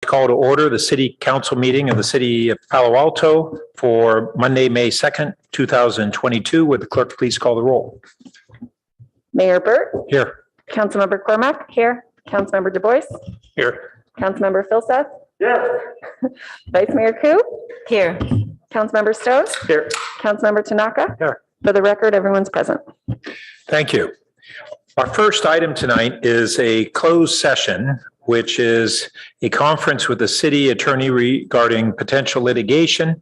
Call to order the City Council meeting of the City of Palo Alto for Monday, May 2nd, 2022. Would the clerk please call the roll? Mayor Burt. Here. Councilmember Cormack. Here. Councilmember Du Bois. Here. Councilmember Philseth. Here. Vice Mayor Koo. Here. Councilmember Stone. Here. Councilmember Tanaka. Here. For the record, everyone's present. Thank you. Our first item tonight is a closed session, which is a conference with the city attorney regarding potential litigation,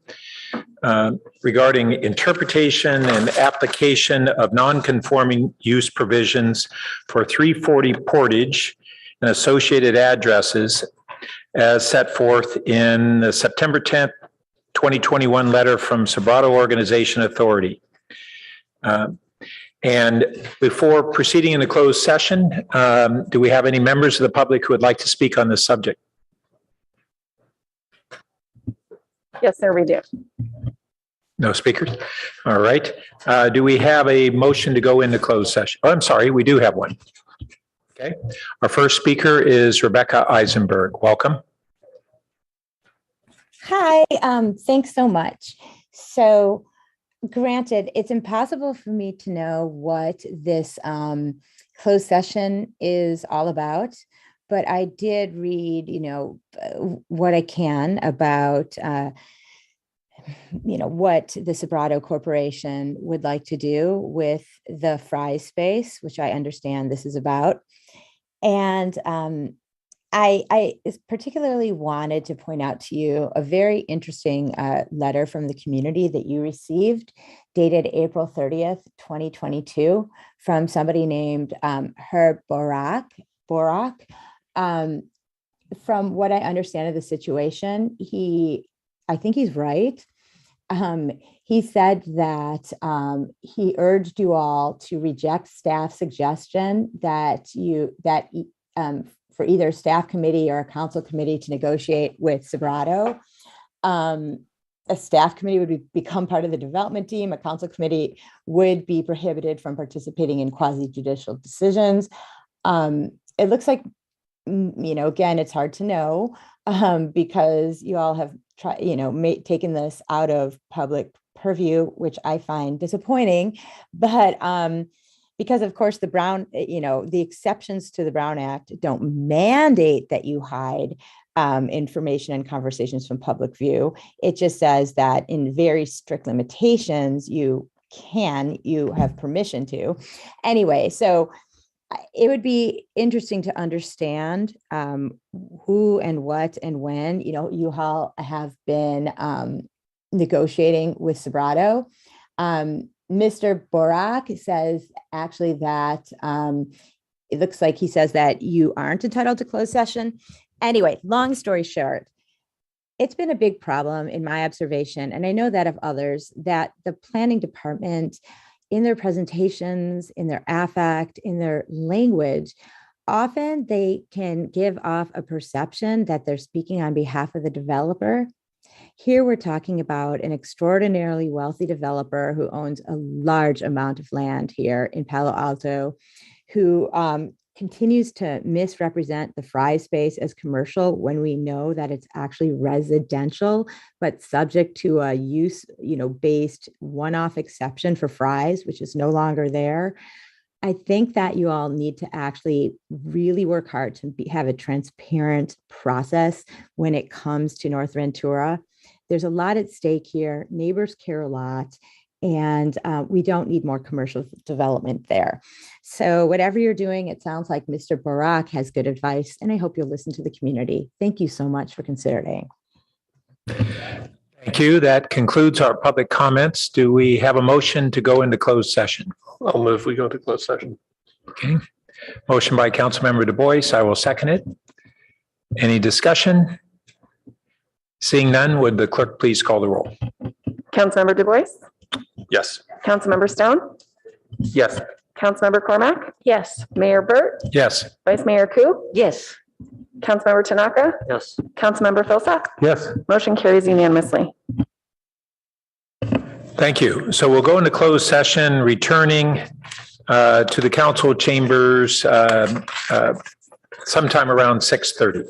regarding interpretation and application of non-conforming use provisions for 340 Portage and associated addresses as set forth in the September 10th, 2021 letter from Sobrato Organization Authority. And before proceeding in the closed session, do we have any members of the public who would like to speak on this subject? Yes, sir, we do. No speakers? All right. Do we have a motion to go into closed session? Oh, I'm sorry, we do have one. Okay. Our first speaker is Rebecca Eisenberg. Welcome. Hi, thanks so much. So granted, it's impossible for me to know what this closed session is all about, but I did read, what I can about, what the Sobrato Corporation would like to do with the Fry's space, which I understand this is about. And I particularly wanted to point out to you a very interesting letter from the community that you received dated April 30th, 2022 from somebody named Herb Borak. From what I understand of the situation, I think he's right. He said that he urged you all to reject staff suggestion that for either a staff committee or a council committee to negotiate with Sobrato. A staff committee would become part of the development team. A council committee would be prohibited from participating in quasi-judicial decisions. It looks like, again, it's hard to know because you all have taken this out of public purview, which I find disappointing. But because of course the Brown, the exceptions to the Brown Act don't mandate that you hide information and conversations from public view. It just says that in very strict limitations, you have permission to. Anyway, so it would be interesting to understand who and what and when, you all have been negotiating with Sobrato. Mr. Borak says actually that it looks like he says that you aren't entitled to closed session. Anyway, long story short, it's been a big problem in my observation, and I know that of others, that the planning department in their presentations, in their affect, in their language, often they can give off a perception that they're speaking on behalf of the developer. Here we're talking about an extraordinarily wealthy developer who owns a large amount of land here in Palo Alto, who continues to misrepresent the Fry space as commercial when we know that it's actually residential, but subject to a use, based one-off exception for Fry's, which is no longer there. I think that you all need to actually really work hard to have a transparent process when it comes to North Ventura. There's a lot at stake here. Neighbors care a lot, and we don't need more commercial development there. So whatever you're doing, it sounds like Mr. Borak has good advice, and I hope you'll listen to the community. Thank you so much for considering. Thank you. That concludes our public comments. Do we have a motion to go into closed session? I'll move we go to closed session. Okay. Motion by Councilmember Du Bois. I will second it. Any discussion? Seeing none, would the clerk please call the roll? Councilmember Du Bois. Yes. Councilmember Stone. Yes. Councilmember Cormack. Yes. Mayor Burt. Yes. Vice Mayor Koo. Yes. Councilmember Tanaka. Yes. Councilmember Philseth. Yes. Motion carries unanimously. Thank you. So we'll go into closed session, returning to the council chambers sometime around 6:30.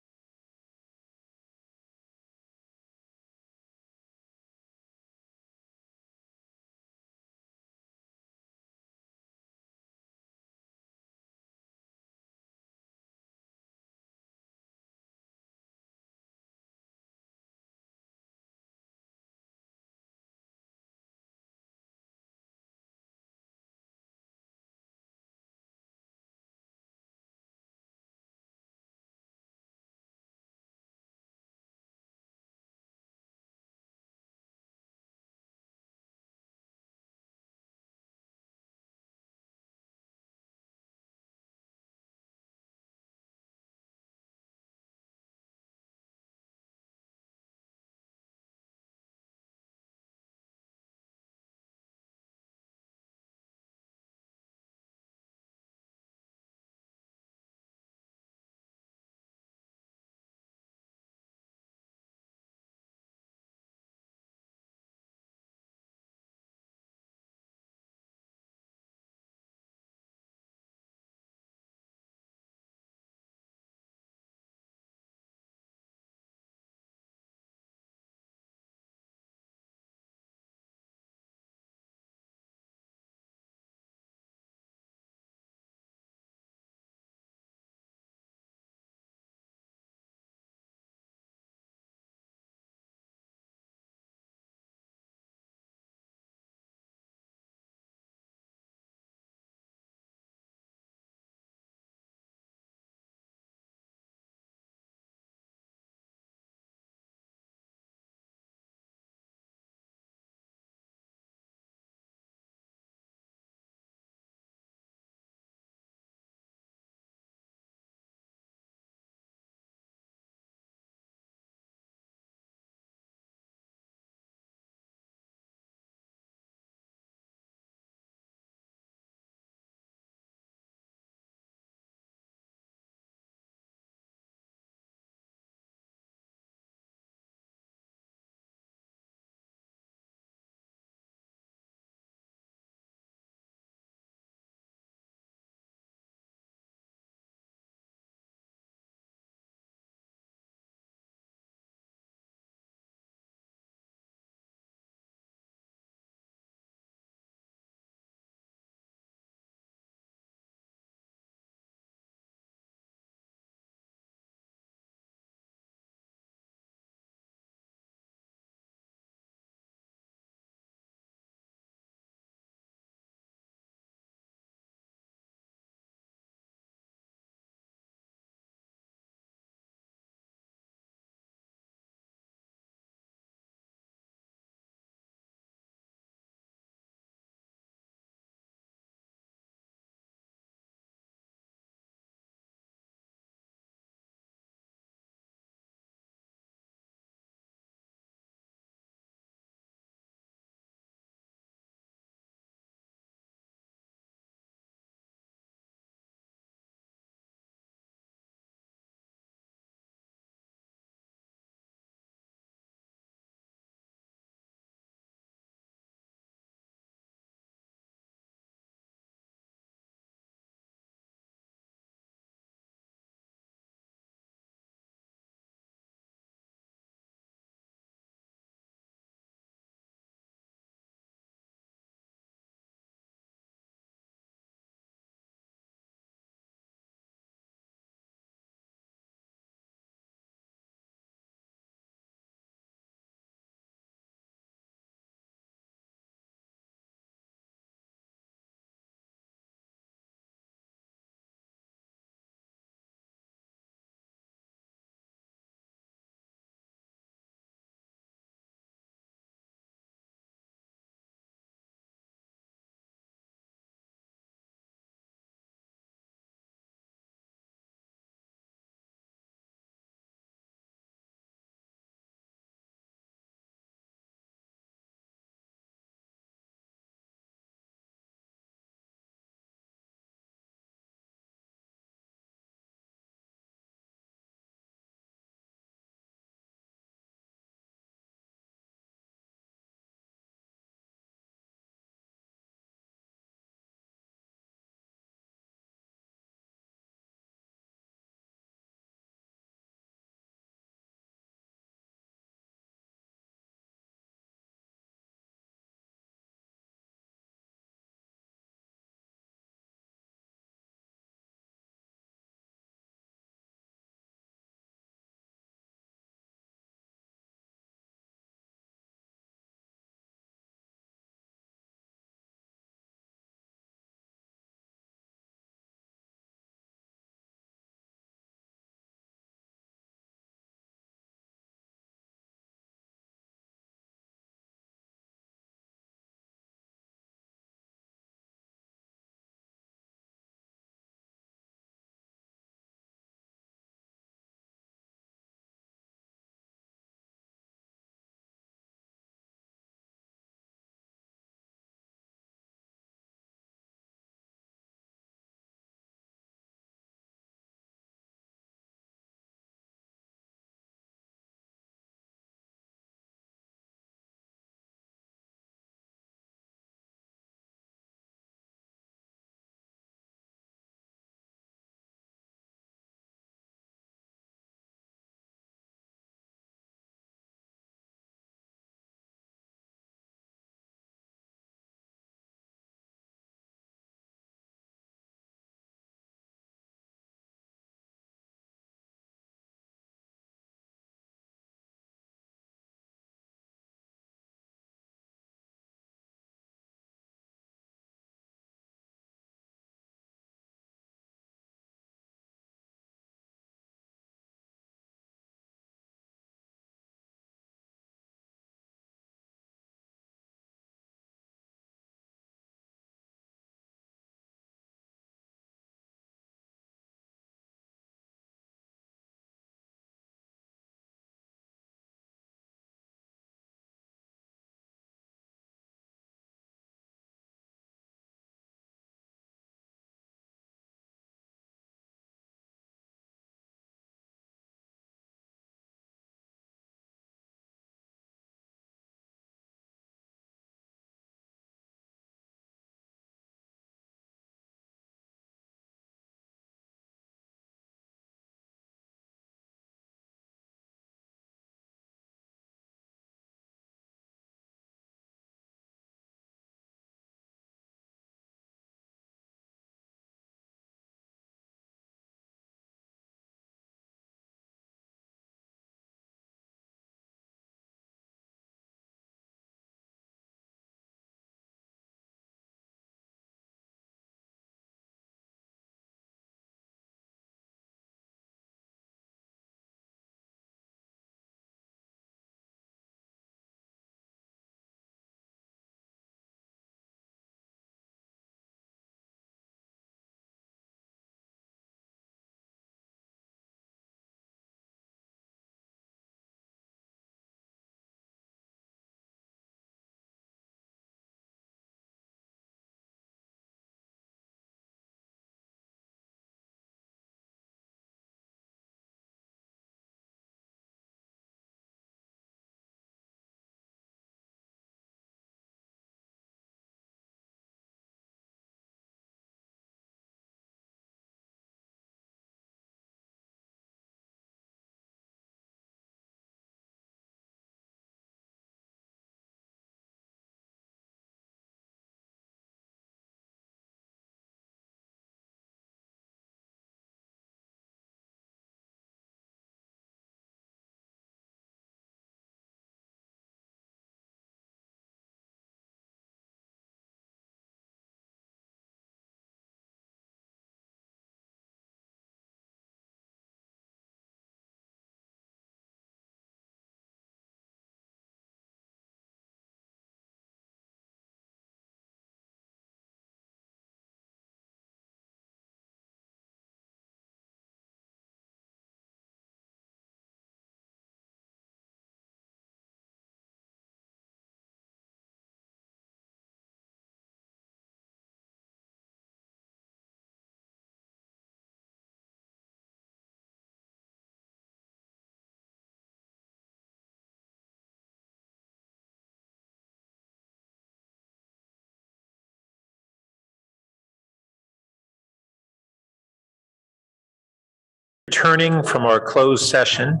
returning from our closed session,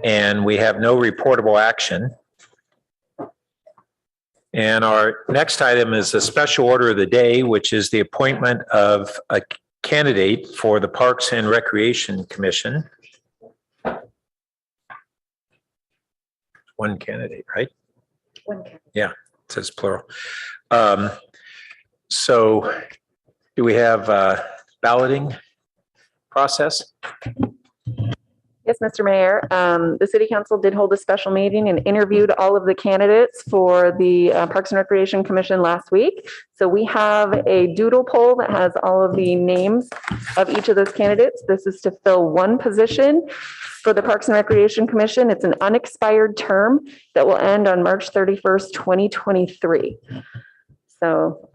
and we have no reportable action. And our next item is a special order of the day, which is the appointment of a candidate for the Parks and Recreation Commission. One candidate, right? Yeah, it says plural. So do we have a balloting process? Yes, Mr. Mayor. The city council did hold a special meeting and interviewed all of the candidates for the Parks and Recreation Commission last week. So we have a doodle poll that has all of the names of each of those candidates. This is to fill one position for the Parks and Recreation Commission. It's an unexpired term that will end on March 31st, 2023. So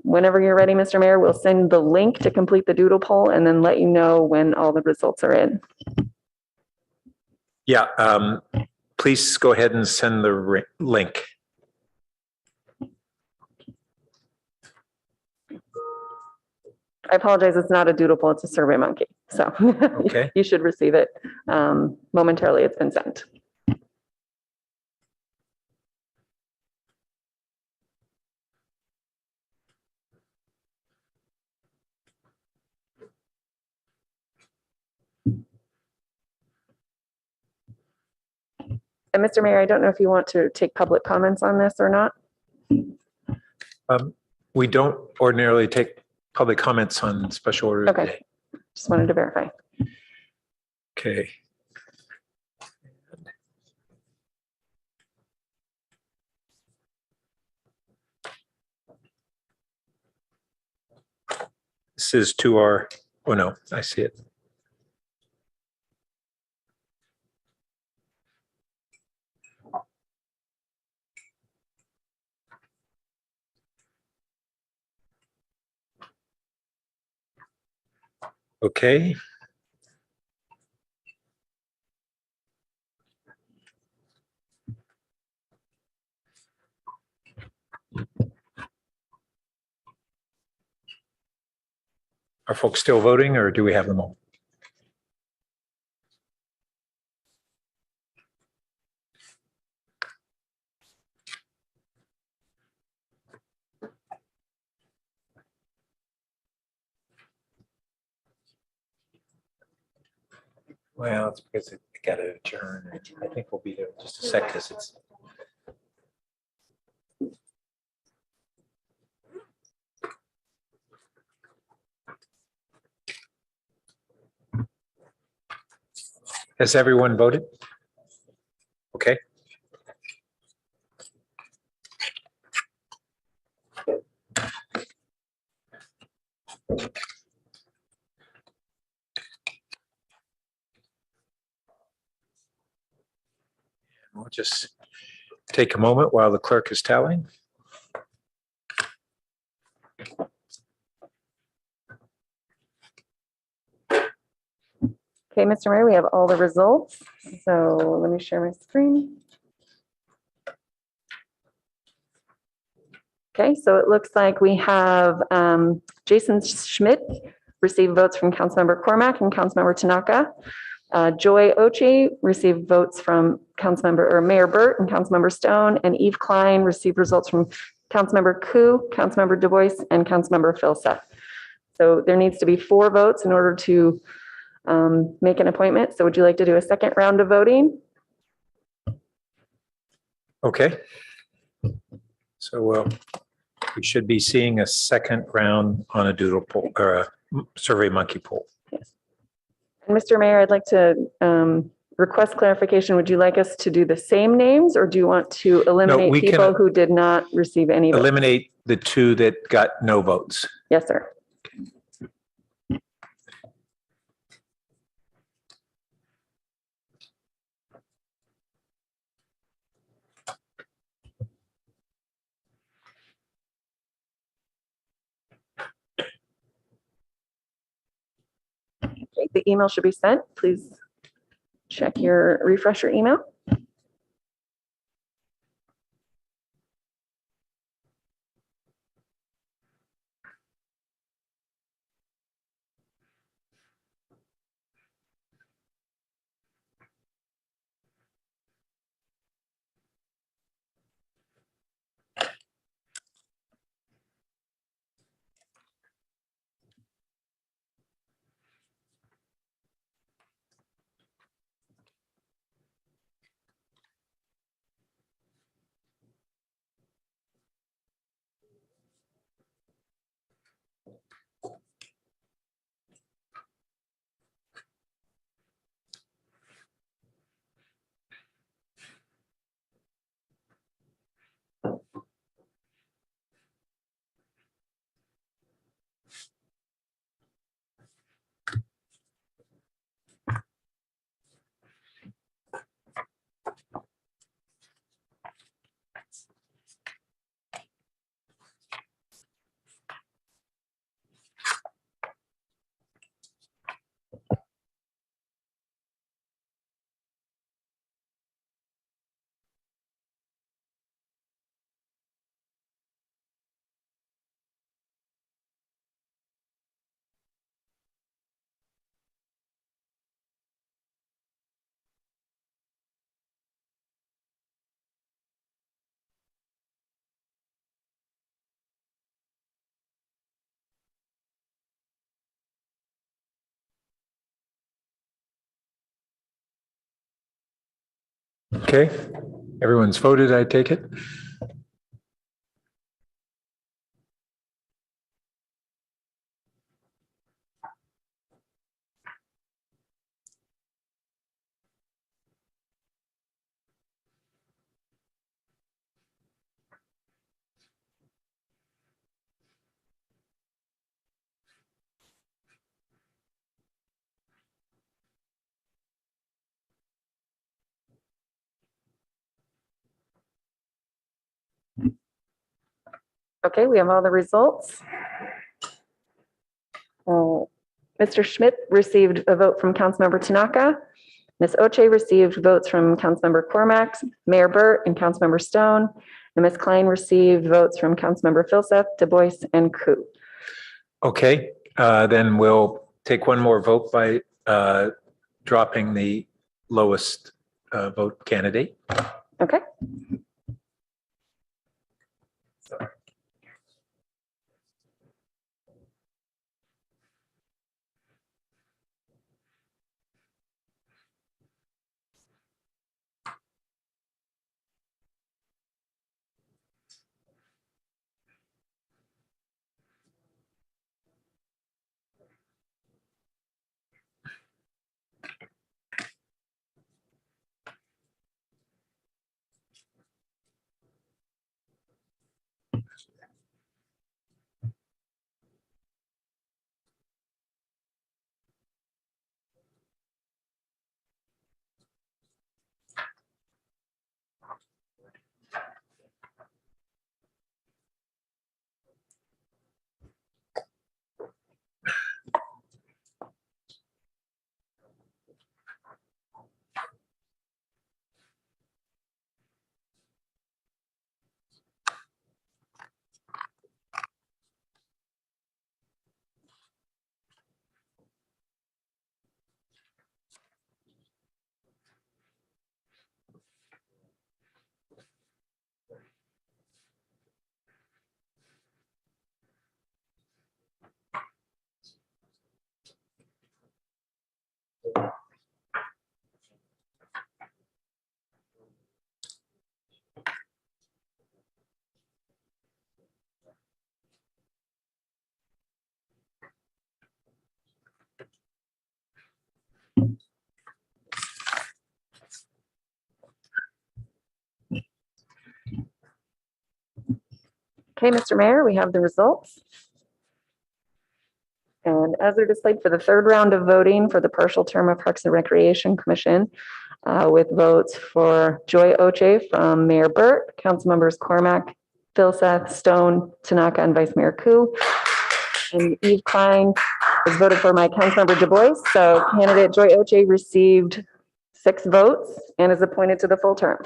whenever you're ready, Mr. Mayor, we'll send the link to complete the doodle poll and then let you know when all the results are in. Yeah, please go ahead and send the link. I apologize, it's not a doodle poll, it's a survey monkey. So Okay. you should receive it momentarily. It's been sent. And Mr. Mayor, I don't know if you want to take public comments on this or not. We don't ordinarily take public comments on special order of the Okay. day. Just wanted to verify. Okay. This is to our, oh no, I see it. Okay. Are folks still voting or do we have them all? Well, it's because it got to adjourn. I think we'll be there in just a sec because it's. Has everyone voted? Okay. We'll just take a moment while the clerk is tallying. Okay, Mr. Mayor, we have all the results. So let me share my screen. Okay, so it looks like we have Jason Schmidt received votes from Councilmember Cormack and Councilmember Tanaka. Joy Ochi received votes from Mayor Burt and Councilmember Stone, and Eve Klein received results from Councilmember Koo, Councilmember Du Bois, and Councilmember Filsa. So there needs to be 4 votes in order to make an appointment. So would you like to do a second round of voting? Okay. So we should be seeing a second round on a doodle poll or a survey monkey poll. Yes. And Mr. Mayor, I'd like to request clarification. Would you like us to do the same names or do you want to eliminate we can people who did not receive any votes? Eliminate the 2 that got no votes. Yes, sir. Okay, the email should be sent. Please refresh your email. Okay, everyone's voted, I take it? Okay, we have all the results. Mr. Schmidt received a vote from Councilmember Tanaka. Ms. Oche received votes from Councilmember Cormack, Mayor Burt, and Councilmember Stone. And Ms. Klein received votes from Councilmember Filseth, Du Bois, and Koo. Okay, then we'll take one more vote by dropping the lowest vote candidate. Okay. Okay, Mr. Mayor, we have the results. And as they're displayed for the third round of voting for the partial term of Parks and Recreation Commission, with votes for Joy Oche from Mayor Burt, council members Cormack, Filseth, Stone, Tanaka, and Vice Mayor Koo. And Eve Klein is voted for my council member Du Bois. So candidate Joy Oche received 6 votes and is appointed to the full term.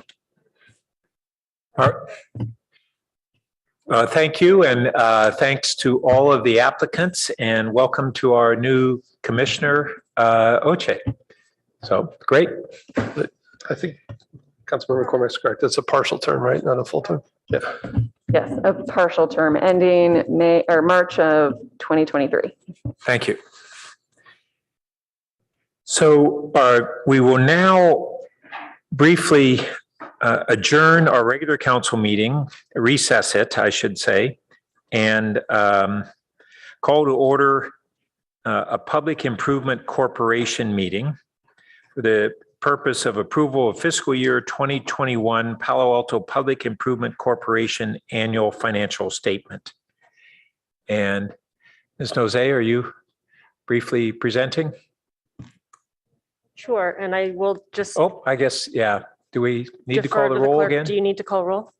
Thank you, and thanks to all of the applicants, and welcome to our new commissioner, Oche. So, great. I think Councilmember Cormack's correct. It's a partial term, right? Not a full term. Yeah. Yes, a partial term ending March of 2023. Thank you. So we will now briefly adjourn our regular council meeting, recess it, I should say, and call to order a Public Improvement Corporation meeting for the purpose of approval of fiscal year 2021 Palo Alto Public Improvement Corporation annual financial statement. And Ms. Noze, are you briefly presenting? Sure, and I will just. Oh, I guess, yeah. Do we need to call the roll again? Do you need to call roll?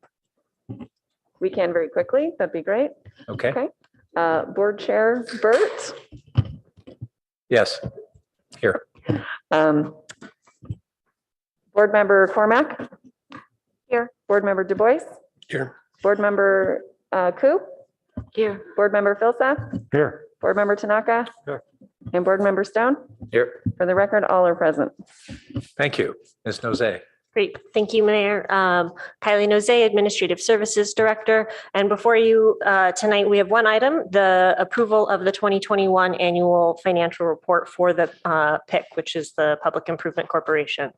We can very quickly. That'd be great. Okay. Okay. Board Chair Burt. Yes. Here. Board Member Cormack. Here. Board Member Du Bois. Here. Board Member Koo. Here. Board Member Filseth. Here. Board Member Tanaka. Here. And Board Member Stone. Here. For the record, all are present. Thank you, Ms. Noze. Great. Thank you, Mayor. Kylie Noze, Administrative Services Director. And before you tonight, we have one item, the approval of the 2021 annual financial report for the PIC, which is the Public Improvement Corporation.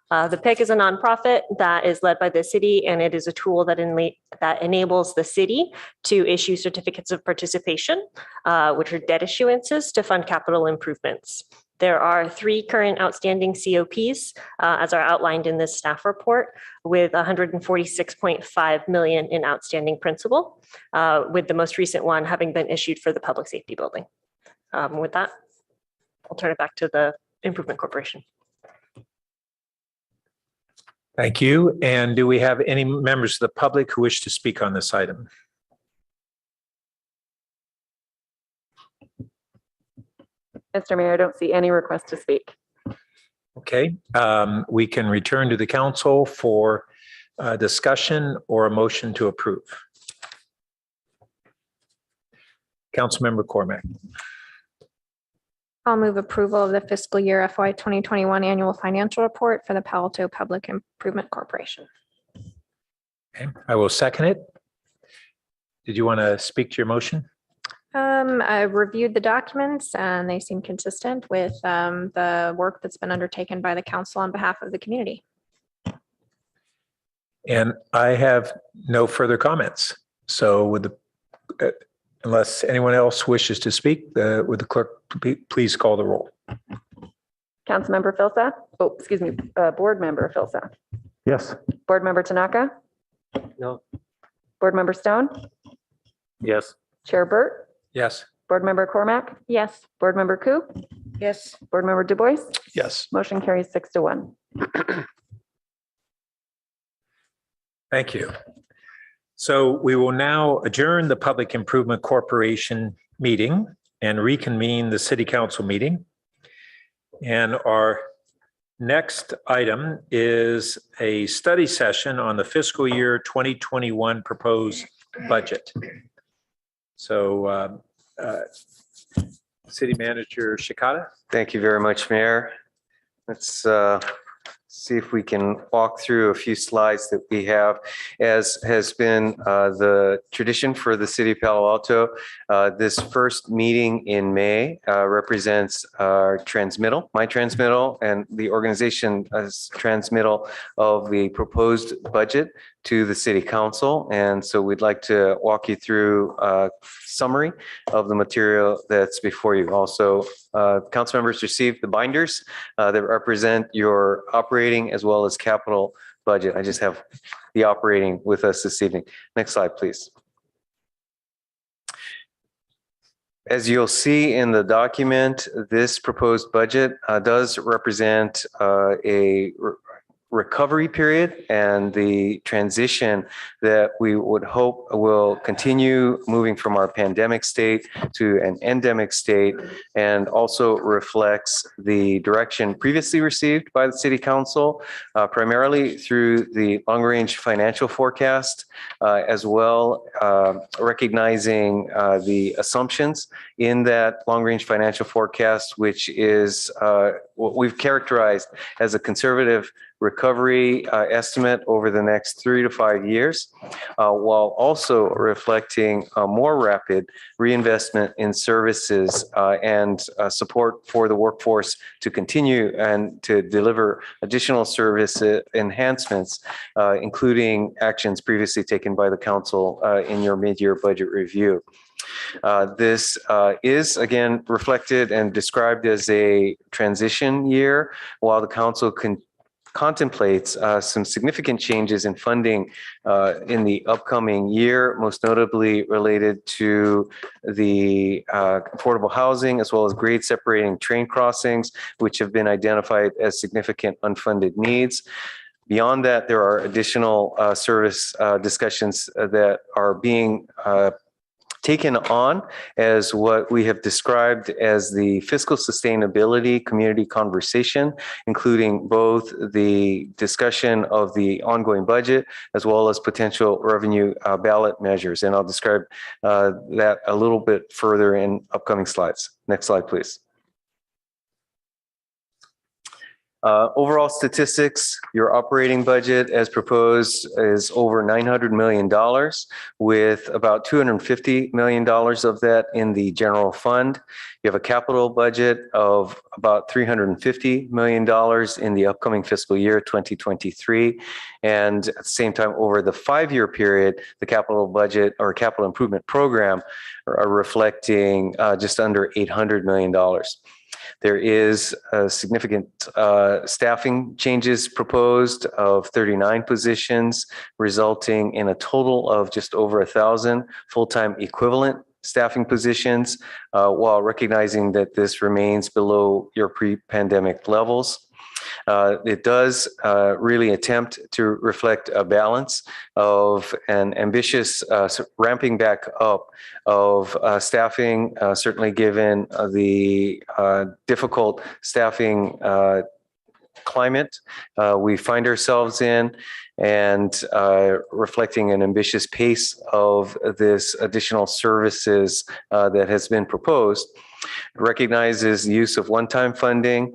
The PIC is a nonprofit that is led by the city, and it is a tool that enables the city to issue certificates of participation, which are debt issuances to fund capital improvements. There are 3 current outstanding COPs, as are outlined in this staff report, with 146.5 million in outstanding principal, with the most recent one having been issued for the public safety building. With that, I'll turn it back to the Improvement Corporation. Thank you. And do we have any members of the public who wish to speak on this item? Mr. Mayor, I don't see any request to speak. Okay, we can return to the council for discussion or a motion to approve. Councilmember Cormack. I'll move approval of the fiscal year FY 2021 annual financial report for the Palo Alto Public Improvement Corporation. Okay, I will second it. Did you want to speak to your motion? I've reviewed the documents and they seem consistent with the work that's been undertaken by the council on behalf of the community. And I have no further comments. So would the, unless anyone else wishes to speak, would the clerk please call the roll? Councilmember Filsa? Oh, excuse me, Board Member Filsa. Yes. Board Member Tanaka? No. Board Member Stone? Yes. Chair Burt? Yes. Board Member Cormack? Yes. Board Member Koo? Yes. Board Member Du Bois? Yes. Motion carries 6-1. Thank you. So we will now adjourn the Public Improvement Corporation meeting and reconvene the City Council meeting. And our next item is a study session on the fiscal year 2021 proposed budget. So City Manager Shikata. Thank you very much, Mayor. Let's see if we can walk through a few slides that we have. As has been the tradition for the City of Palo Alto, this first meeting in May represents our transmittal, my transmittal, and the organization's transmittal of the proposed budget to the City Council. And so we'd like to walk you through a summary of the material that's before you. Also, council members received the binders that represent your operating as well as capital budget. I just have the operating with us this evening. Next slide, please. As you'll see in the document, this proposed budget does represent a recovery period and the transition that we would hope will continue moving from our pandemic state to an endemic state, and also reflects the direction previously received by the City Council, primarily through the long-range financial forecast, as well recognizing the assumptions in that long-range financial forecast, which is what we've characterized as a conservative recovery estimate over the next 3 to 5 years, while also reflecting a more rapid reinvestment in services and support for the workforce to continue and to deliver additional service enhancements, including actions previously taken by the council in your mid-year budget review. This is again reflected and described as a transition year, while the council contemplates some significant changes in funding in the upcoming year, most notably related to the affordable housing as well as grade separating train crossings, which have been identified as significant unfunded needs. Beyond that, there are additional service discussions that are being taken on as what we have described as the fiscal sustainability community conversation, including both the discussion of the ongoing budget as well as potential revenue ballot measures. And I'll describe that a little bit further in upcoming slides. Next slide, please. Overall statistics, your operating budget as proposed is over $900 million, with about $250 million of that in the general fund. You have a capital budget of about $350 million in the upcoming fiscal year 2023. And at the same time, over the 5-year period, the capital budget or capital improvement program are reflecting just under $800 million. There is a significant staffing changes proposed of 39 positions, resulting in a total of just over 1,000 full-time equivalent staffing positions, while recognizing that this remains below your pre-pandemic levels. It does really attempt to reflect a balance of an ambitious ramping back up of staffing, certainly given the difficult staffing climate we find ourselves in, and reflecting an ambitious pace of this additional services that has been proposed. Recognizes the use of one-time funding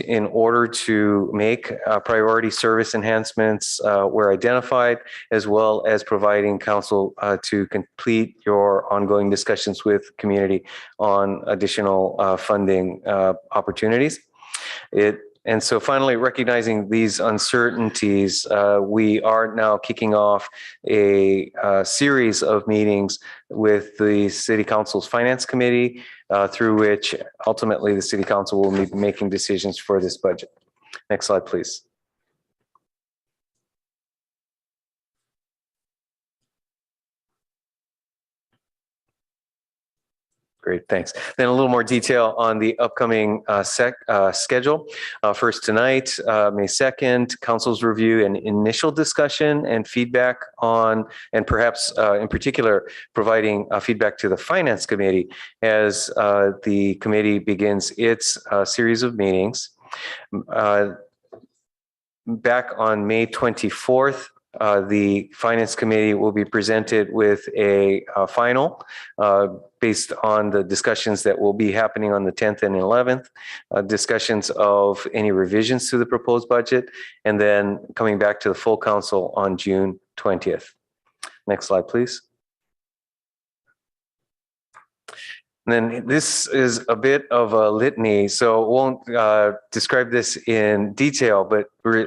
in order to make priority service enhancements where identified, as well as providing council to complete your ongoing discussions with community on additional funding opportunities. And so finally, recognizing these uncertainties, we are now kicking off a series of meetings with the City Council's Finance Committee, through which ultimately the City Council will be making decisions for this budget. Next slide, please. Great, thanks. Then a little more detail on the upcoming schedule. First tonight, May 2nd, council's review and initial discussion and feedback on, and perhaps in particular, providing feedback to the Finance Committee as the committee begins its series of meetings. Back on May 24th, the Finance Committee will be presented with a final based on the discussions that will be happening on the 10th and 11th, discussions of any revisions to the proposed budget, and then coming back to the full council on June 20th. Next slide, please. And then this is a bit of a litany, so won't describe this in detail, but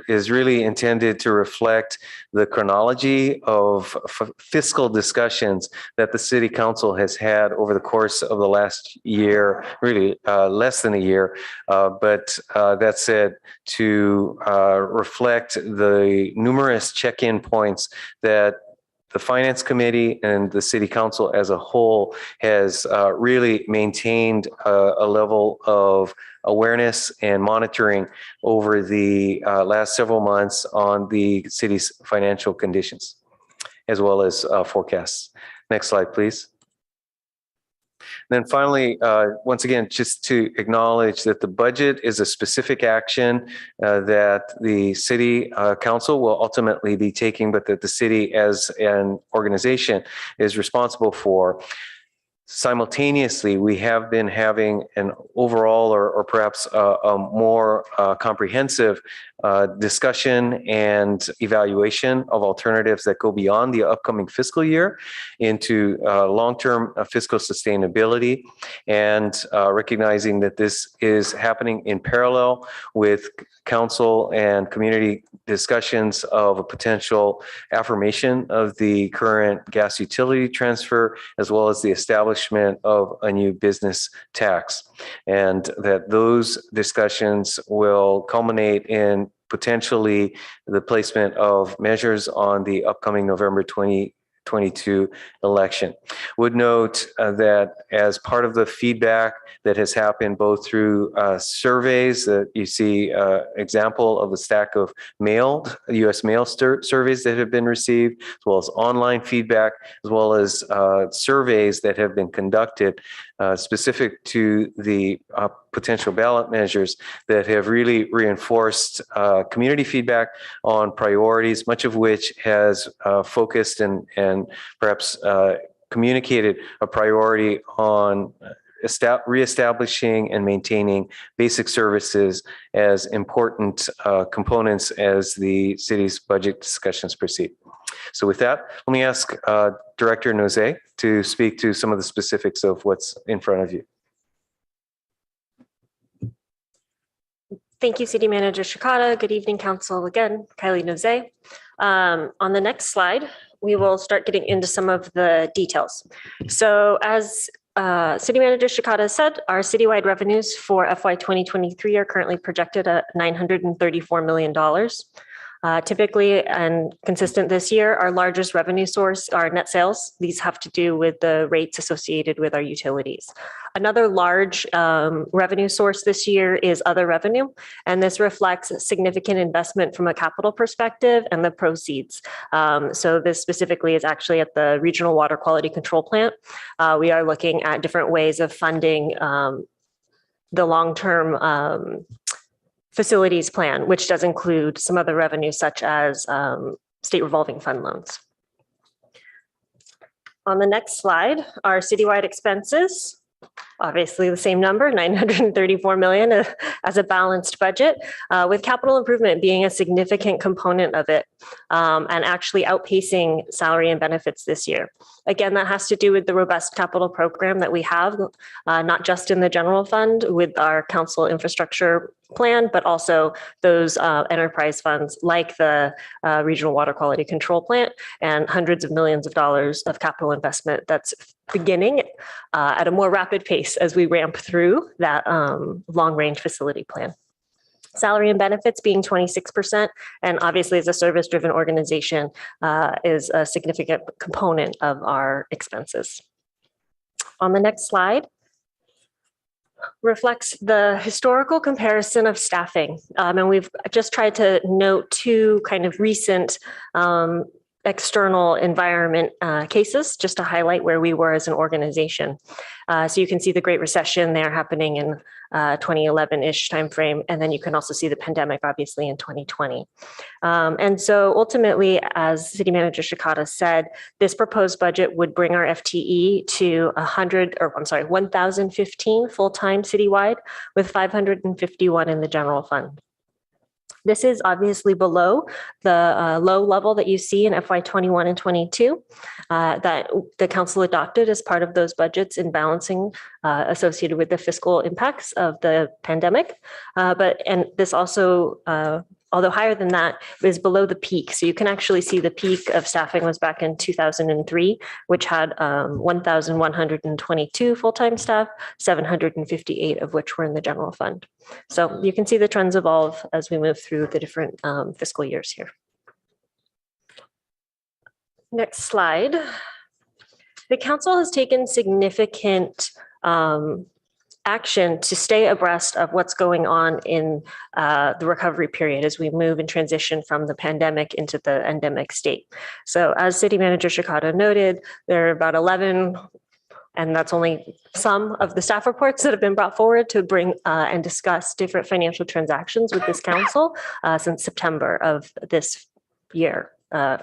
is really intended to reflect the chronology of fiscal discussions that the City Council has had over the course of the last year, really less than a year. But that said, to reflect the numerous check-in points that the Finance Committee and the City Council as a whole has really maintained a level of awareness and monitoring over the last several months on the city's financial conditions, as well as forecasts. Next slide, please. Then finally, once again, just to acknowledge that the budget is a specific action that the City Council will ultimately be taking, but that the city as an organization is responsible for. Simultaneously, we have been having an overall or perhaps a more comprehensive discussion and evaluation of alternatives that go beyond the upcoming fiscal year into long-term fiscal sustainability, and recognizing that this is happening in parallel with council and community discussions of a potential affirmation of the current gas utility transfer, as well as the establishment of a new business tax, and that those discussions will culminate in potentially the placement of measures on the upcoming November 2022 election. Would note that as part of the feedback that has happened both through surveys that you see example of a stack of mailed U.S. mail surveys that have been received, as well as online feedback, as well as surveys that have been conducted specific to the potential ballot measures that have really reinforced community feedback on priorities, much of which has focused and perhaps communicated a priority on reestablishing and maintaining basic services as important components as the city's budget discussions proceed. So with that, let me ask Director Nozay to speak to some of the specifics of what's in front of you. Thank you, City Manager Shikata. Good evening, Council. Again, Kylie Nozay. On the next slide, we will start getting into some of the details. So as City Manager Shikata said, our citywide revenues for FY 2023 are currently projected at $934 million. Typically and consistent this year, our largest revenue source are net sales. These have to do with the rates associated with our utilities. Another large revenue source this year is other revenue, and this reflects significant investment from a capital perspective and the proceeds. So this specifically is actually at the Regional Water Quality Control Plant. We are looking at different ways of funding the long-term facilities plan, which does include some other revenues such as state revolving fund loans. On the next slide, our citywide expenses, obviously the same number, 934 million as a balanced budget, with capital improvement being a significant component of it, and actually outpacing salary and benefits this year. Again, that has to do with the robust capital program that we have, not just in the general fund with our council infrastructure plan, but also those enterprise funds like the Regional Water Quality Control Plant and hundreds of millions of dollars of capital investment that's beginning at a more rapid pace as we ramp through that long-range facility plan. Salary and benefits being 26%, and obviously as a service-driven organization is a significant component of our expenses. On the next slide, reflects the historical comparison of staffing. And we've just tried to note two kind of recent external environment cases just to highlight where we were as an organization. So you can see the Great Recession there happening in 2011-ish timeframe, and then you can also see the pandemic obviously in 2020. And so ultimately, as City Manager Shikata said, this proposed budget would bring our FTE to 1,015 full-time citywide with 551 in the general fund. This is obviously below the low level that you see in FY 21 and 22 that the council adopted as part of those budgets in balancing associated with the fiscal impacts of the pandemic. And this also, although higher than that, is below the peak. So you can actually see the peak of staffing was back in 2003, which had 1,122 full-time staff, 758 of which were in the general fund. So you can see the trends evolve as we move through the different fiscal years here. Next slide. The council has taken significant action to stay abreast of what's going on in the recovery period as we move and transition from the pandemic into the endemic state. So as City Manager Shikata noted, there are about 11, and that's only some of the staff reports that have been brought forward to bring and discuss different financial transactions with this council since September of this year.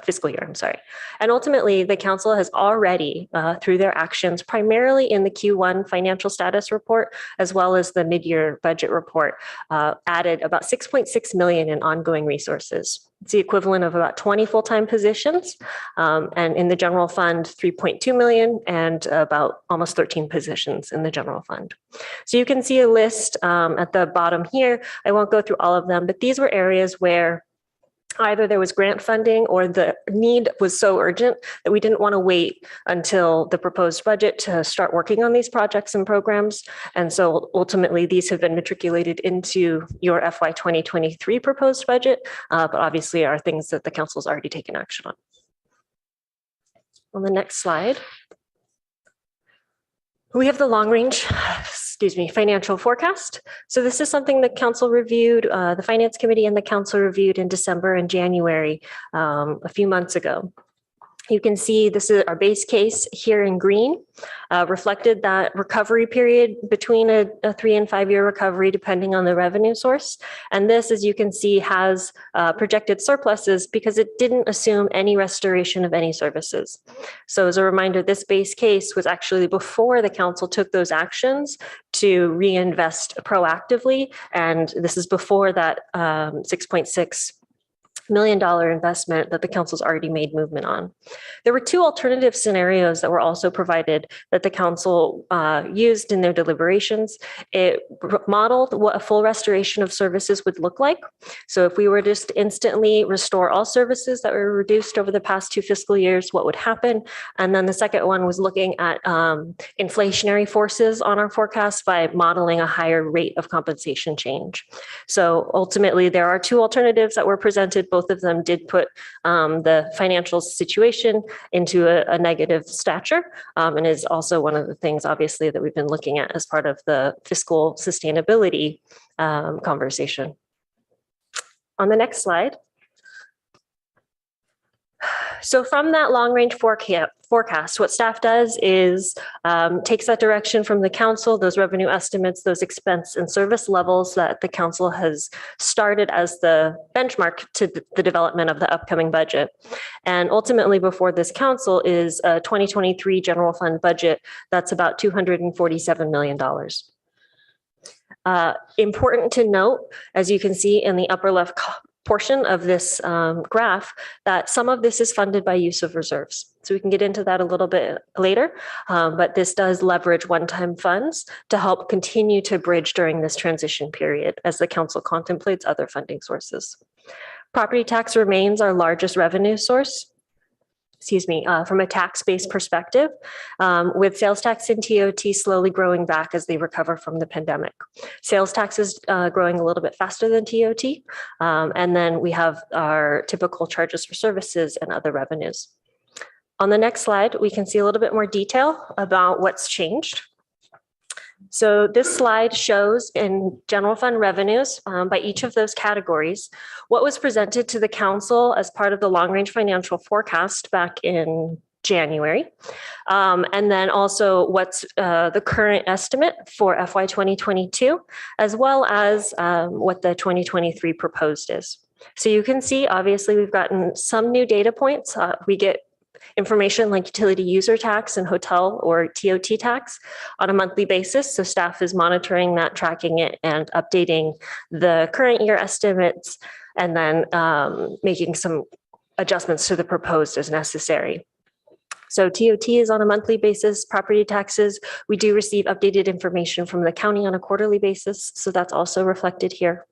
Fiscal year, I'm sorry. And ultimately, the council has already, through their actions, primarily in the Q1 financial status report, as well as the mid-year budget report, added about 6.6 million in ongoing resources. It's the equivalent of about 20 full-time positions, and in the general fund, 3.2 million and about almost 13 positions in the general fund. So you can see a list at the bottom here. I won't go through all of them, but these were areas where either there was grant funding or the need was so urgent that we didn't want to wait until the proposed budget to start working on these projects and programs. And so ultimately, these have been matriculated into your FY 2023 proposed budget, but obviously are things that the council's already taken action on. On the next slide, we have the long range, financial forecast. So this is something the council reviewed, the finance committee and the council reviewed in December and January, a few months ago. You can see this is our base case here in green, reflected that recovery period between a 3 and 5 year recovery, depending on the revenue source. And this, as you can see, has projected surpluses because it didn't assume any restoration of any services. So as a reminder, this base case was actually before the council took those actions to reinvest proactively. And this is before that $6.6 million investment that the council's already made movement on. There were two alternative scenarios that were also provided that the council used in their deliberations. It modeled what a full restoration of services would look like. So if we were just to instantly restore all services that were reduced over the past 2 fiscal years, what would happen? And then the second one was looking at inflationary forces on our forecast by modeling a higher rate of compensation change. So ultimately, there are two alternatives that were presented. Both of them did put the financial situation into a negative stature, and is also one of the things, obviously, that we've been looking at as part of the fiscal sustainability conversation. On the next slide. So from that long-range forecast, what staff does is takes that direction from the council, those revenue estimates, those expense and service levels that the council has started as the benchmark to the development of the upcoming budget. And ultimately, before this council is a 2023 general fund budget that's about $247 million. Important to note, as you can see in the upper left portion of this graph, that some of this is funded by use of reserves. So we can get into that a little bit later, but this does leverage one-time funds to help continue to bridge during this transition period as the council contemplates other funding sources. Property tax remains our largest revenue source. From a tax-based perspective, with sales tax and TOT slowly growing back as they recover from the pandemic. Sales tax is growing a little bit faster than TOT, and then we have our typical charges for services and other revenues. On the next slide, we can see a little bit more detail about what's changed. So this slide shows in general fund revenues by each of those categories, what was presented to the council as part of the long range financial forecast back in January. And then also what's the current estimate for FY 2022, as well as what the 2023 proposed is. So you can see, obviously, we've gotten some new data points. We get information like utility user tax and hotel or TOT tax on a monthly basis. So staff is monitoring that, tracking it, and updating the current year estimates, and then making some adjustments to the proposed as necessary. So TOT is on a monthly basis. Property taxes, we do receive updated information from the county on a quarterly basis. So that's also reflected here.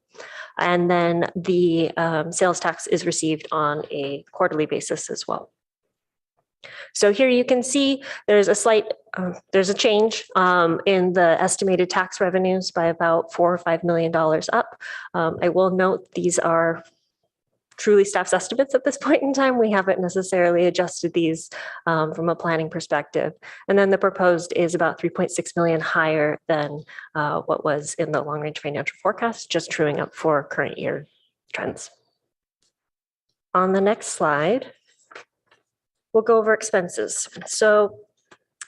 And then the sales tax is received on a quarterly basis as well. So here you can see there's a slight, there's a change in the estimated tax revenues by about $4 or $5 million up. I will note these are truly staff's estimates at this point in time. We haven't necessarily adjusted these from a planning perspective. And then the proposed is about 3.6 million higher than what was in the long range financial forecast, just truing up for current year trends. On the next slide, we'll go over expenses. So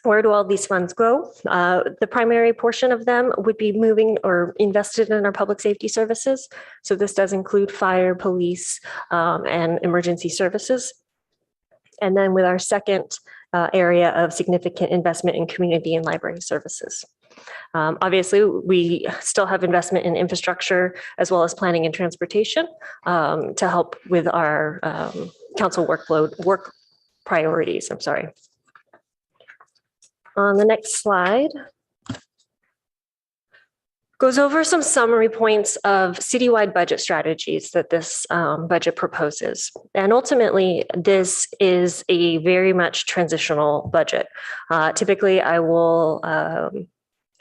where do all these funds go? The primary portion of them would be moving or invested in our public safety services. So this does include fire, police, and emergency services. And then with our second area of significant investment in community and library services. Obviously, we still have investment in infrastructure as well as planning and transportation to help with our council work priorities, I'm sorry. On the next slide, goes over some summary points of citywide budget strategies that this budget proposes. And ultimately, this is a very much transitional budget. Typically, I will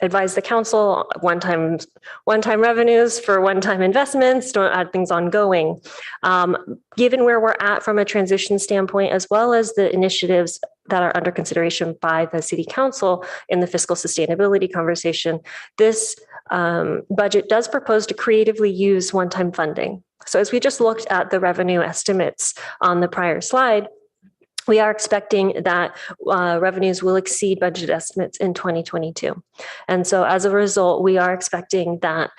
advise the council one-time revenues for one-time investments, don't add things ongoing. Given where we're at from a transition standpoint, as well as the initiatives that are under consideration by the city council in the fiscal sustainability conversation, this budget does propose to creatively use one-time funding. So as we just looked at the revenue estimates on the prior slide, we are expecting that revenues will exceed budget estimates in 2022. And so as a result, we are expecting that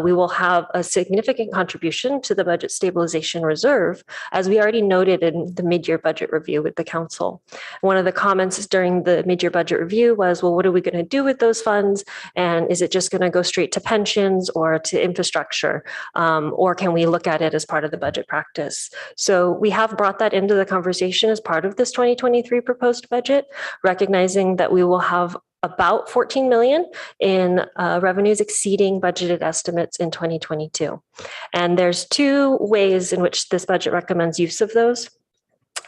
we will have a significant contribution to the budget stabilization reserve, as we already noted in the mid-year budget review with the council. One of the comments during the mid-year budget review was, well, what are we going to do with those funds? And is it just going to go straight to pensions or to infrastructure? Or can we look at it as part of the budget practice? So we have brought that into the conversation as part of this 2023 proposed budget, recognizing that we will have about 14 million in revenues exceeding budgeted estimates in 2022. And there's two ways in which this budget recommends use of those.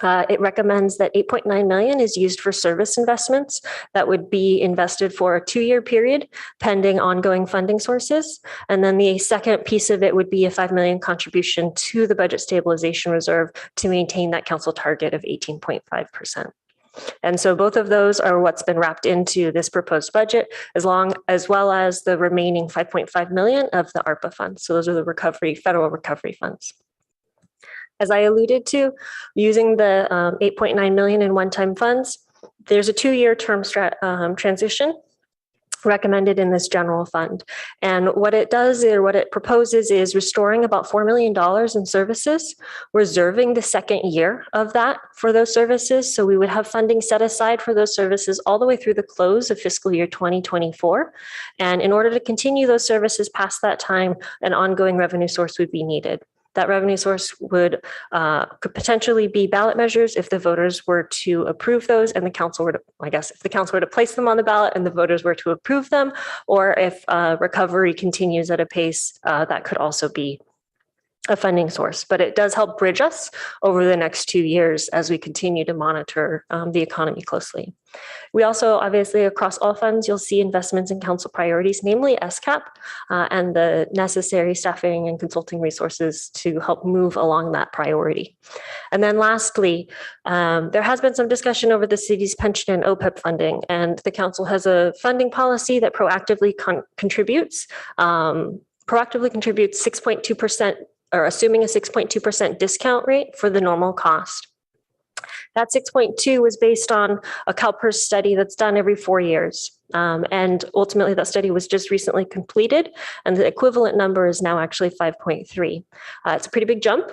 It recommends that 8.9 million is used for service investments that would be invested for a 2-year period pending ongoing funding sources. And then the second piece of it would be a 5 million contribution to the budget stabilization reserve to maintain that council target of 18.5%. And so both of those are what's been wrapped into this proposed budget, as well as the remaining 5.5 million of the ARPA funds. So those are the federal recovery funds. As I alluded to, using the 8.9 million in one-time funds, there's a 2-year term transition recommended in this general fund. And what it does, or what it proposes, is restoring about $4 million in services, reserving the second year of that for those services. So we would have funding set aside for those services all the way through the close of fiscal year 2024. And in order to continue those services past that time, an ongoing revenue source would be needed. That revenue source could potentially be ballot measures if the voters were to approve those, and the council were to, if the council were to place them on the ballot and the voters were to approve them, or if recovery continues at a pace, that could also be a funding source. But it does help bridge us over the next 2 years as we continue to monitor the economy closely. We also, obviously, across all funds, you'll see investments in council priorities, namely SCAP, and the necessary staffing and consulting resources to help move along that priority. And then lastly, there has been some discussion over the city's pension and OPEB funding, and the council has a funding policy that proactively contributes 6.2%, or assuming a 6.2% discount rate for the normal cost. That 6.2 was based on a CalPERS study that's done every 4 years. And ultimately that study was just recently completed, and the equivalent number is now actually 5.3. It's a pretty big jump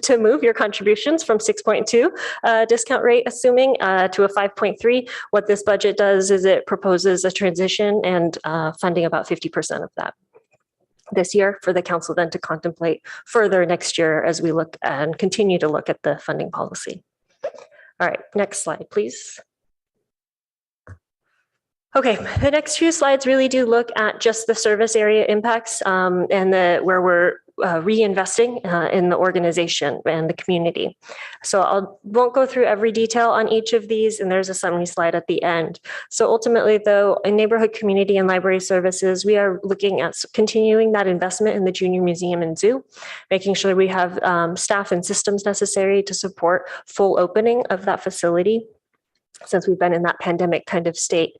to move your contributions from 6.2 discount rate, assuming, to a 5.3. What this budget does is it proposes a transition and funding about 50% of that this year for the council then to contemplate further next year as we look and continue to look at the funding policy. All right, next slide, please. Okay, the next few slides really do look at just the service area impacts and where we're reinvesting in the organization and the community. So I won't go through every detail on each of these, and there's a summary slide at the end. So ultimately, though, in neighborhood community and library services, we are looking at continuing that investment in the Junior Museum and Zoo, making sure we have staff and systems necessary to support full opening of that facility, since we've been in that pandemic kind of state.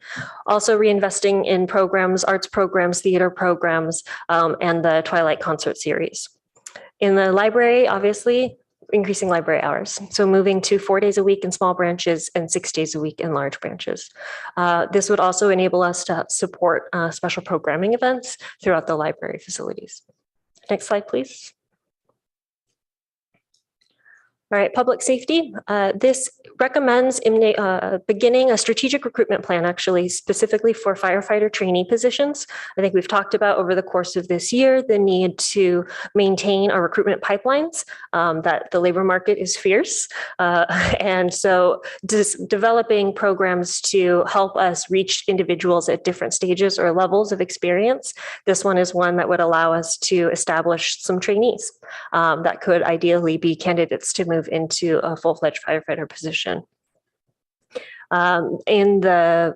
Also reinvesting in programs, arts programs, theater programs, and the Twilight concert series. In the library, obviously, increasing library hours. So moving to 4 days a week in small branches and 6 days a week in large branches. This would also enable us to support special programming events throughout the library facilities. Next slide, please. All right, public safety. This recommends beginning a strategic recruitment plan, actually, specifically for firefighter trainee positions. I think we've talked about over the course of this year the need to maintain our recruitment pipelines, that the labor market is fierce. And so developing programs to help us reach individuals at different stages or levels of experience. This one is one that would allow us to establish some trainees that could ideally be candidates to move into a full-fledged firefighter position. In the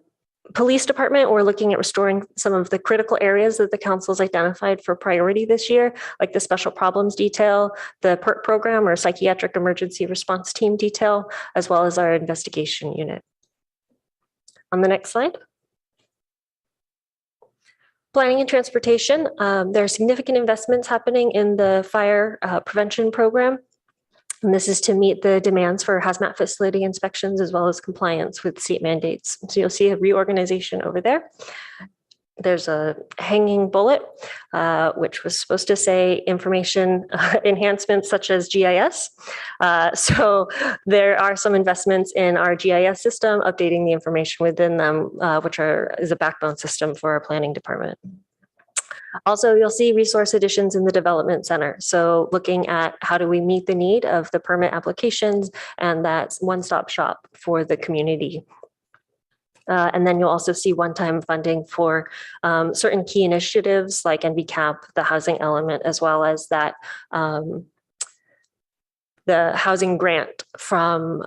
police department, we're looking at restoring some of the critical areas that the council's identified for priority this year, like the special problems detail, the PERT program, or psychiatric emergency response team detail, as well as our investigation unit. On the next slide. Planning and transportation, there are significant investments happening in the fire prevention program. And this is to meet the demands for hazmat facility inspections as well as compliance with state mandates. So you'll see a reorganization over there. There's a hanging bullet, which was supposed to say information enhancements such as GIS. So there are some investments in our GIS system, updating the information within them, which is a backbone system for our planning department. Also, you'll see resource additions in the development center. So looking at how do we meet the need of the permit applications and that one-stop shop for the community. And then you'll also see one-time funding for certain key initiatives like NVCAP, the housing element, as well as that the housing grant from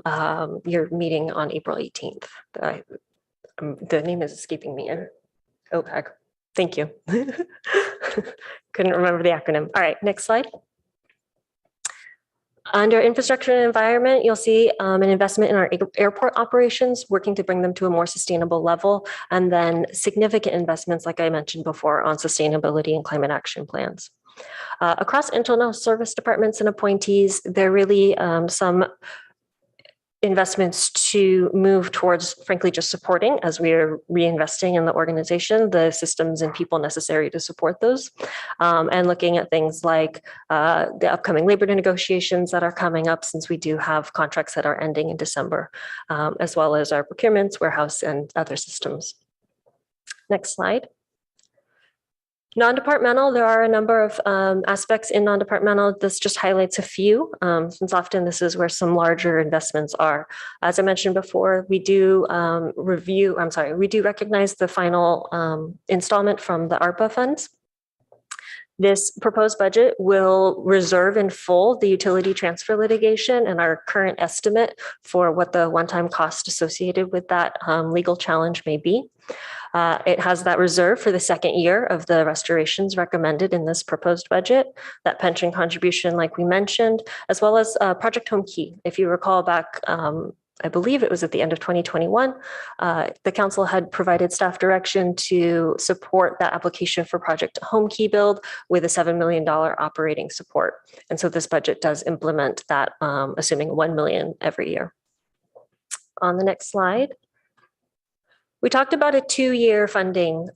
your meeting on April 18th. The name is escaping me. OPEC. Thank you. Couldn't remember the acronym. All right, next slide. Under infrastructure and environment, you'll see an investment in our airport operations, working to bring them to a more sustainable level, and then significant investments, like I mentioned before, on sustainability and climate action plans. Across internal service departments and appointees, there are really some investments to move towards, frankly, just supporting as we are reinvesting in the organization, the systems and people necessary to support those, and looking at things like the upcoming labor negotiations that are coming up, since we do have contracts that are ending in December, as well as our procurements, warehouse, and other systems. Next slide. Non-departmental, there are a number of aspects in non-departmental. This just highlights a few, since often this is where some larger investments are. As I mentioned before, we do recognize the final installment from the ARPA funds. This proposed budget will reserve in full the utility transfer litigation and our current estimate for what the one-time cost associated with that legal challenge may be. It has that reserve for the second year of the restorations recommended in this proposed budget, that pension contribution like we mentioned, as well as Project Home Key. If you recall back, I believe it was at the end of 2021, the council had provided staff direction to support that application for Project Home Key build with a $7 million operating support. And so this budget does implement that, assuming $1 million every year. On the next slide. We talked about a 2-year funding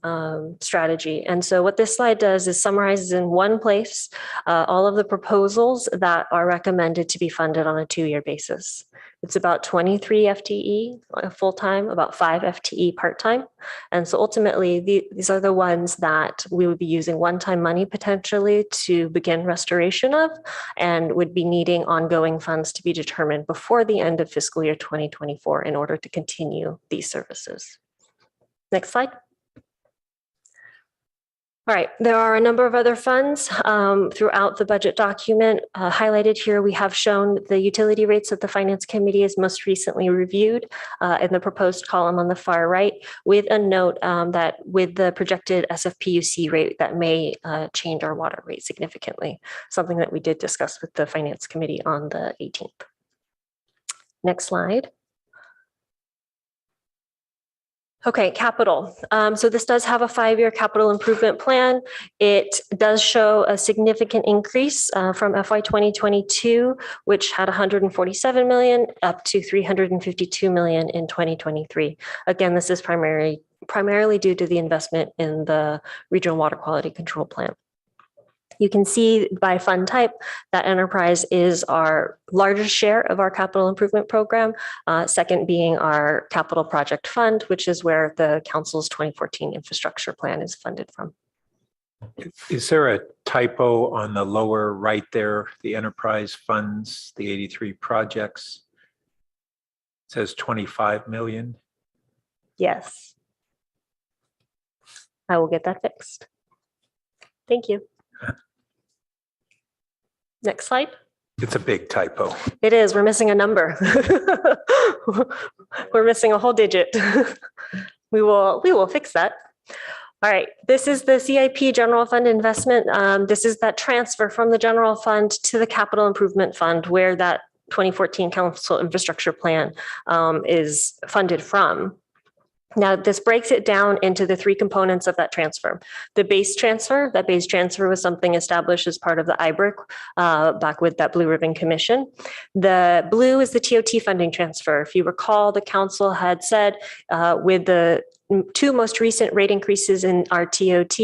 strategy. And so what this slide does is summarizes in one place all of the proposals that are recommended to be funded on a 2-year basis. It's about 23 FTE full-time, about 5 FTE part-time. And so ultimately, these are the ones that we would be using one-time money potentially to begin restoration of, and would be needing ongoing funds to be determined before the end of fiscal year 2024 in order to continue these services. Next slide. All right, there are a number of other funds throughout the budget document. Highlighted here, we have shown the utility rates that the Finance Committee has most recently reviewed in the proposed column on the far right, with a note that with the projected SFPUC rate, that may change our water rate significantly, something that we did discuss with the Finance Committee on the 18th. Next slide. Okay, capital. So this does have a 5-year capital improvement plan. It does show a significant increase from FY 2022, which had 147 million up to 352 million in 2023. Again, this is primarily due to the investment in the Regional Water Quality Control Plan. You can see by fund type that enterprise is our largest share of our capital improvement program, second being our capital project fund, which is where the council's 2014 infrastructure plan is funded from. Is there a typo on the lower right there? The enterprise funds, the 83 projects, it says 25 million. Yes. I will get that fixed. Thank you. Next slide. It's a big typo. It is. We're missing a number. We're missing a whole digit. We will fix that. All right. This is the CIP general fund investment. This is that transfer from the general fund to the capital improvement fund, where that 2014 council infrastructure plan is funded from. Now, this breaks it down into the three components of that transfer. The base transfer, that base transfer was something established as part of the IBRIC back with that Blue Ribbon Commission. The blue is the TOT funding transfer. If you recall, the council had said with the two most recent rate increases in our TOT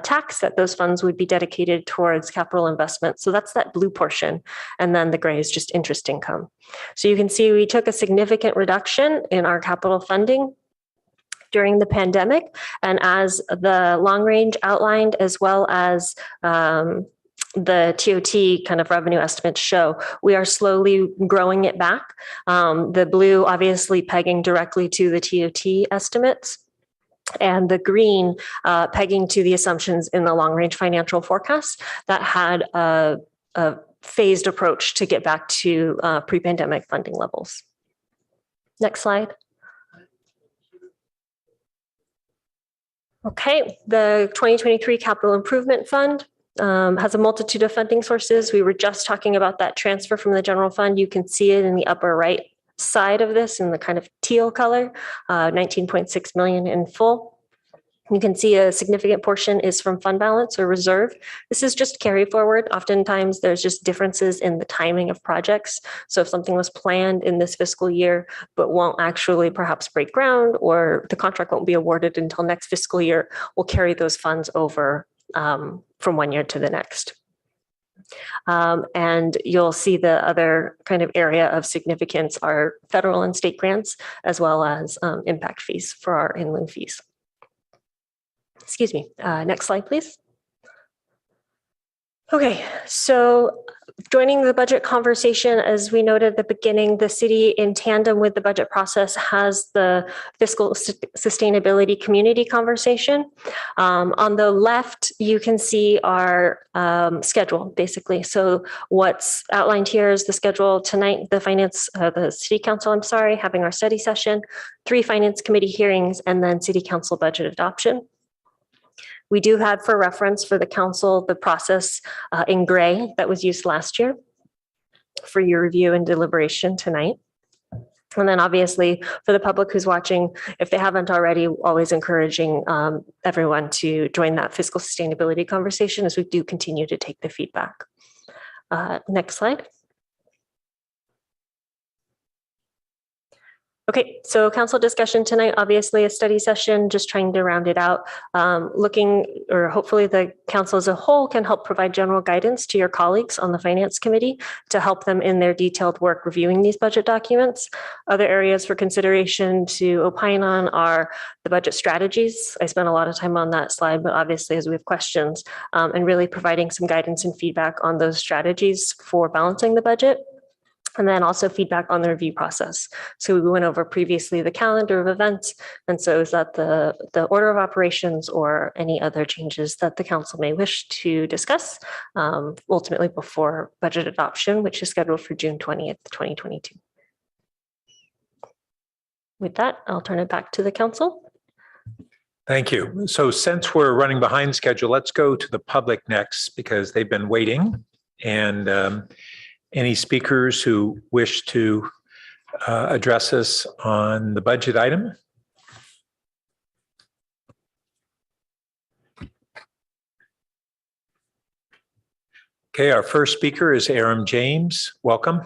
tax that those funds would be dedicated towards capital investment. So that's that blue portion. And then the gray is just interest income. So you can see we took a significant reduction in our capital funding during the pandemic. And as the long range outlined, as well as the TOT kind of revenue estimates show, we are slowly growing it back. The blue obviously pegging directly to the TOT estimates, and the green pegging to the assumptions in the long range financial forecast that had a phased approach to get back to pre-pandemic funding levels. Next slide. Okay, the 2023 Capital Improvement Fund has a multitude of funding sources. We were just talking about that transfer from the general fund. You can see it in the upper right side of this in the kind of teal color, 19.6 million in full. You can see a significant portion is from fund balance or reserve. This is just carry forward. Oftentimes there's just differences in the timing of projects. So if something was planned in this fiscal year, but won't actually perhaps break ground, or the contract won't be awarded until next fiscal year, we'll carry those funds over from one year to the next. And you'll see the other kind of area of significance are federal and state grants, as well as impact fees for our inland fees. Excuse me. Next slide, please. Okay, so joining the budget conversation, as we noted at the beginning, the city, in tandem with the budget process, has the fiscal sustainability community conversation. On the left, you can see our schedule, basically. So what's outlined here is the schedule tonight. The city council, I'm sorry, having our study session, 3 finance committee hearings, and then city council budget adoption. We do have, for reference for the council, the process in gray that was used last year for your review and deliberation tonight. And then obviously for the public who's watching, if they haven't already, always encouraging everyone to join that fiscal sustainability conversation as we do continue to take the feedback. Next slide. Okay, so council discussion tonight, obviously a study session, just trying to round it out. Hopefully the council as a whole can help provide general guidance to your colleagues on the finance committee to help them in their detailed work reviewing these budget documents. Other areas for consideration to opine on are the budget strategies. I spent a lot of time on that slide, but obviously as we have questions, and really providing some guidance and feedback on those strategies for balancing the budget. And then also feedback on the review process. So we went over previously the calendar of events. And so is that the order of operations or any other changes that the council may wish to discuss ultimately before budget adoption, which is scheduled for June 20th, 2022. With that, I'll turn it back to the council. Thank you. So since we're running behind schedule, let's go to the public next because they've been waiting. And any speakers who wish to address us on the budget item? Okay, our first speaker is Aram James. Welcome.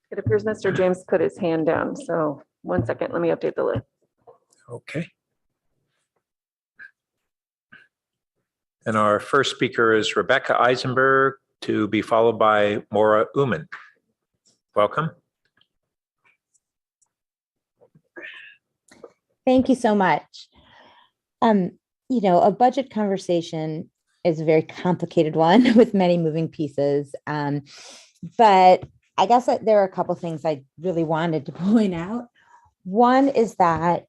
It appears Mr. James put his hand down. So 1 second, let me update the list. Okay. And our first speaker is Rebecca Eisenberg, to be followed by Maura Uman. Welcome. Thank you so much. You know, a budget conversation is a very complicated one with many moving pieces. But I guess that there are a couple of things I really wanted to point out. One is that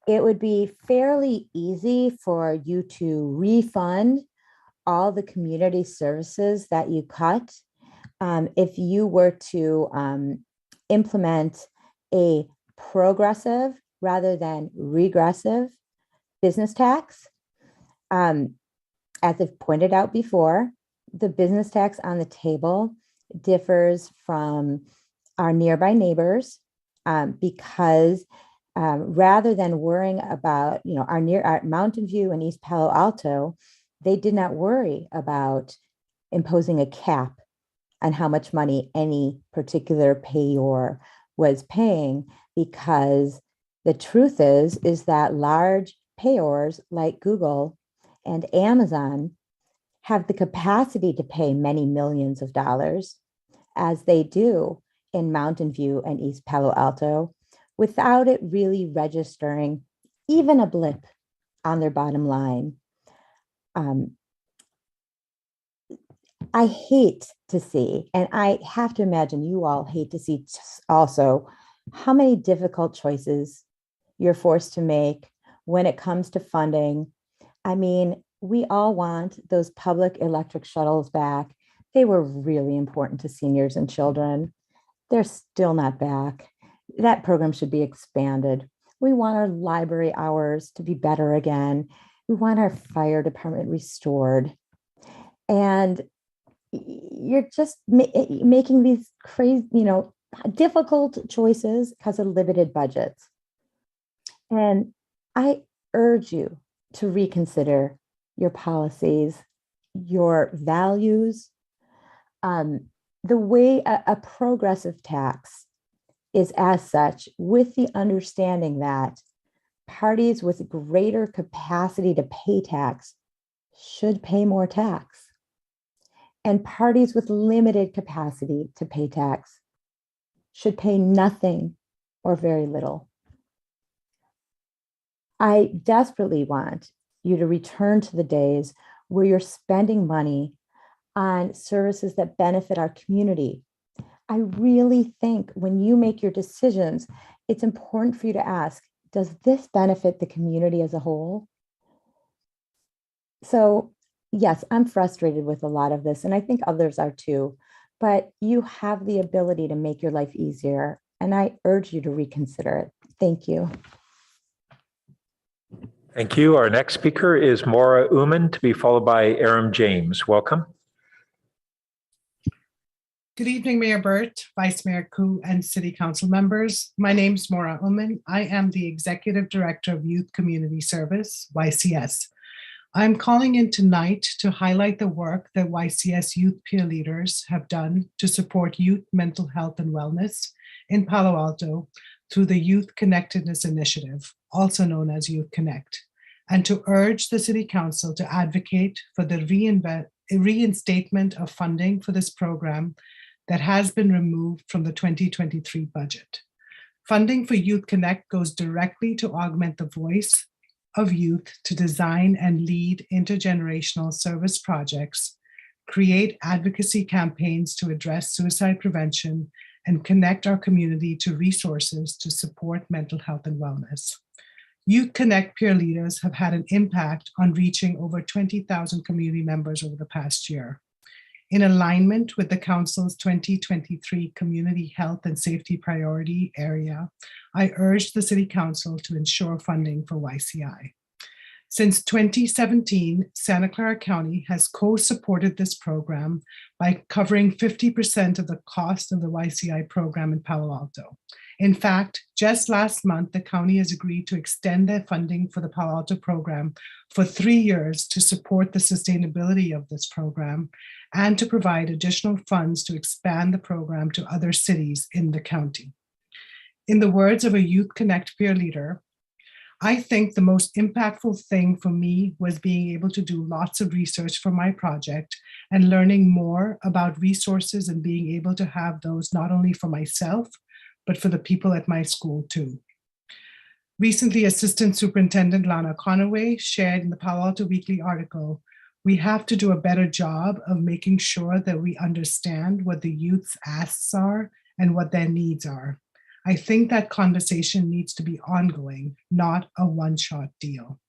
it would be fairly easy for you to refund all the community services that you cut if you were to implement a progressive rather than regressive business tax. As I've pointed out before, the business tax on the table differs from our nearby neighbors, because rather than worrying about, our Mountain View and East Palo Alto, they did not worry about imposing a cap on how much money any particular payor was paying, because the truth is that large payors like Google and Amazon have the capacity to pay many millions of dollars, as they do in Mountain View and East Palo Alto, without it really registering even a blip on their bottom line. I hate to see, and I have to imagine you all hate to see also, how many difficult choices you're forced to make when it comes to funding. I mean, we all want those public electric shuttles back. They were really important to seniors and children. They're still not back. That program should be expanded. We want our library hours to be better again. We want our fire department restored. And you're just making these crazy, difficult choices because of limited budgets. And I urge you to reconsider your policies, your values. The way a progressive tax is as such, with the understanding that parties with greater capacity to pay tax should pay more tax, and parties with limited capacity to pay tax should pay nothing or very little. I desperately want you to return to the days where you're spending money on services that benefit our community. I really think when you make your decisions, it's important for you to ask, does this benefit the community as a whole? So yes, I'm frustrated with a lot of this, and I think others are too, but you have the ability to make your life easier, and I urge you to reconsider it. Thank you. Thank you. Our next speaker is Maura Uman, to be followed by Aram James. Welcome. Good evening, Mayor Burt, Vice Mayor Koo, and City Council members. My name is Maura Uman. I am the Executive Director of Youth Community Service, YCS. I'm calling in tonight to highlight the work that YCS youth peer leaders have done to support youth mental health and wellness in Palo Alto through the Youth Connectedness Initiative, also known as Youth Connect, and to urge the City Council to advocate for the reinstatement of funding for this program that has been removed from the 2023 budget. Funding for Youth Connect goes directly to augment the voice of youth to design and lead intergenerational service projects, create advocacy campaigns to address suicide prevention, and connect our community to resources to support mental health and wellness. Youth Connect peer leaders have had an impact on reaching over 20,000 community members over the past year. In alignment with the Council's 2023 Community Health and Safety Priority Area, I urge the City Council to ensure funding for YCI. Since 2017, Santa Clara County has co-supported this program by covering 50% of the cost of the YCI program in Palo Alto. In fact, just last month, the county has agreed to extend their funding for the Palo Alto program for 3 years to support the sustainability of this program and to provide additional funds to expand the program to other cities in the county. In the words of a Youth Connect peer leader, I think the most impactful thing for me was being able to do lots of research for my project and learning more about resources and being able to have those not only for myself, but for the people at my school too. Recently, Assistant Superintendent Lana Conaway shared in the Palo Alto Weekly article, we have to do a better job of making sure that we understand what the youth's asks are and what their needs are. I think that conversation needs to be ongoing, not a one-shot deal.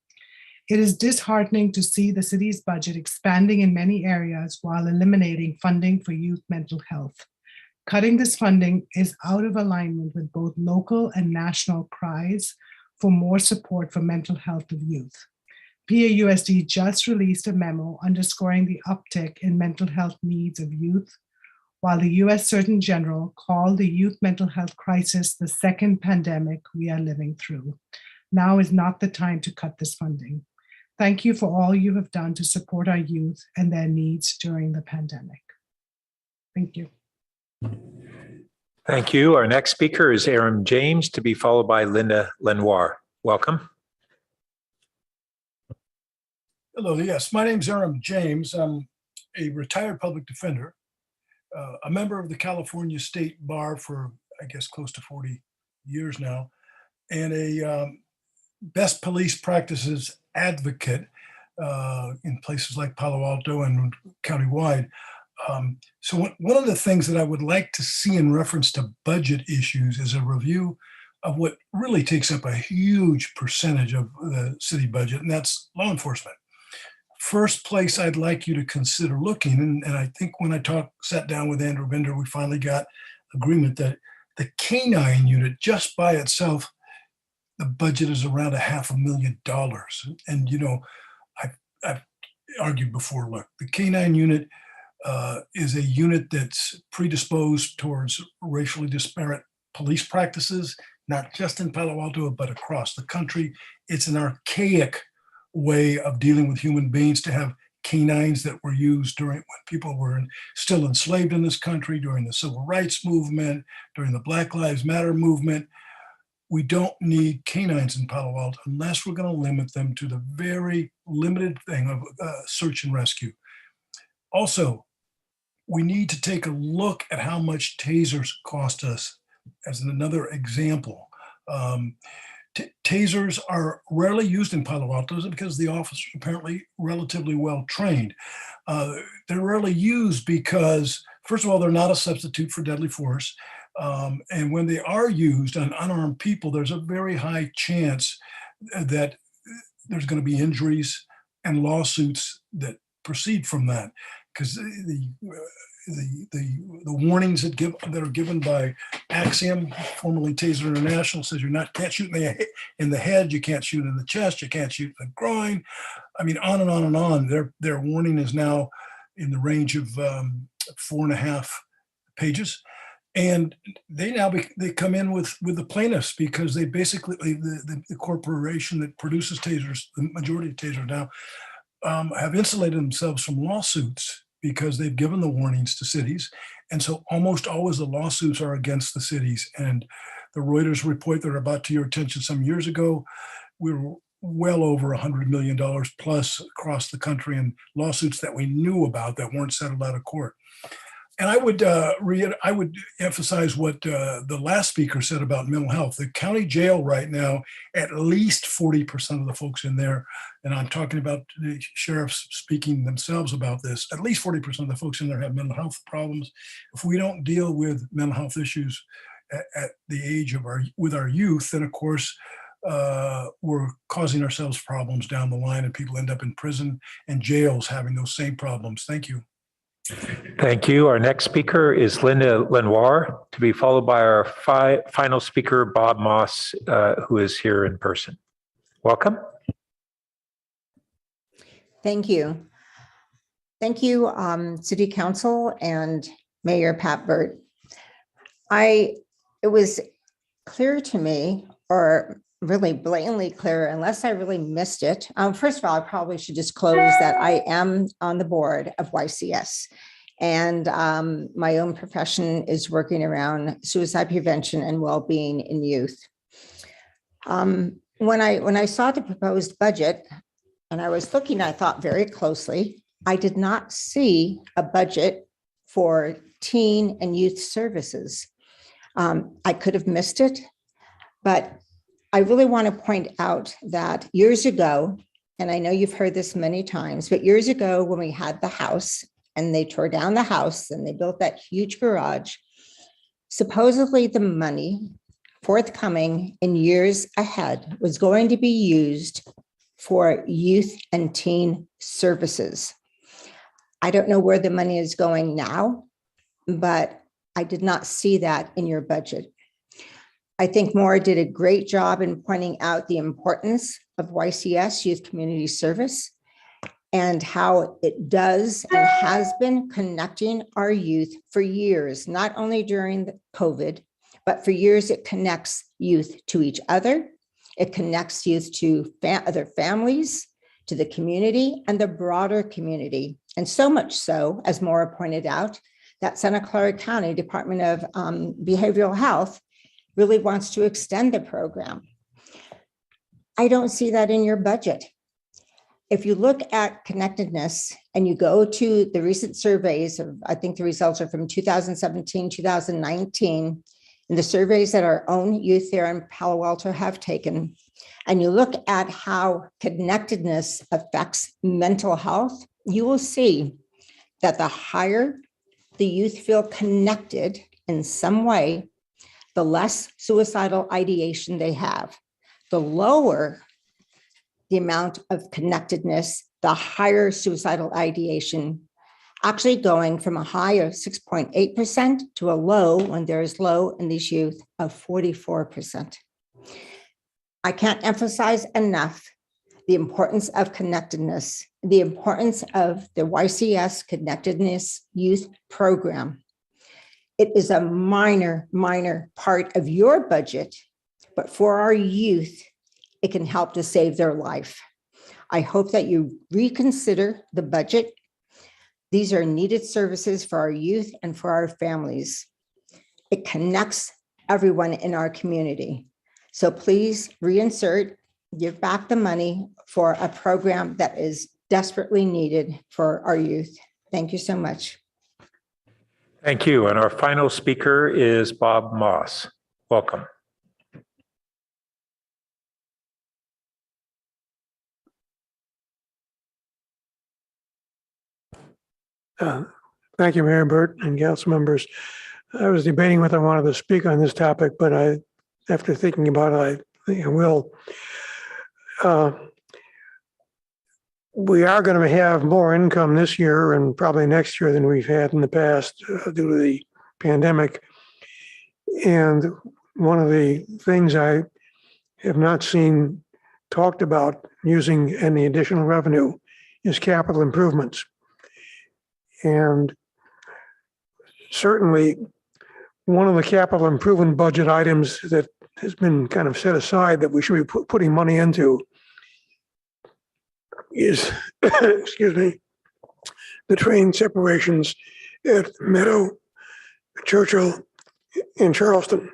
It is disheartening to see the city's budget expanding in many areas while eliminating funding for youth mental health. Cutting this funding is out of alignment with both local and national cries for more support for mental health of youth. PAUSD just released a memo underscoring the uptick in mental health needs of youth, while the U.S. Surgeon General called the youth mental health crisis the second pandemic we are living through. Now is not the time to cut this funding. Thank you for all you have done to support our youth and their needs during the pandemic. Thank you. Thank you. Our next speaker is Aaron James, to be followed by Linda Lenoir. Welcome. Hello, yes, my name's Aaron James. I'm a retired public defender, a member of the California State Bar for, I guess, close to 40 years now, and a best police practices advocate in places like Palo Alto and countywide. So one of the things that I would like to see in reference to budget issues is a review of what really takes up a huge percentage of the city budget, and that's law enforcement. First place I'd like you to consider looking, and I think when I sat down with Andrew Binder, we finally got agreement that the K-9 unit just by itself, the budget is around $500,000. And, you know, I've argued before, look, the K-9 unit is a unit that's predisposed towards racially disparate police practices, not just in Palo Alto, but across the country. It's an archaic way of dealing with human beings to have canines that were used during when people were still enslaved in this country, during the civil rights movement, during the Black Lives Matter movement. We don't need canines in Palo Alto unless we're going to limit them to the very limited thing of search and rescue. Also, we need to take a look at how much tasers cost us as another example. Tasers are rarely used in Palo Alto because the officers are apparently relatively well trained. They're rarely used because, first of all, they're not a substitute for deadly force. And when they are used on unarmed people, there's a very high chance that there's going to be injuries and lawsuits that proceed from that, because the warnings that are given by Axiom, formerly Taser International, says can't shoot in the head, you can't shoot in the chest, you can't shoot in the groin. I mean, on and on and on. Their warning is now in the range of 4.5 pages, and they come in with the plaintiffs because they basically the corporation that produces tasers, the majority of tasers now, have insulated themselves from lawsuits because they've given the warnings to cities. And so almost always the lawsuits are against the cities. And the Reuters report that are brought to your attention some years ago, we were well over $100 million plus across the country in lawsuits that we knew about that weren't settled out of court. And I would emphasize what the last speaker said about mental health. The county jail right now, at least 40% of the folks in there, and I'm talking about the sheriffs speaking themselves about this, at least 40% of the folks in there have mental health problems. If we don't deal with mental health issues at the age of with our youth, then of course we're causing ourselves problems down the line, and people end up in prison and jails having those same problems. Thank you. Thank you. Our next speaker is Linda Lenoir, to be followed by our final speaker, Bob Moss, who is here in person. Welcome. Thank you. Thank you, City Council and Mayor Pat Burt. It was clear to me, or really blatantly clear, unless I really missed it. First of all, I probably should disclose that I am on the board of YCS, and my own profession is working around suicide prevention and well-being in youth. When I saw the proposed budget, and I was looking, I thought very closely, I did not see a budget for teen and youth services. I could have missed it, but I really want to point out that years ago, and I know you've heard this many times, but years ago when we had the house and they tore down the house and they built that huge garage, supposedly the money forthcoming in years ahead was going to be used for youth and teen services. I don't know where the money is going now, but I did not see that in your budget. I think Maura did a great job in pointing out the importance of YCS, Youth Community Service. and how it does and has been connecting our youth for years, not only during the COVID, but for years it connects youth to each other. It connects youth to other families, to the community and the broader community. And so much so, as Maura pointed out, that Santa Clara County Department of Behavioral Health really wants to extend the program. I don't see that in your budget. If you look at connectedness and you go to the recent surveys, I think the results are from 2017, 2019, and the surveys that our own youth there in Palo Alto have taken, and you look at how connectedness affects mental health, you will see that the higher the youth feel connected in some way, the less suicidal ideation they have. The lower the amount of connectedness, the higher suicidal ideation, actually going from a high of 6.8% to a low, when there is low in these youth, of 44%. I can't emphasize enough the importance of connectedness, the importance of the YCS Connectedness Youth Program. It is a minor part of your budget, but for our youth, it can help to save their life. I hope that you reconsider the budget. These are needed services for our youth and for our families. It connects everyone in our community. So please reinsert, give back the money for a program that is desperately needed for our youth. Thank you so much. Thank you. And our final speaker is Bob Moss. Welcome. Thank you, Mayor Burt and council members. I was debating whether I wanted to speak on this topic, but after thinking about it, I think I will. We are going to have more income this year and probably next year than we've had in the past due to the pandemic. And one of the things I have not seen talked about using any additional revenue is capital improvements. And certainly one of the capital improvement budget items that has been kind of set aside that we should be putting money into is, excuse me, the train separations at Meadow, Churchill, and Charleston.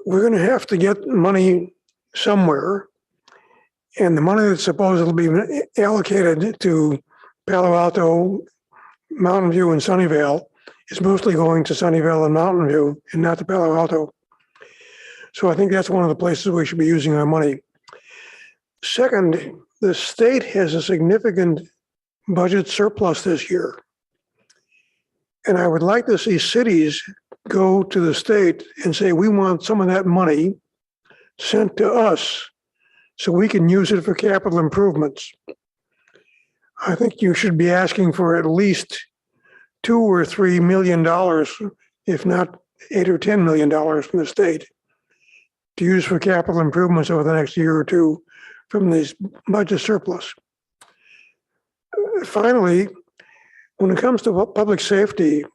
We're going to have to get money somewhere, and the money that's supposedly be allocated to Palo Alto, Mountain View, and Sunnyvale is mostly going to Sunnyvale and Mountain View and not to Palo Alto. So I think that's one of the places we should be using our money. Second, the state has a significant budget surplus this year. And I would like to see cities go to the state and say, we want some of that money sent to us so we can use it for capital improvements. I think you should be asking for at least $2 or $3 million, if not $8 or $10 million from the state to use for capital improvements over the next year or two from this budget surplus. Finally, when it comes to public safety,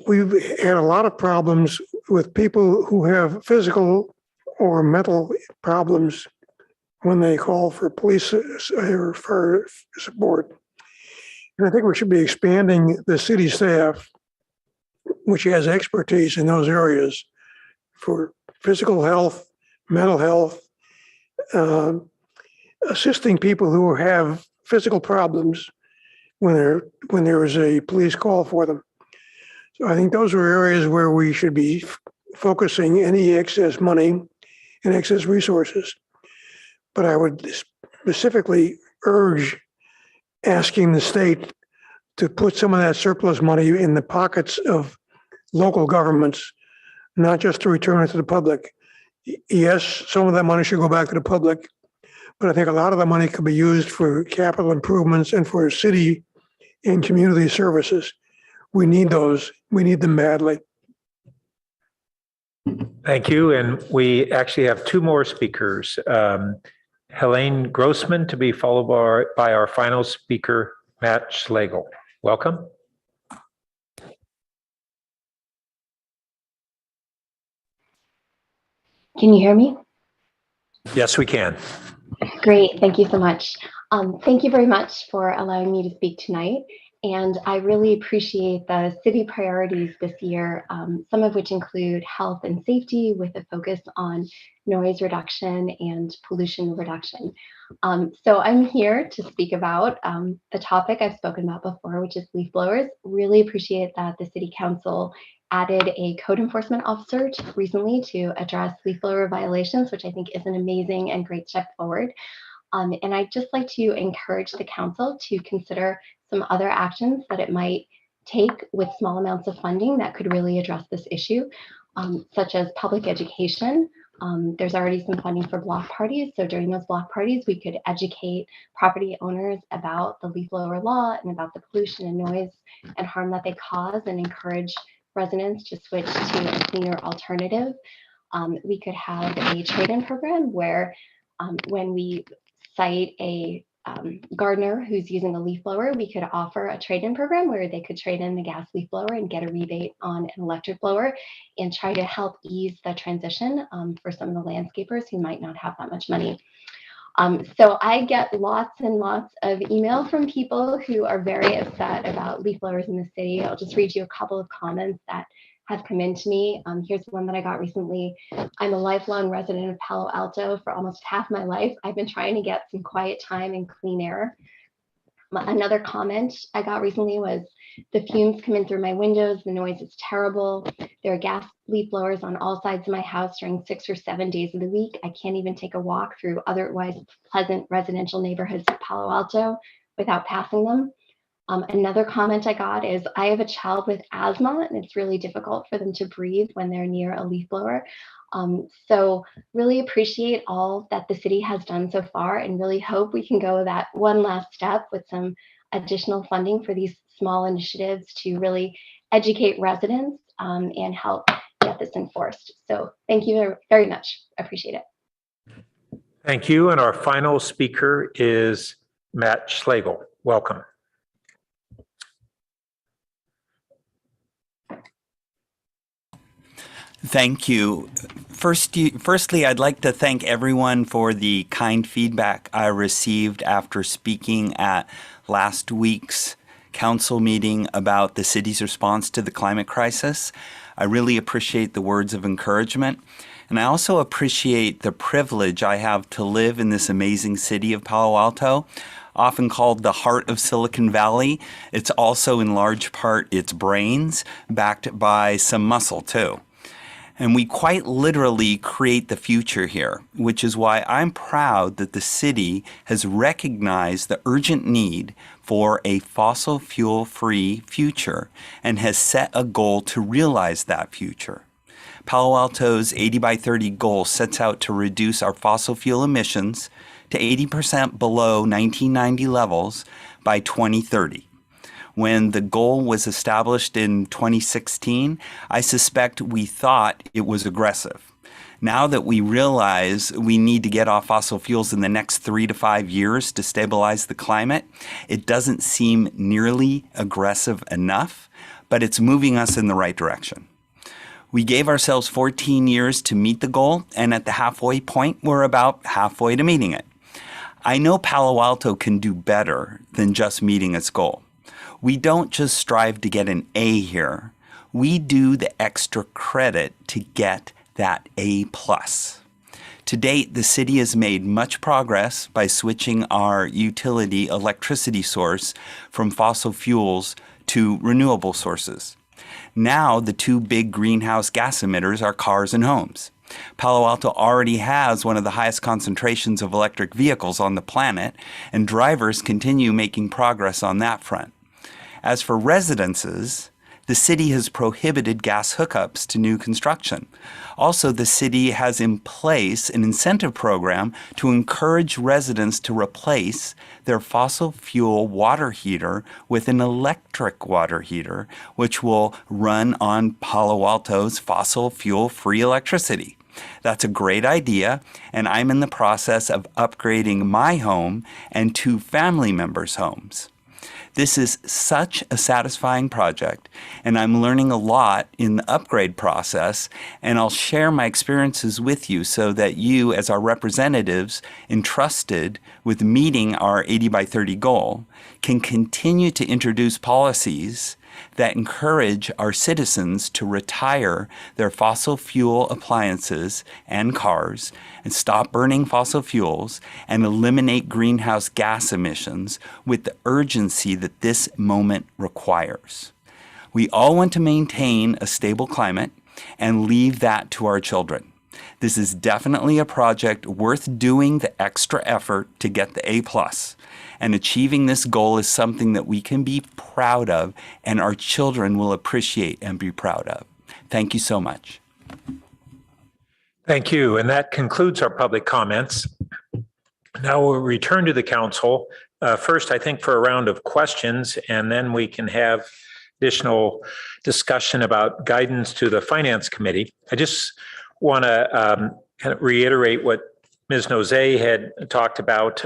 we've had a lot of problems with people who have physical or mental problems when they call for police or fire support. And I think we should be expanding the city staff, which has expertise in those areas for physical health, mental health, assisting people who have physical problems when there is a police call for them. So I think those are areas where we should be focusing any excess money and excess resources. But I would specifically urge asking the state to put some of that surplus money in the pockets of local governments, not just to return it to the public. Yes, some of that money should go back to the public, but I think a lot of the money could be used for capital improvements and for city and community services. We need those. We need them badly. Thank you. And we actually have two more speakers. Helene Grossman, to be followed by our final speaker, Matt Schlegel. Welcome. Can you hear me? Yes, we can. Great. Thank you so much. Thank you very much for allowing me to speak tonight. And I really appreciate the city priorities this year, some of which include health and safety with a focus on noise reduction and pollution reduction. So I'm here to speak about the topic I've spoken about before, which is leaf blowers. Really appreciate that the City Council added a code enforcement officer recently to address leaf blower violations, which I think is an amazing and great step forward. And I'd just like to encourage the council to consider some other actions that it might take with small amounts of funding that could really address this issue, such as public education. There's already some funding for block parties. So during those block parties, we could educate property owners about the leaf blower law and about the pollution and noise and harm that they cause, and encourage residents to switch to a cleaner alternative. We could have a trade-in program where when we cite a gardener who's using a leaf blower, we could offer a trade-in program where they could trade in the gas leaf blower and get a rebate on an electric blower, and try to help ease the transition for some of the landscapers who might not have that much money. So I get lots and lots of email from people who are very upset about leaf blowers in the city. I'll just read you a couple of comments that have come in to me. Here's one that I got recently. I'm a lifelong resident of Palo Alto for almost half my life. I've been trying to get some quiet time and clean air. Another comment I got recently was, the fumes come in through my windows, the noise is terrible. There are gas leaf blowers on all sides of my house during 6 or 7 days of the week. I can't even take a walk through otherwise pleasant residential neighborhoods of Palo Alto without passing them. Another comment I got is, I have a child with asthma and it's really difficult for them to breathe when they're near a leaf blower. So really appreciate all that the city has done so far, and really hope we can go that one last step with some additional funding for these small initiatives to really educate residents and help get this enforced. So thank you very much. I appreciate it. Thank you. And our final speaker is Matt Schlegel. Welcome. Thank you. Firstly, I'd like to thank everyone for the kind feedback I received after speaking at last week's council meeting about the city's response to the climate crisis. I really appreciate the words of encouragement. And I also appreciate the privilege I have to live in this amazing city of Palo Alto, often called the heart of Silicon Valley. It's also in large part its brains, backed by some muscle too. And we quite literally create the future here, which is why I'm proud that the city has recognized the urgent need for a fossil fuel-free future and has set a goal to realize that future. Palo Alto's 80 by 30 goal sets out to reduce our fossil fuel emissions to 80% below 1990 levels by 2030. When the goal was established in 2016, I suspect we thought it was aggressive. Now that we realize we need to get off fossil fuels in the next 3 to 5 years to stabilize the climate, it doesn't seem nearly aggressive enough, but it's moving us in the right direction. We gave ourselves 14 years to meet the goal, and at the halfway point, we're about halfway to meeting it. I know Palo Alto can do better than just meeting its goal. We don't just strive to get an A here. We do the extra credit to get that A+. To date, the city has made much progress by switching our utility electricity source from fossil fuels to renewable sources. Now, the two big greenhouse gas emitters are cars and homes. Palo Alto already has one of the highest concentrations of electric vehicles on the planet, and drivers continue making progress on that front. As for residences, the city has prohibited gas hookups to new construction. Also, the city has in place an incentive program to encourage residents to replace their fossil fuel water heater with an electric water heater, which will run on Palo Alto's fossil fuel-free electricity. That's a great idea, and I'm in the process of upgrading my home and 2 family members' homes. This is such a satisfying project, and I'm learning a lot in the upgrade process, and I'll share my experiences with you so that you, as our representatives entrusted with meeting our 80 by 30 goal, can continue to introduce policies that encourage our citizens to retire their fossil fuel appliances and cars and stop burning fossil fuels and eliminate greenhouse gas emissions with the urgency that this moment requires. We all want to maintain a stable climate and leave that to our children. This is definitely a project worth doing the extra effort to get the A+. And achieving this goal is something that we can be proud of and our children will appreciate and be proud of. Thank you so much. Thank you. And that concludes our public comments. Now we'll return to the council. First, I think for a round of questions, and then we can have additional discussion about guidance to the Finance Committee. I just want to kind of reiterate what Ms. Nozay had talked about,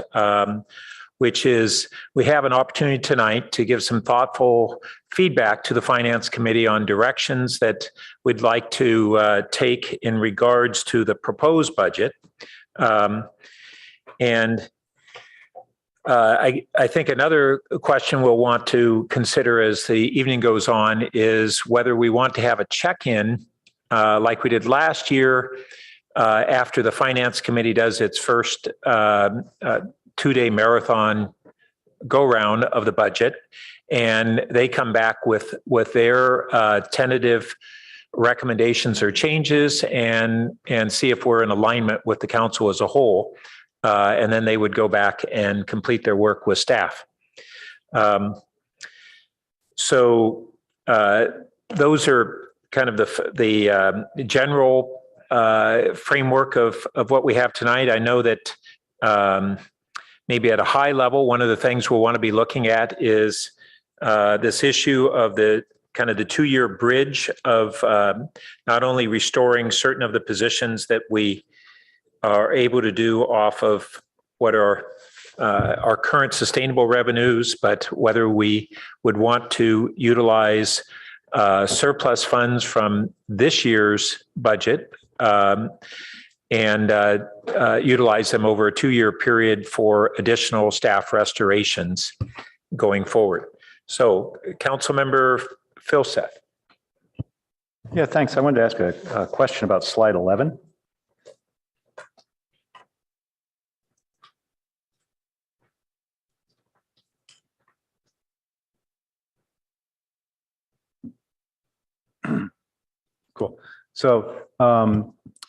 which is we have an opportunity tonight to give some thoughtful feedback to the Finance Committee on directions that we'd like to take in regards to the proposed budget. I think another question we'll want to consider as the evening goes on is whether we want to have a check-in like we did last year after the Finance Committee does its first 2-day marathon go-round of the budget, and they come back with their tentative recommendations or changes and see if we're in alignment with the council as a whole. And then they would go back and complete their work with staff. So those are kind of the general framework of what we have tonight. I know that maybe at a high level, one of the things we'll want to be looking at is this issue of the kind of the 2-year bridge of not only restoring certain of the positions that we are able to do off of what are our current sustainable revenues, but whether we would want to utilize surplus funds from this year's budget and utilize them over a 2-year period for additional staff restorations going forward. So, Councilmember Philseth. Yeah, thanks. I wanted to ask a question about slide 11. Cool. So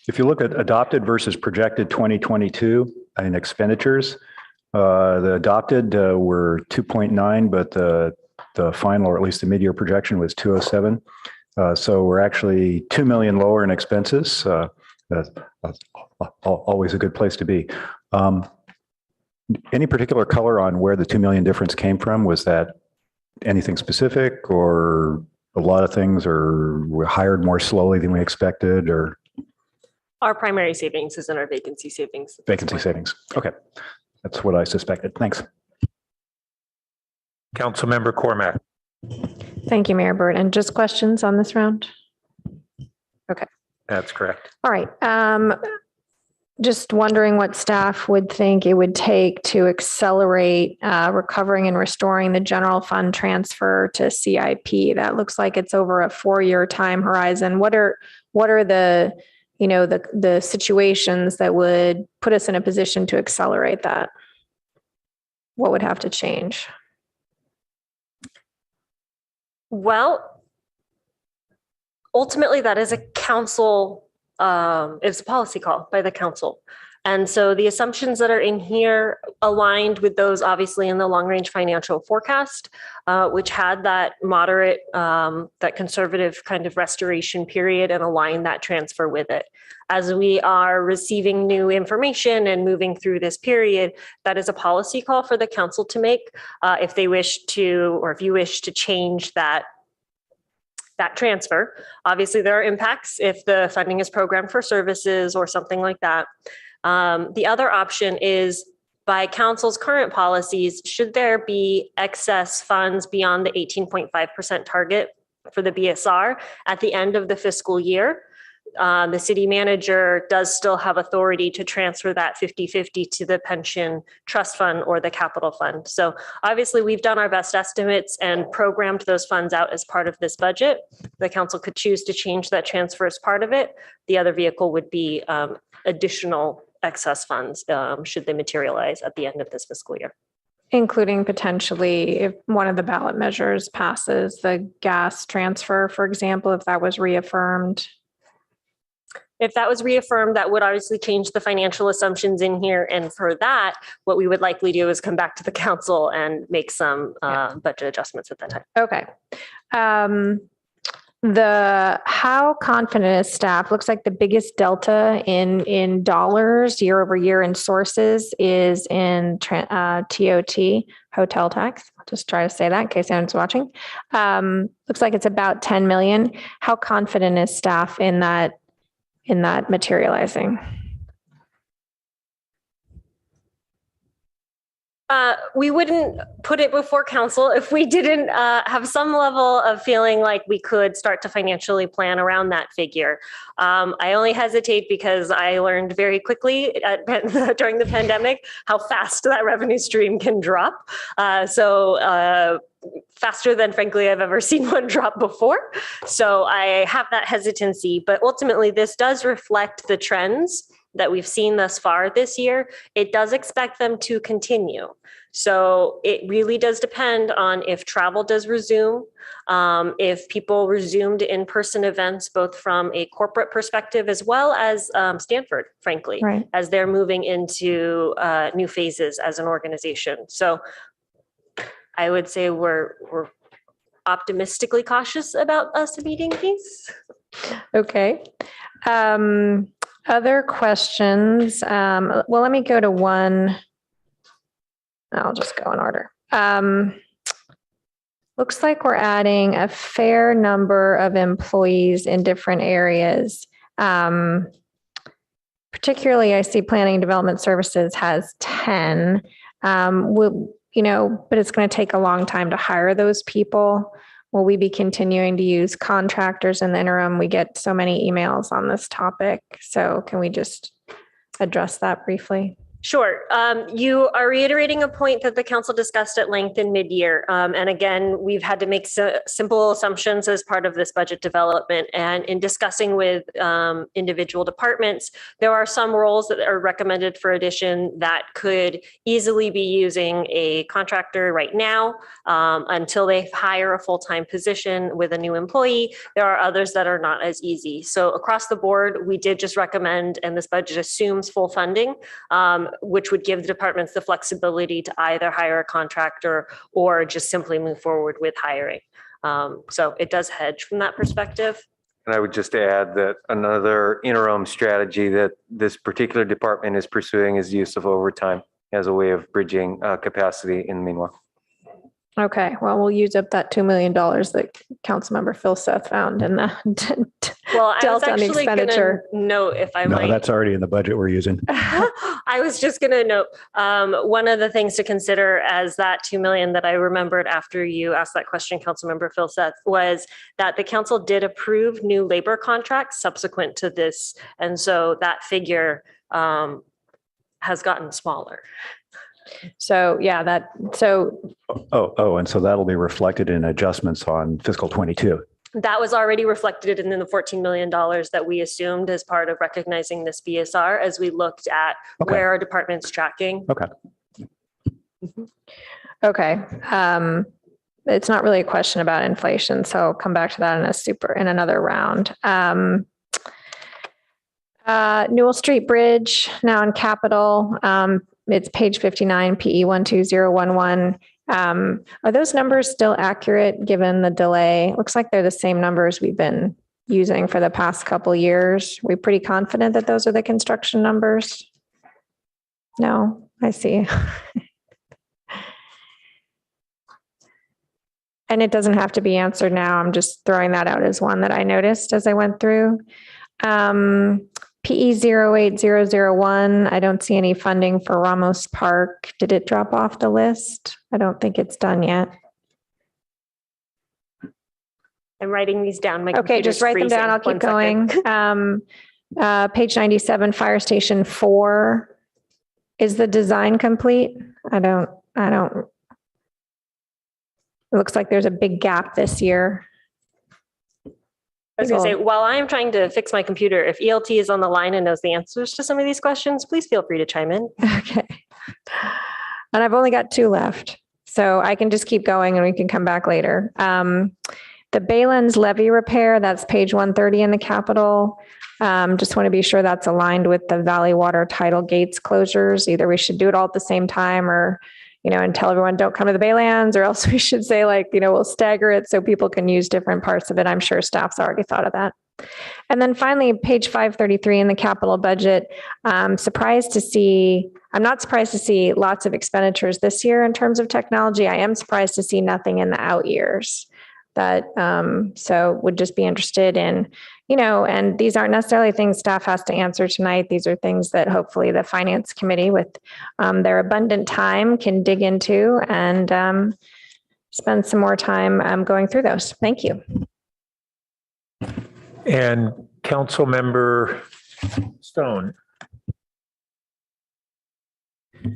if you look at adopted versus projected 2022 in expenditures, the adopted were 2.9, but the final, or at least the mid-year projection, was 207. So we're actually 2 million lower in expenses. That's always a good place to be. Any particular color on where the 2 million difference came from? Was that anything specific, or a lot of things, or we hired more slowly than we expected, or? Our primary savings is in our vacancy savings. Vacancy savings. Okay. That's what I suspected. Thanks. Councilmember Cormack. Thank you, Mayor Burt. And just questions on this round? Okay. That's correct. All right. Just wondering what staff would think it would take to accelerate recovering and restoring the general fund transfer to CIP. That looks like it's over a 4-year time horizon. What are the the situations that would put us in a position to accelerate that? What would have to change? Well, ultimately, that is a council, it's a policy call by the council. And so the assumptions that are in here aligned with those obviously in the long range financial forecast, which had that moderate, that conservative kind of restoration period, and align that transfer with it. As we are receiving new information and moving through this period, that is a policy call for the council to make if they wish to, or if you wish to change that that transfer. Obviously, there are impacts if the funding is programmed for services or something like that. The other option is, by council's current policies, should there be excess funds beyond the 18.5% target for the BSR at the end of the fiscal year, the city manager does still have authority to transfer that 50-50 to the pension trust fund or the capital fund. So obviously we've done our best estimates and programmed those funds out as part of this budget. The council could choose to change that transfer as part of it. The other vehicle would be additional excess funds should they materialize at the end of this fiscal year. Including potentially if one of the ballot measures passes, the gas transfer, for example, if that was reaffirmed. If that was reaffirmed, that would obviously change the financial assumptions in here. And for that, what we would likely do is come back to the council and make some budget adjustments at that time. Okay. How confident is staff? Looks like the biggest delta in dollars year over year in sources is in TOT, hotel tax. I'll just try to say that in case anyone's watching. Looks like it's about 10 million. How confident is staff in that materializing? We wouldn't put it before council if we didn't have some level of feeling like we could start to financially plan around that figure. I only hesitate because I learned very quickly during the pandemic how fast that revenue stream can drop. Faster than frankly I've ever seen one drop before. So I have that hesitancy, but ultimately this does reflect the trends that we've seen thus far this year. It does expect them to continue. So it really does depend on if travel does resume, if people resumed in-person events, both from a corporate perspective as well as Stanford, frankly, right, as they're moving into new phases as an organization. So I would say we're optimistically cautious about us meeting these. Okay. Other questions? Well, let me go to one. I'll just go in order. Looks like we're adding a fair number of employees in different areas. Particularly, I see Planning and Development Services has 10. But it's going to take a long time to hire those people. Will we be continuing to use contractors in the interim? We get so many emails on this topic. So can we just address that briefly? Sure. You are reiterating a point that the council discussed at length in mid-year. And again, we've had to make simple assumptions as part of this budget development. And in discussing with individual departments, there are some roles that are recommended for addition that could easily be using a contractor right now until they hire a full-time position with a new employee. There are others that are not as easy. So across the board, we did just recommend, and this budget assumes full funding, which would give the departments the flexibility to either hire a contractor or just simply move forward with hiring. So it does hedge from that perspective. And I would just add that another interim strategy that this particular department is pursuing is use of overtime as a way of bridging capacity in the meanwhile. Okay, well, we'll use up that $2 million that Councilmember Phil Seth found in that well, I was delta on the actually expenditure. Gonna note if I No, might. that's already in the budget we're using. I was just going to note one of the things to consider as that 2 million that I remembered after you asked that question, Councilmember Phil Seth, was that the council did approve new labor contracts subsequent to this, and so that figure has gotten smaller. So yeah, and so that'll be reflected in adjustments on fiscal 22. That was already reflected in the $14 million that we assumed as part of recognizing this BSR as we looked at where our department's tracking. Okay. Okay. It's not really a question about inflation, so I'll come back to that in another round. Newell Street Bridge now in capital. It's page 59, PE 12011. Are those numbers still accurate given the delay? Looks like they're the same numbers we've been using for the past couple of years. We're pretty confident that those are the construction numbers? No, I see. And it doesn't have to be answered now. I'm just throwing that out as one that I noticed as I went through. PE 08001, I don't see any funding for Ramos Park. Did it drop off the list? I don't think it's done yet. I'm writing these down. My Okay, just computer's write them down. freezing. I'll keep 1 going. Page 97, Fire Station 4. Is the design complete? I don't, it looks like there's a big gap this year. I was going to say, while I'm trying to fix my computer, if ELT is on the line and knows the answers to some of these questions, please feel free to chime in. Okay. And I've only got 2 left, so I can just keep going and we can come back later. The Baylands levee repair, that's page 130 in the capital. Just want to be sure that's aligned with the Valley Water tidal gates closures. Either we should do it all at the same time or, and tell everyone don't come to the Baylands, or else we should say we'll stagger it so people can use different parts of it. I'm sure staff's already thought of that. And then finally, page 533 in the capital budget, I'm not surprised to see lots of expenditures this year in terms of technology. I am surprised to see nothing in the out years. So would just be interested in, and these aren't necessarily things staff has to answer tonight. These are things that hopefully the finance committee with their abundant time can dig into and spend some more time going through those. Thank you. And Council Member Stone. Thank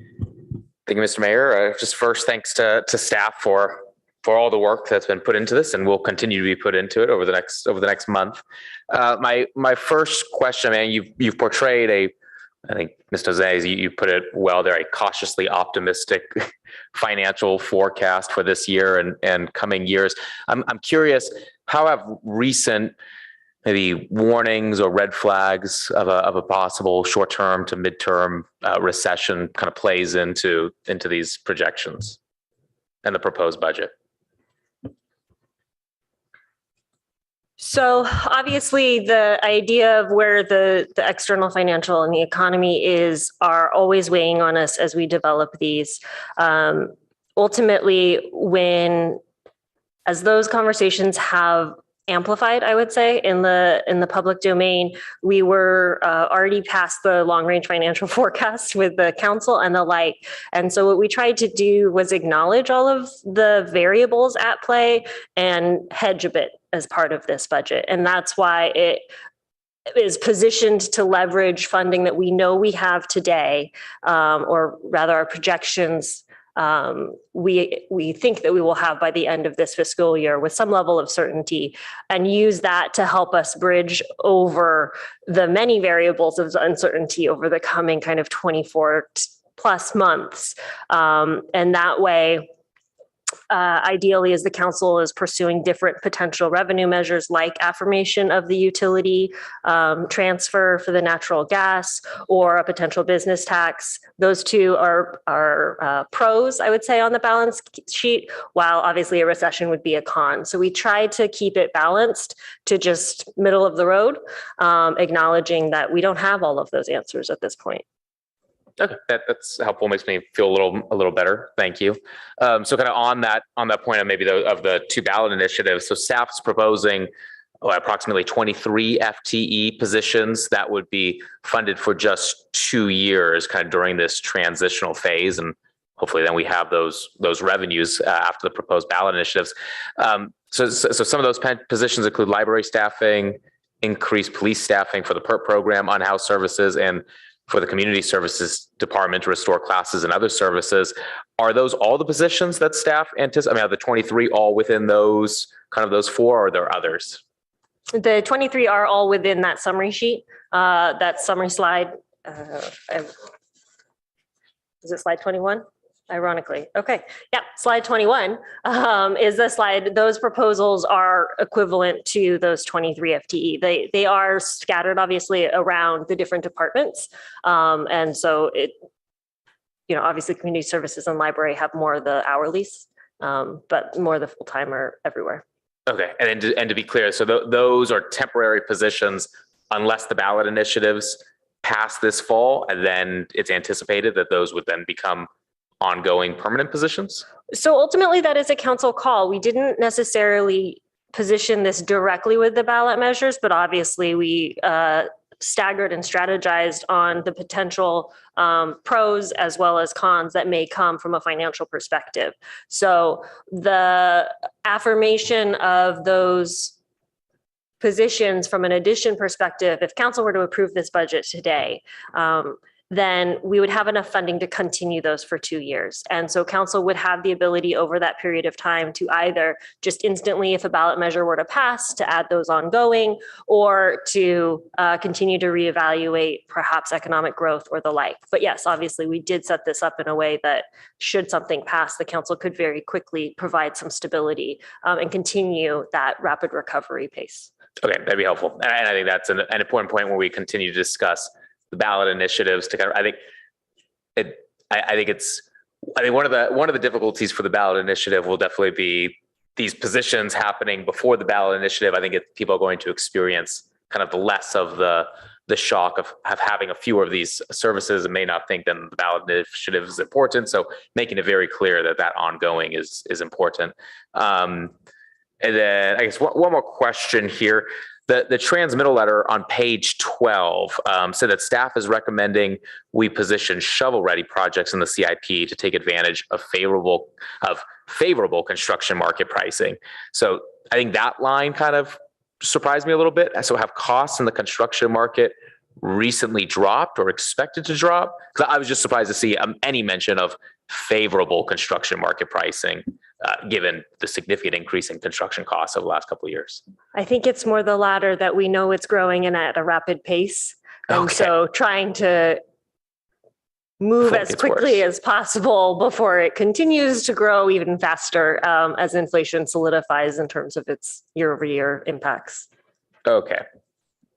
you, Mr. Mayor. Just first, thanks to staff for all the work that's been put into this and will continue to be put into it over the next month. My first question, man, you've portrayed I think Ms. Jose, you put it well there, a cautiously optimistic financial forecast for this year and coming years. I'm curious, how have recent maybe warnings or red flags of a possible short-term to midterm recession kind of plays into these projections and the proposed budget? So obviously the idea of where the external financial and the economy are always weighing on us as we develop these. Ultimately, as those conversations have amplified, I would say, in the public domain, we were already past the long range financial forecast with the council and the like. And so what we tried to do was acknowledge all of the variables at play and hedge a bit as part of this budget. And that's why it is positioned to leverage funding that we know we have today, or rather our projections we think that we will have by the end of this fiscal year with some level of certainty, and use that to help us bridge over the many variables of uncertainty over the coming kind of 24 plus months. And that way, ideally, as the council is pursuing different potential revenue measures like affirmation of the utility transfer for the natural gas or a potential business tax, those two are pros, I would say, on the balance sheet, while obviously a recession would be a con. So we try to keep it balanced to just middle of the road, acknowledging that we don't have all of those answers at this point. Okay, that's helpful. Makes me feel a little better. Thank you. So kind of on that point of maybe of the 2 ballot initiatives. So staff's proposing approximately 23 FTE positions that would be funded for just 2 years, kind of during this transitional phase, and hopefully then we have those revenues after the proposed ballot initiatives. So some of those positions include library staffing, increased police staffing for the PERT program, unhoused services, and for the community services department to restore classes and other services. Are those all the positions that staff anticipate? I mean, are the 23 all within those 4, or are there others? The 23 are all within that summary sheet, that summary slide. Is it slide 21? Ironically. Okay. Yeah. Slide 21 is the slide. Those proposals are equivalent to those 23 FTE. They are scattered obviously around the different departments. And so obviously community services and library have more of the hourlies, but more of the full-time are everywhere. Okay. And to be clear, so those are temporary positions unless the ballot initiatives pass this fall, and then it's anticipated that those would then become ongoing permanent positions? So ultimately, that is a council call. We didn't necessarily position this directly with the ballot measures, but obviously we staggered and strategized on the potential pros as well as cons that may come from a financial perspective. So the affirmation of those positions from an addition perspective, if council were to approve this budget today, then we would have enough funding to continue those for 2 years. And so council would have the ability over that period of time to either just instantly, if a ballot measure were to pass, to add those ongoing, or to continue to reevaluate perhaps economic growth or the like. But yes, obviously we did set this up in a way that should something pass, the council could very quickly provide some stability and continue that rapid recovery pace. Okay, that'd be helpful. And I think that's an important point when we continue to discuss the ballot initiatives to kind of, I think one of the difficulties for the ballot initiative will definitely be these positions happening before the ballot initiative. I think people are going to experience kind of the less of the shock of having a fewer of these services and may not think then the ballot initiative is important. So making it very clear that ongoing is important. And then I guess one more question here. The transmittal letter on page 12 said that staff is recommending we position shovel-ready projects in the CIP to take advantage of favorable construction market pricing. So I think that line kind of surprised me a little bit. So have costs in the construction market recently dropped or expected to drop? Because I was just surprised to see any mention of favorable construction market pricing, given the significant increase in construction costs over the last couple of years. I think it's more the latter, that we know it's growing and at a rapid pace. And so trying to move as quickly as possible before it continues to grow even faster as inflation solidifies in terms of its year-over-year impacts. Okay.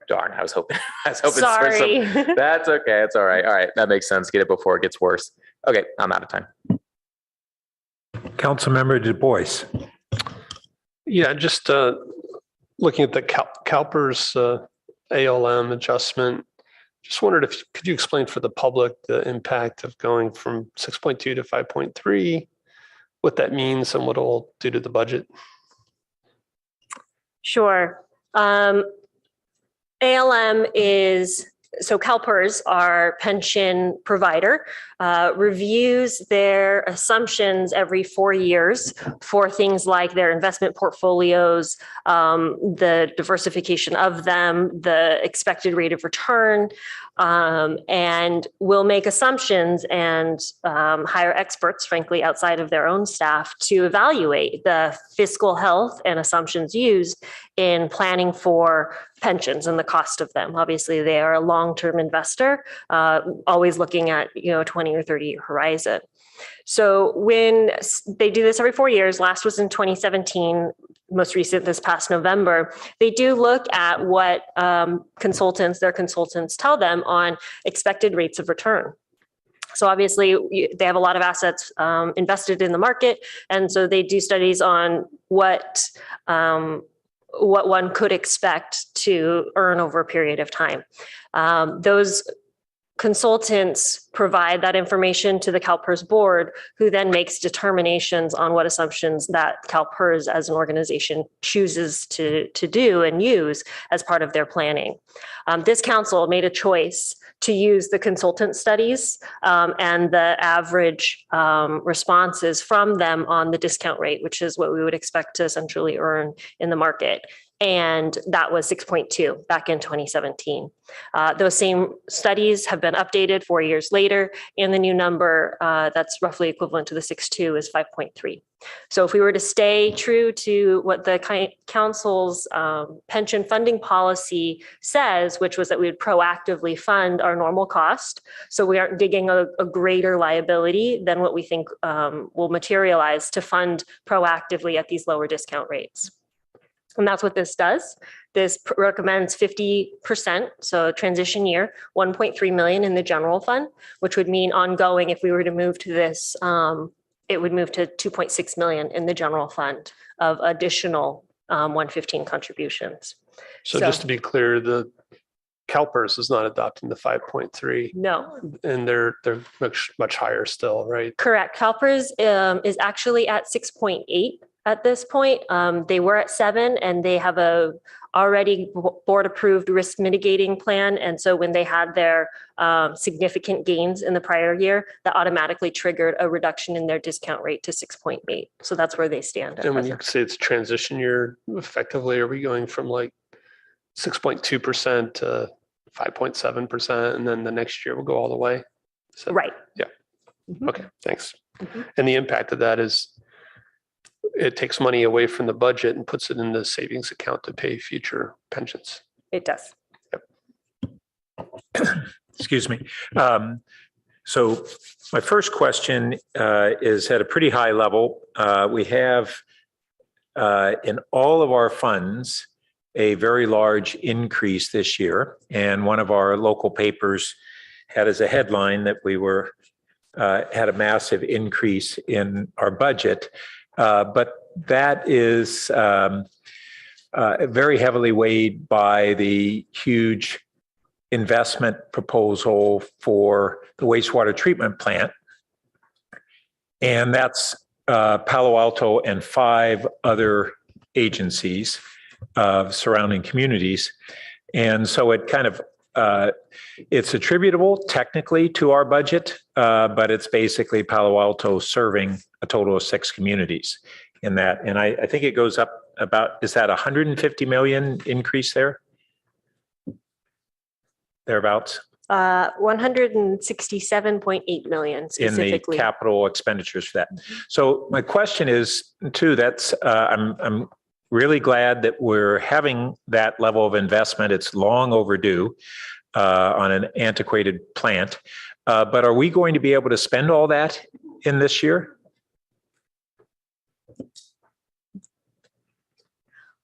Darn, I was hoping. Sorry. That's okay. It's all right. All right. That makes sense. Get it before it gets worse. Okay. I'm out of time. Councilmember Du Bois. Yeah, just looking at the CalPERS ALM adjustment, just wondered could you explain for the public the impact of going from 6.2 to 5.3, what that means and what it'll do to the budget? Sure. ALM is, so CalPERS, our pension provider, reviews their assumptions every 4 years for things like their investment portfolios, the diversification of them, the expected rate of return, and will make assumptions and hire experts, frankly, outside of their own staff to evaluate the fiscal health and assumptions used in planning for pensions and the cost of them. Obviously, they are a long-term investor, always looking at a 20 or 30-year horizon. So when they do this every 4 years, last was in 2017, most recent this past November, they do look at what their consultants tell them on expected rates of return. So obviously they have a lot of assets invested in the market. And so they do studies on what one could expect to earn over a period of time. Those consultants provide that information to the CalPERS board, who then makes determinations on what assumptions that CalPERS as an organization chooses to do and use as part of their planning. This council made a choice to use the consultant studies and the average responses from them on the discount rate, which is what we would expect to essentially earn in the market. And that was 6.2 back in 2017. Those same studies have been updated 4 years later, and the new number that's roughly equivalent to the 6.2 is 5.3. So if we were to stay true to what the council's pension funding policy says, which was that we would proactively fund our normal cost, so we aren't digging a greater liability than what we think will materialize to fund proactively at these lower discount rates. And that's what this does. This recommends 50%, so transition year, 1.3 million in the general fund, which would mean ongoing, if we were to move to this, it would move to 2.6 million in the general fund of additional 115 contributions. So just to be clear, the CalPERS is not adopting the 5.3, No, and they're much higher still, right? correct. CalPERS is actually at 6.8 at this point. They were at 7, and they have a already board approved risk mitigating plan. And so when they had their significant gains in the prior year, that automatically triggered a reduction in their discount rate to 6.8. So that's where they stand. And when you say it's transition year, effectively, are we going from like 6.2% to 5.7%, and then the next year will go all the way? So, right. Yeah. Mhm. Okay, thanks. Mhm. And the impact of that is it takes money away from the budget and puts it in the savings account to pay future pensions. It does. Excuse me. So my first question is at a pretty high level. We have in all of our funds a very large increase this year, and one of our local papers had as a headline that we were had a massive increase in our budget, but that is very heavily weighed by the huge investment proposal for the wastewater treatment plant. And that's Palo Alto and 5 other agencies of surrounding communities. And so it kind of, it's attributable technically to our budget, but it's basically Palo Alto serving a total of 6 communities in that. And I think it goes up about, is that 150 million increase there? Thereabouts? 167.8 million specifically. In the capital expenditures for that. So my question is too, that's, I'm really glad that we're having that level of investment. It's long overdue on an antiquated plant. But are we going to be able to spend all that in this year?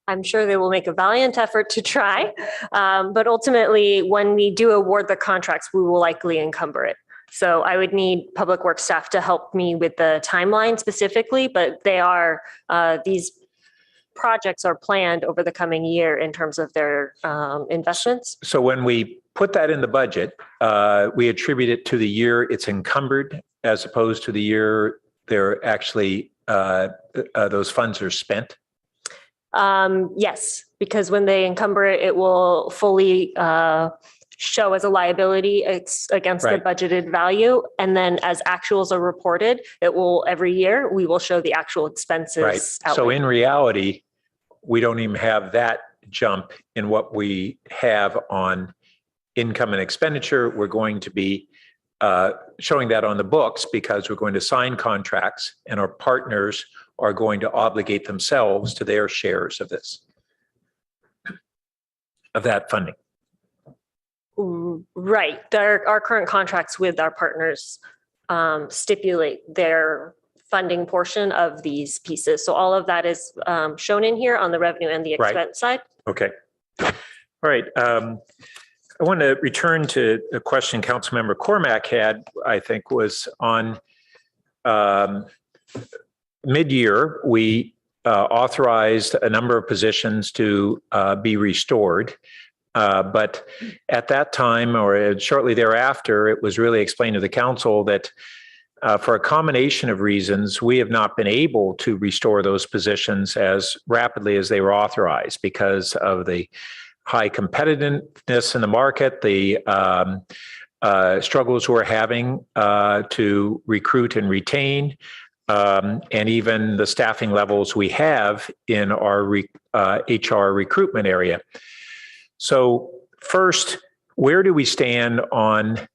I'm sure they will make a valiant effort to try. But ultimately, when we do award the contracts, we will likely encumber it. So I would need Public Works staff to help me with the timeline specifically, but they are, these projects are planned over the coming year in terms of their investments. So when we put that in the budget, we attribute it to the year it's encumbered as opposed to the year they're actually, those funds are spent? Yes, because when they encumber it, it will fully show as a liability against the budgeted value. And then as actuals are reported, it will every year, we will show the actual expenses. Right. So in reality, we don't even have that jump in what we have on income and expenditure. We're going to be showing that on the books because we're going to sign contracts and our partners are going to obligate themselves to their shares of this, of that funding. Right. Our current contracts with our partners stipulate their funding portion of these pieces. So all of that is shown in here on the revenue and the expense side. Okay. All right. I want to return to a question Councilmember Cormack had, I think was on mid-year, we authorized a number of positions to be restored. But at that time or shortly thereafter, it was really explained to the council that for a combination of reasons, we have not been able to restore those positions as rapidly as they were authorized because of the high competitiveness in the market, the struggles we're having to recruit and retain, and even the staffing levels we have in our HR recruitment area. So first, where do we stand on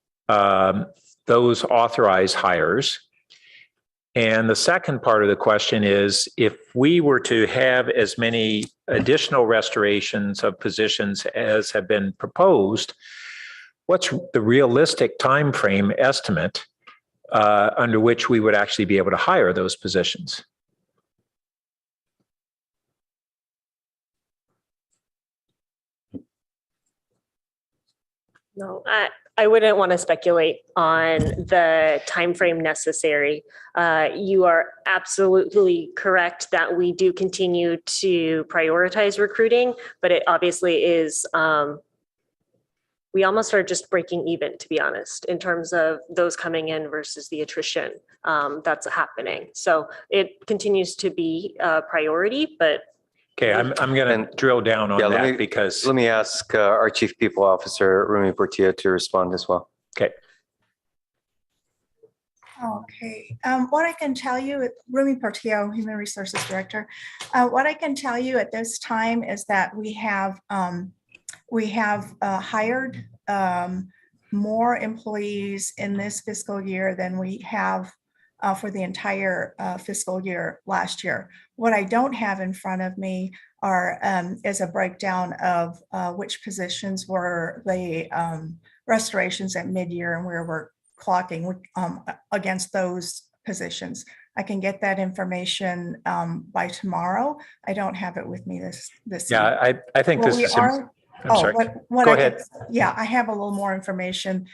those authorized hires? And the second part of the question is, if we were to have as many additional restorations of positions as have been proposed, what's the realistic time frame estimate under which we would actually be able to hire those positions? No, I wouldn't want to speculate on the timeframe necessary. You are absolutely correct that we do continue to prioritize recruiting, but it obviously is we almost are just breaking even, to be honest, in terms of those coming in versus the attrition that's happening. So it continues to be a priority, but Okay, I'm going to drill down on that because. Let me ask our Chief People Officer, Rumi Portillo, to respond as well. Okay. Okay, what I can tell you, Rumi Portillo, Human Resources Director, what I can tell you at this time is that we have hired more employees in this fiscal year than we have for the entire fiscal year last year. What I don't have in front of me is a breakdown of which positions were the restorations at mid-year and where we're clocking against those positions. I can get that information by tomorrow. I don't have it with me this Yeah, I think this is. I'm sorry. Go ahead. Yeah, I have a little more information.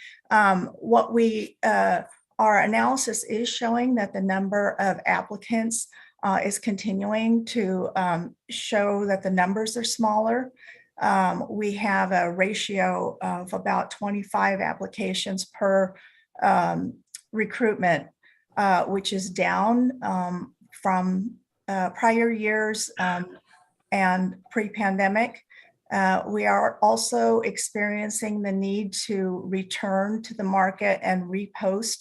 Our analysis is showing that the number of applicants is continuing to show that the numbers are smaller. We have a ratio of about 25 applications per recruitment, which is down from prior years and pre-pandemic. We are also experiencing the need to return to the market and repost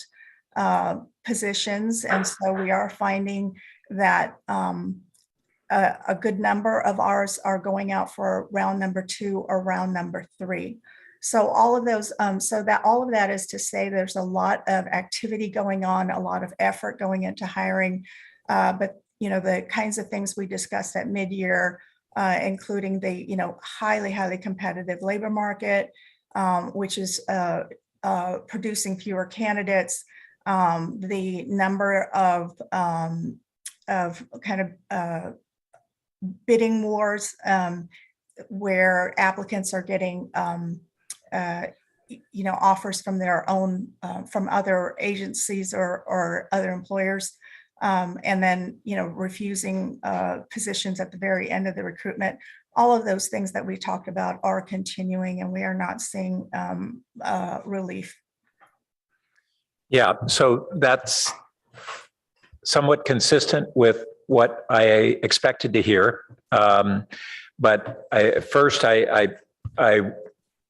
positions. And so we are finding that a good number of ours are going out for round number 2 or round number 3. So all of those, all of that is to say there's a lot of activity going on, a lot of effort going into hiring, but the kinds of things we discussed at mid-year, including the highly competitive labor market, which is producing fewer candidates, the number of bidding wars where applicants are getting offers from their own from other agencies or other employers, and then refusing positions at the very end of the recruitment. All of those things that we talked about are continuing, and we are not seeing relief. Yeah, so that's somewhat consistent with what I expected to hear. But first, I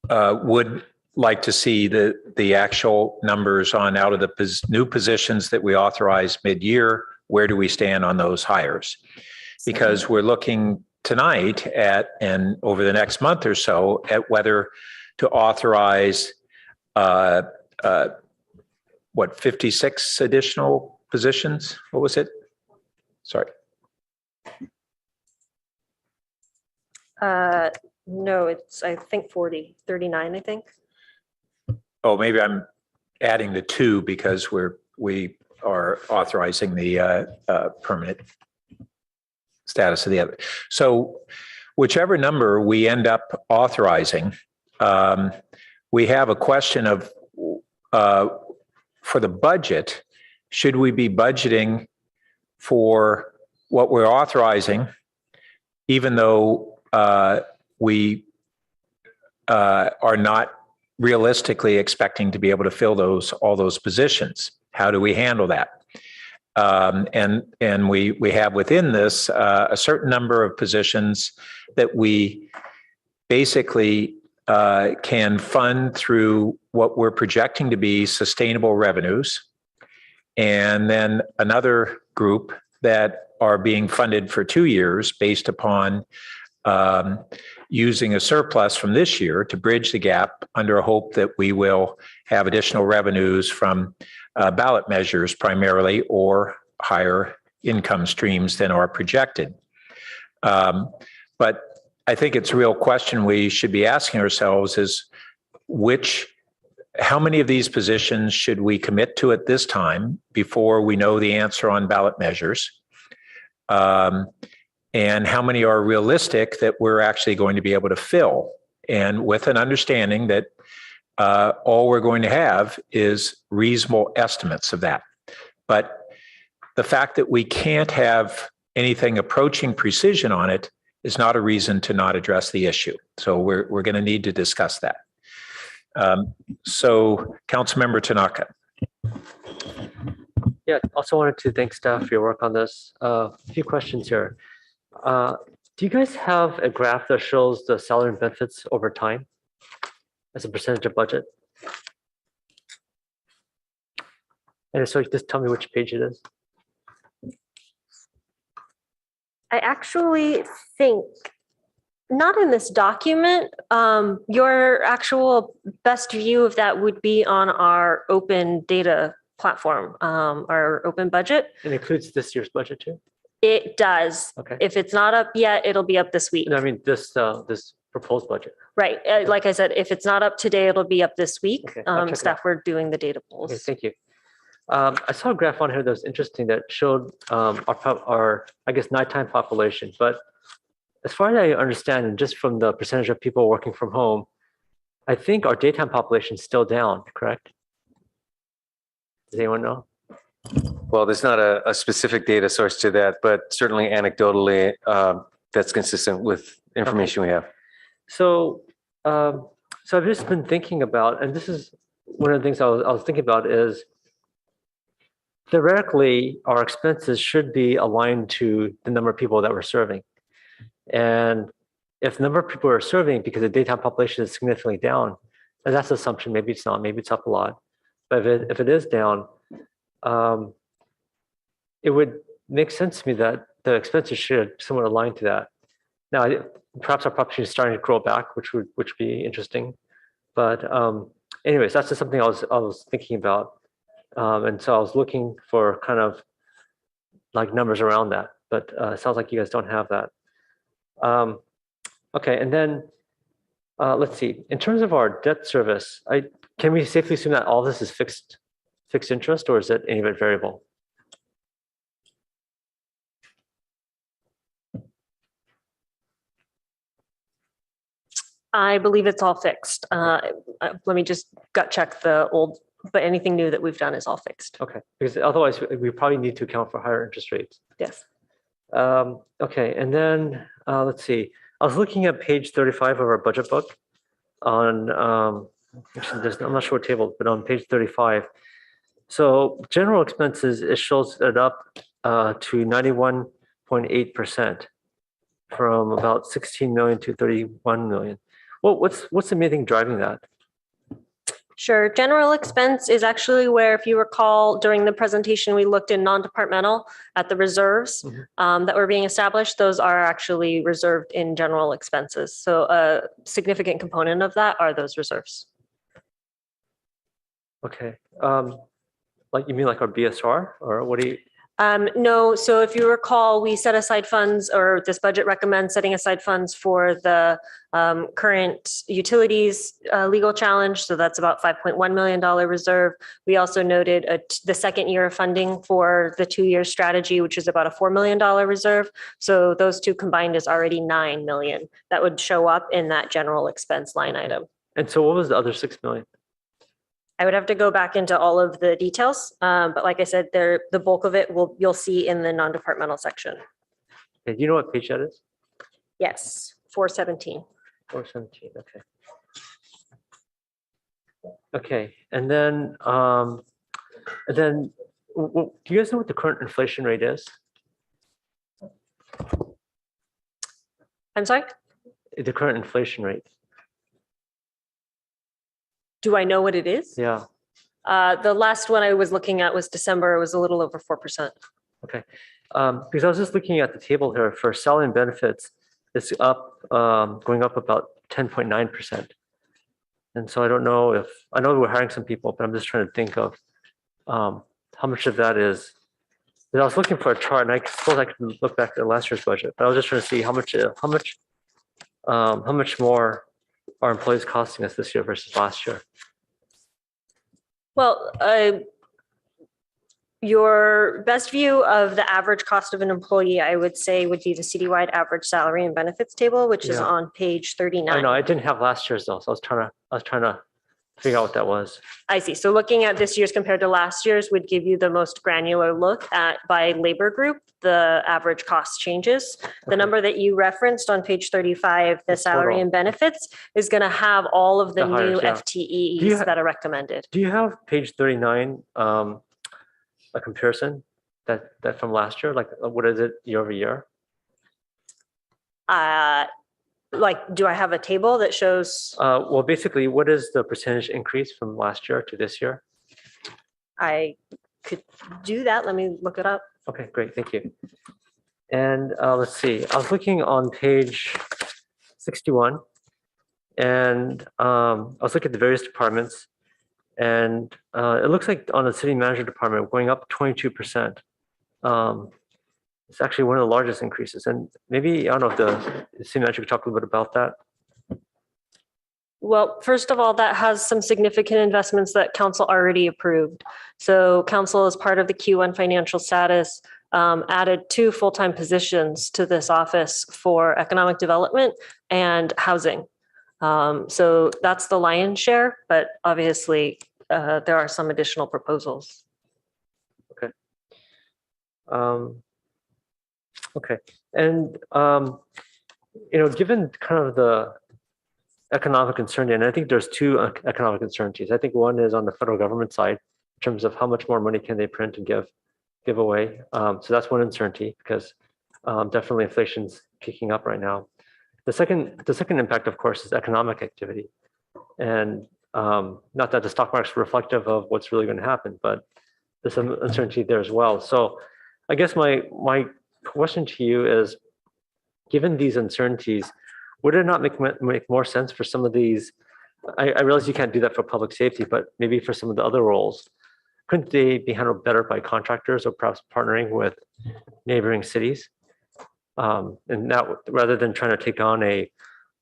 would like to see the actual numbers on out of the new positions that we authorized mid-year. Where do we stand on those hires? Because we're looking tonight at, and over the next month or so, at whether to authorize 56 additional positions? What was it? Sorry. No, it's, I think 39, I think. Oh, maybe I'm adding the 2 because we are authorizing the permanent status of the other. So whichever number we end up authorizing, we have a question of for the budget, should we be budgeting for what we're authorizing, even though we are not realistically expecting to be able to fill all those positions? How do we handle that? And we have within this a certain number of positions that we basically can fund through what we're projecting to be sustainable revenues, and then another group that are being funded for 2 years based upon using a surplus from this year to bridge the gap under a hope that we will have additional revenues from ballot measures primarily, or higher income streams than are projected. But I think it's a real question we should be asking ourselves is how many of these positions should we commit to at this time before we know the answer on ballot measures? And how many are realistic that we're actually going to be able to fill? And with an understanding that all we're going to have is reasonable estimates of that. But the fact that we can't have anything approaching precision on it is not a reason to not address the issue. So we're going to need to discuss that. So Councilmember Tanaka. Yeah, also wanted to thank staff for your work on this. A few questions here. Do you guys have a graph that shows the salary and benefits over time as a percentage of budget? And so just tell me which page it is. I actually think, not in this document, your actual best view of that would be on our open data platform, our open budget. It includes this year's budget too? It does. Okay. If it's not up yet, it'll be up this week. I mean, this proposed budget. Right. Like I said, if it's not up today, it'll be up this week. Okay, I'll check it Staff were doing the data polls. Okay, thank you. I saw a graph on here that was interesting that showed our I guess, nighttime population. But as far as I understand, and just from the percentage of people working from home, I think our daytime population is still down, correct? Does anyone know? Well, there's not a specific data source to that, but certainly anecdotally, that's consistent with information we have. So, so I've just been thinking about, and this is one of the things I was thinking about is theoretically, our expenses should be aligned to the number of people that we're serving. And if the number of people we're serving, because the daytime population is significantly down, and that's an assumption, maybe it's not, maybe it's up a lot. But if it is down, it would make sense to me that the expenses should somewhat align to that. Now, perhaps our population is starting to grow back, which would be interesting. But anyways, that's just something I was thinking about. And so I was looking for kind of like numbers around that, but it sounds like you guys don't have that. Okay, and then let's see. In terms of our debt service, can we safely assume that all this is fixed interest, or is it any of it variable? I believe it's all fixed. Let me just gut check the old, but anything new that we've done is all fixed. Okay, because otherwise we probably need to account for higher interest rates. Yes. Okay, and then let's see. I was looking at page 35 of our budget book on, I'm not sure what table, but on page 35. So general expenses, it shows it up to 91.8% from about 16 million to 31 million. Well, what's the main thing driving that? Sure. General expense is actually where, if you recall, during the presentation, we looked in non-departmental at the reserves that were being established. Those are actually reserved in general expenses. So a significant component of that are those reserves. Okay. Like you mean like our BSR, or what do you? No, so if you recall, we set aside funds, or this budget recommends setting aside funds for the current utilities legal challenge. So that's about $5.1 million reserve. We also noted the second year of funding for the 2-year strategy, which is about a $4 million reserve. So those two combined is already $9 million. That would show up in that general expense line item. And so what was the other $6 million? I would have to go back into all of the details, but like I said, the bulk of it you'll see in the non-departmental section. Okay, do you know what page that is? Yes, 417. 417. Okay. Okay, and then do you guys know what the current inflation rate is? I'm sorry? The current inflation rate. Do I know what it is? Yeah. The last one I was looking at was December. It was a little over 4%. Okay. Because I was just looking at the table here for salary and benefits. It's up, going up about 10.9%. And so I don't know I know we're hiring some people, but I'm just trying to think of how much of that is. I was looking for a chart, and I suppose I can look back at last year's budget, but I was just trying to see how much more are employees costing us this year versus last year. Well, your best view of the average cost of an employee, I would say, would be the citywide average salary and benefits table, which is on page 39. I know I didn't have last year's though, so I was trying to figure out what that was. I see. So looking at this year's compared to last year's would give you the most granular look at by labor group, the average cost changes. The number that you referenced on page 35, the salary and benefits, is going to have all of the The hires, new yeah. FTEs that are recommended. Do you have page 39, a comparison that from last year? Like what is it year over year? Like, do I have a table that shows? Well, basically, what is the percentage increase from last year to this year? I could do that. Let me look it up. Okay, great, thank you. And let's see, I was looking on page 61, and I was looking at the various departments, and it looks like on the city manager department, going up 22%. It's actually one of the largest increases, and maybe, I don't know if the city manager could talk a little bit about that. Well, first of all, that has some significant investments that council already approved. So council, as part of the Q1 financial status, added 2 full-time positions to this office for economic development and housing. So that's the lion's share, but obviously there are some additional proposals. Okay. Okay, and given kind of the economic uncertainty, and I think there's 2 economic uncertainties. I think one is on the federal government side in terms of how much more money can they print and give away. So that's one uncertainty because definitely inflation's picking up right now. The second impact, of course, is economic activity, and not that the stock market's reflective of what's really going to happen, but there's some uncertainty there as well. So I guess my question to you is, given these uncertainties, would it not make more sense for some of these? I realize you can't do that for public safety, but maybe for some of the other roles, couldn't they be handled better by contractors or perhaps partnering with neighboring cities? And that rather than trying to take on a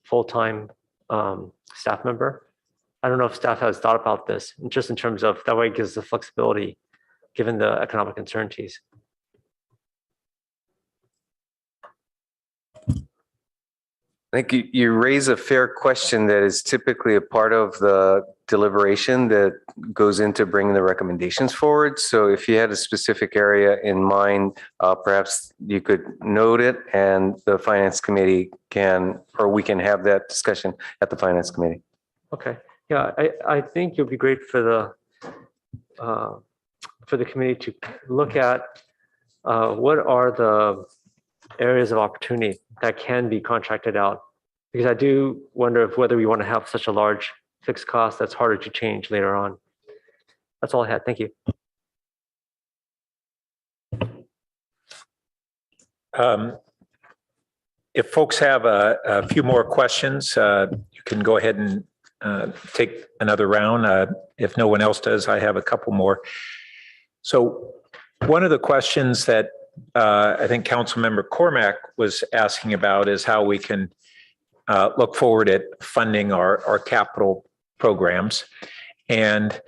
full-time staff member. I don't know if staff has thought about this, just in terms of that way it gives the flexibility given the economic uncertainties. I think you raise a fair question that is typically a part of the deliberation that goes into bringing the recommendations forward. So if you had a specific area in mind, perhaps you could note it and the finance committee we can have that discussion at the finance committee. Okay, yeah, I think it would be great for the committee to look at what are the areas of opportunity that can be contracted out, because I do wonder if whether we want to have such a large fixed cost that's harder to change later on. That's all I had. Thank you. If folks have a few more questions, you can go ahead and take another round. If no one else does, I have a couple more. So one of the questions that I think Councilmember Cormack was asking about is how we can look forward at funding our capital programs. And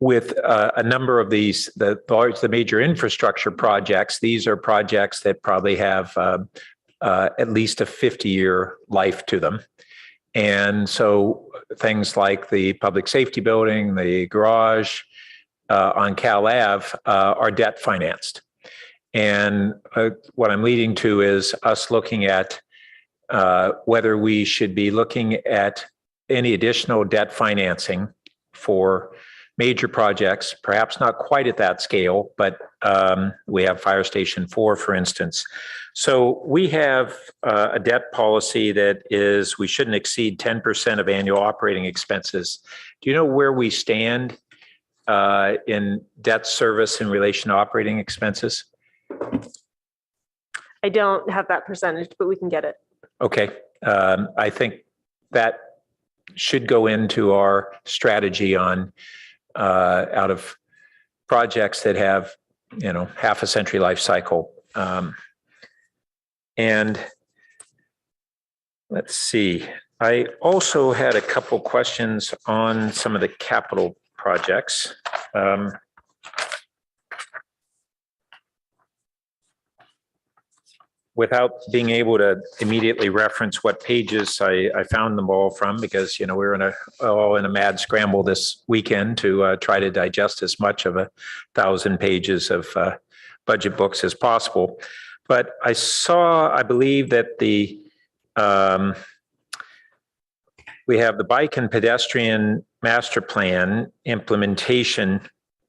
with a number of these, the major infrastructure projects, these are projects that probably have at least a 50-year life to them. And so things like the public safety building, the garage on Cal Ave are debt financed. And what I'm leading to is us looking at whether we should be looking at any additional debt financing for major projects, perhaps not quite at that scale, but we have Fire Station 4, for instance. So we have a debt policy that is we shouldn't exceed 10% of annual operating expenses. Do you know where we stand in debt service in relation to operating expenses? I don't have that percentage, but we can get it. Okay. I think that should go into our strategy on out of projects that have, half a century life cycle. And let's see, I also had a couple questions on some of the capital projects. without being able to immediately reference what pages I found them all from, because, you know, we were all in a mad scramble this weekend to try to digest as much of 1,000 pages of budget books as possible. But I believe that we have the bike and pedestrian master plan implementation,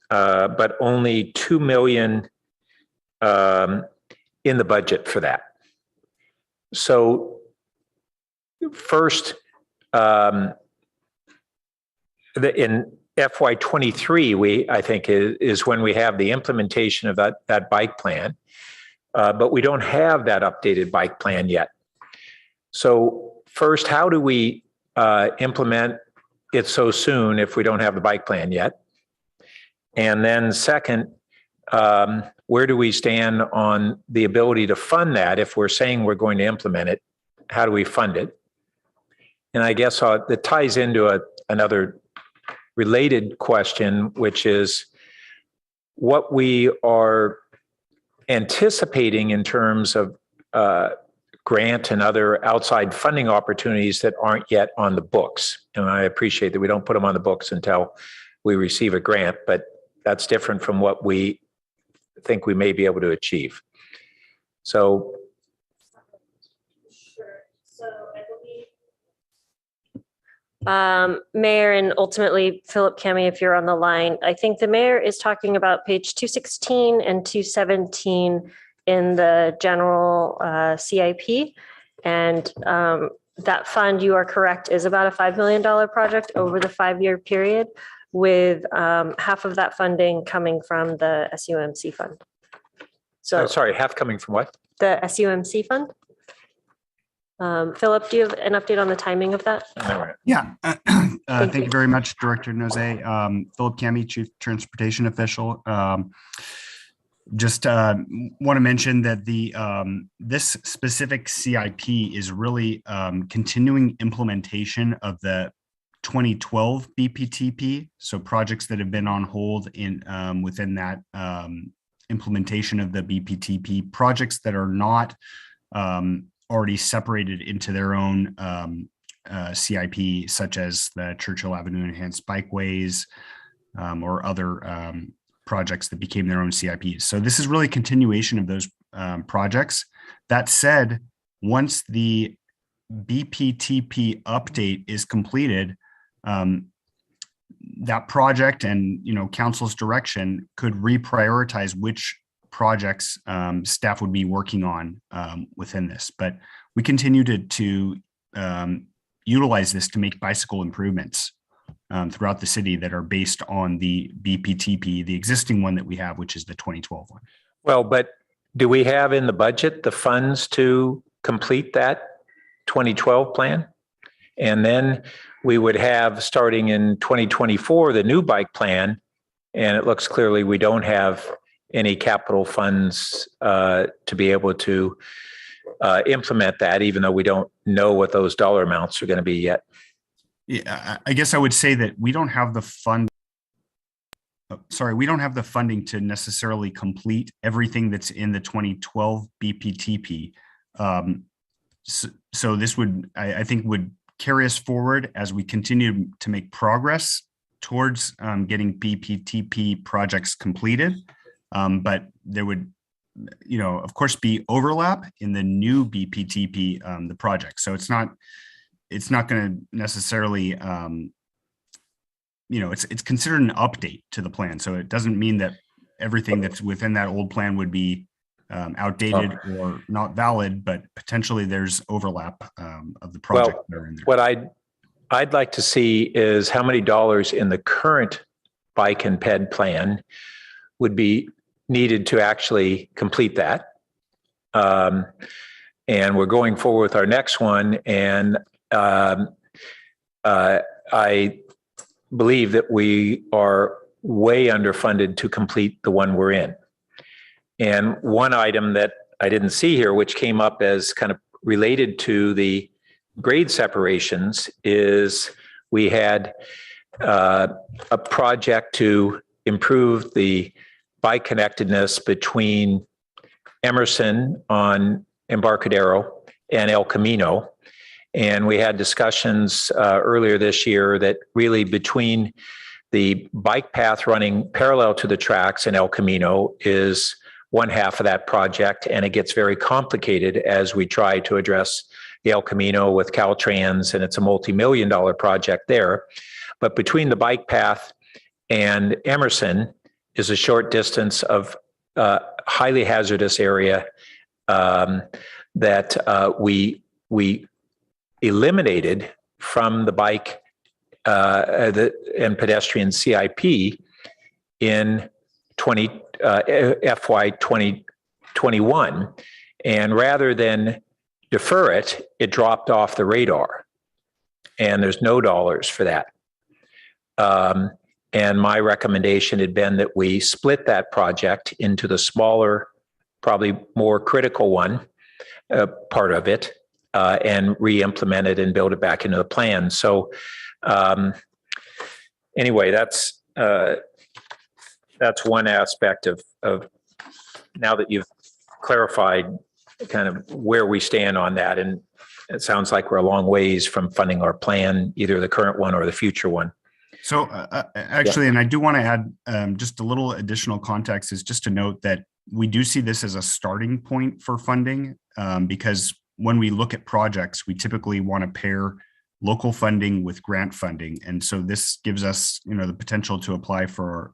but only 2 million in the budget for that. So first, in FY23, I think is when we have the implementation of that bike plan, but we don't have that updated bike plan yet. So first, how do we implement it so soon if we don't have the bike plan yet? And then second, where do we stand on the ability to fund that? If we're saying we're going to implement it, how do we fund it? And I guess that ties into another related question, which is what we are anticipating in terms of grant and other outside funding opportunities that aren't yet on the books. And I appreciate that we don't put them on the books until we receive a grant, but that's different from what we think we may be able to achieve. So. Mayor, and ultimately Philip Kami, if you're on the line, I think the mayor is talking about page 216 and 217 in the general CIP. And that fund, you are correct, is about a $5 million project over the 5-year period, with half of that funding coming from the SUMC fund. So sorry, half coming from what? The SUMC fund. Philip, do you have an update on the timing of that? Yeah. Thank you very much, Director Noze. Philip Kami, Chief Transportation Official. Just want to mention that this specific CIP is really continuing implementation of the 2012 BPTP. So projects that have been on hold within that implementation of the BPTP, projects that are not already separated into their own CIP, such as the Churchill Avenue Enhanced Bikeways or other projects that became their own CIPs. So this is really a continuation of those projects. That said, once the BPTP update is completed, that project and council's direction could reprioritize which projects staff would be working on within this. But we continue to utilize this to make bicycle improvements throughout the city that are based on the BPTP, the existing one that we have, which is the 2012 one. Well, but do we have in the budget the funds to complete that 2012 plan? And then we would have, starting in 2024, the new bike plan. And it looks clearly we don't have any capital funds to be able to implement that, even though we don't know what those dollar amounts are going to be yet. Yeah, I guess I would say that we don't have the funding to necessarily complete everything that's in the 2012 BPTP. So this would, I think, would carry us forward as we continue to make progress towards getting BPTP projects completed. But there would, of course, be overlap in the new BPTP, the project. So it's not going to necessarily, it's considered an update to the plan. So it doesn't mean that everything that's within that old plan would be outdated or not valid, but potentially there's overlap of the project that are in there. What I'd like to see is how many dollars in the current bike and ped plan would be needed to actually complete that. And we're going forward with our next one. And I believe that we are way underfunded to complete the one we're in. And one item that I didn't see here, which came up as kind of related to the grade separations, is we had a project to improve the bike connectedness between Emerson on Embarcadero and El Camino. And we had discussions earlier this year that really between the bike path running parallel to the tracks in El Camino is one half of that project, and it gets very complicated as we try to address the El Camino with Caltrans, and it's a multi-million-dollar project there. But between the bike path and Emerson is a short distance of highly hazardous area that we eliminated from the bike and pedestrian CIP in FY 2021. And rather than defer it, it dropped off the radar. And there's no dollars for that. And my recommendation had been that we split that project into the smaller, probably more critical one, part of it, and re-implement it and build it back into the plan. So anyway, that's one aspect of now that you've clarified kind of where we stand on that. And it sounds like we're a long ways from funding our plan, either the current one or the future one. So actually, and I do want to add just a little additional context is just to note that we do see this as a starting point for funding because when we look at projects, we typically want to pair local funding with grant funding. And so this gives us, the potential to apply for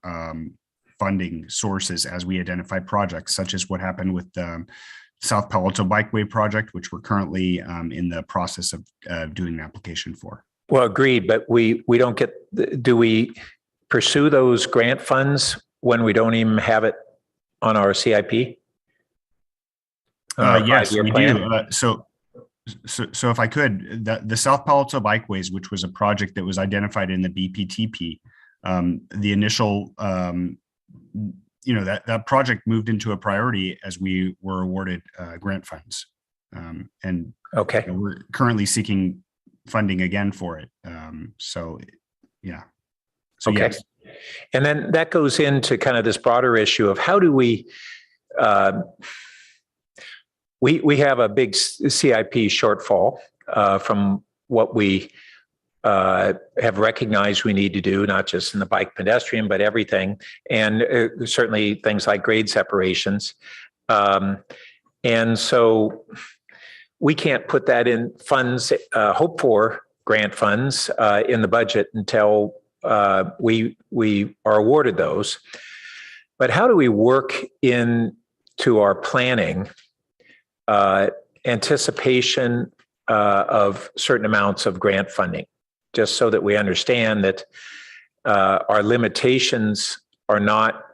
funding sources as we identify projects, such as what happened with the South Palo Alto Bikeway project, which we're currently in the process of doing an application for. Well, agreed, but we don't get, do we pursue those grant funds when we don't even have it on our CIP? Yes, we do. So if I could, the South Palo Alto Bikeways, which was a project that was identified in the BPTP, the initial, that project moved into a priority as we were awarded grant funds. And okay, we're currently seeking funding again for it. So okay. Yes. And then that goes into kind of this broader issue of how do we have a big CIP shortfall from what we have recognized we need to do, not just in the bike pedestrian, but everything. And certainly things like grade separations. And so we can't put that in funds, hope for grant funds in the budget until we are awarded those. But how do we work into our planning anticipation of certain amounts of grant funding, just so that we understand that our limitations are not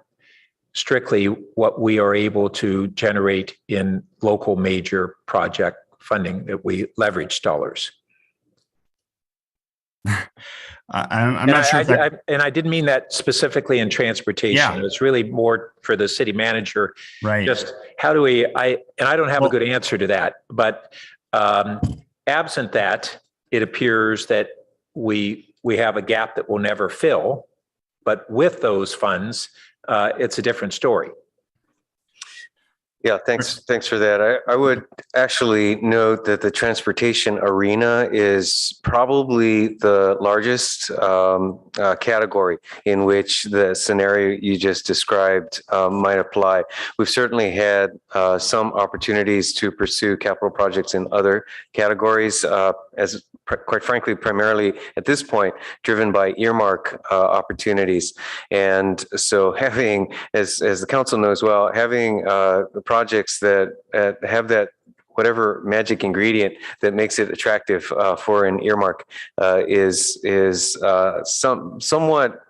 strictly what we are able to generate in local major project funding, that we leverage dollars. I'm not sure. And I didn't mean that specifically in transportation. Yeah. It's really more for the city manager. Right. Just how do we, I don't have a good answer to that, but absent that, it appears that we have a gap that we'll never fill, but with those funds, it's a different story. Yeah, thanks for that. I would actually note that the transportation arena is probably the largest category in which the scenario you just described might apply. We've certainly had some opportunities to pursue capital projects in other categories, as quite frankly, primarily at this point, driven by earmark opportunities. And so having, as the council knows well, having the projects that have that whatever magic ingredient that makes it attractive for an earmark is somewhat,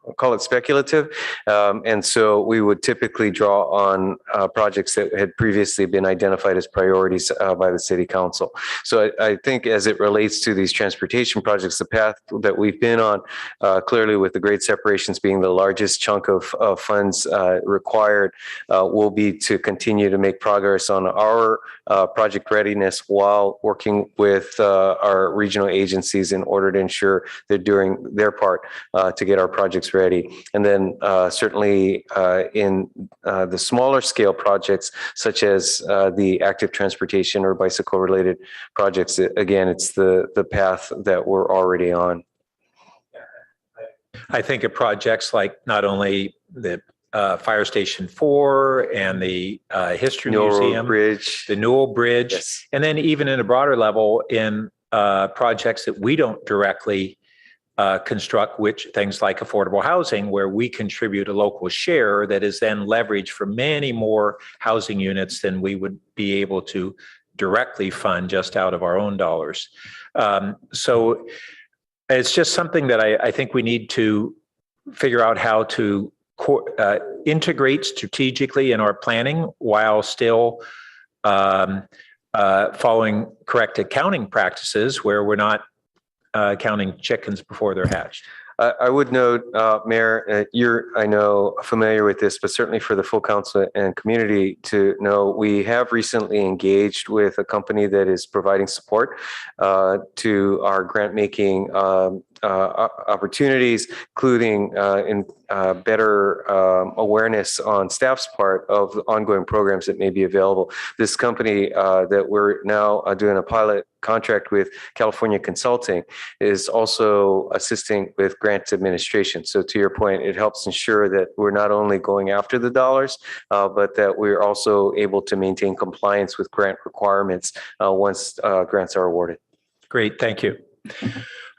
I'll call it speculative. And so we would typically draw on projects that had previously been identified as priorities by the city council. So I think as it relates to these transportation projects, the path that we've been on, clearly with the grade separations being the largest chunk of funds required, will be to continue to make progress on our project readiness while working with our regional agencies in order to ensure they're doing their part to get our projects is ready. And then certainly in the smaller scale projects, such as the active transportation or bicycle related projects, again, it's the path that we're already on. I think of projects like not only the Fire Station 4 and the History Museum, Bridge. the Newell Bridge, Yes. and then even in a broader level in projects that we don't directly construct, which things like affordable housing, where we contribute a local share that is then leveraged for many more housing units than we would be able to directly fund just out of our own dollars. So it's just something that I think we need to figure out how to integrate strategically in our planning while still following correct accounting practices where we're not counting chickens before they're hatched. I would note, Mayor, you're, I know, familiar with this, but certainly for the full council and community to know, we have recently engaged with a company that is providing support to our grant making opportunities, including in better awareness on staff's part of the ongoing programs that may be available. This company that we're now doing a pilot contract with, California Consulting, is also assisting with grant administration. So to your point, it helps ensure that we're not only going after the dollars, but that we're also able to maintain compliance with grant requirements once grants are awarded. Great, thank you.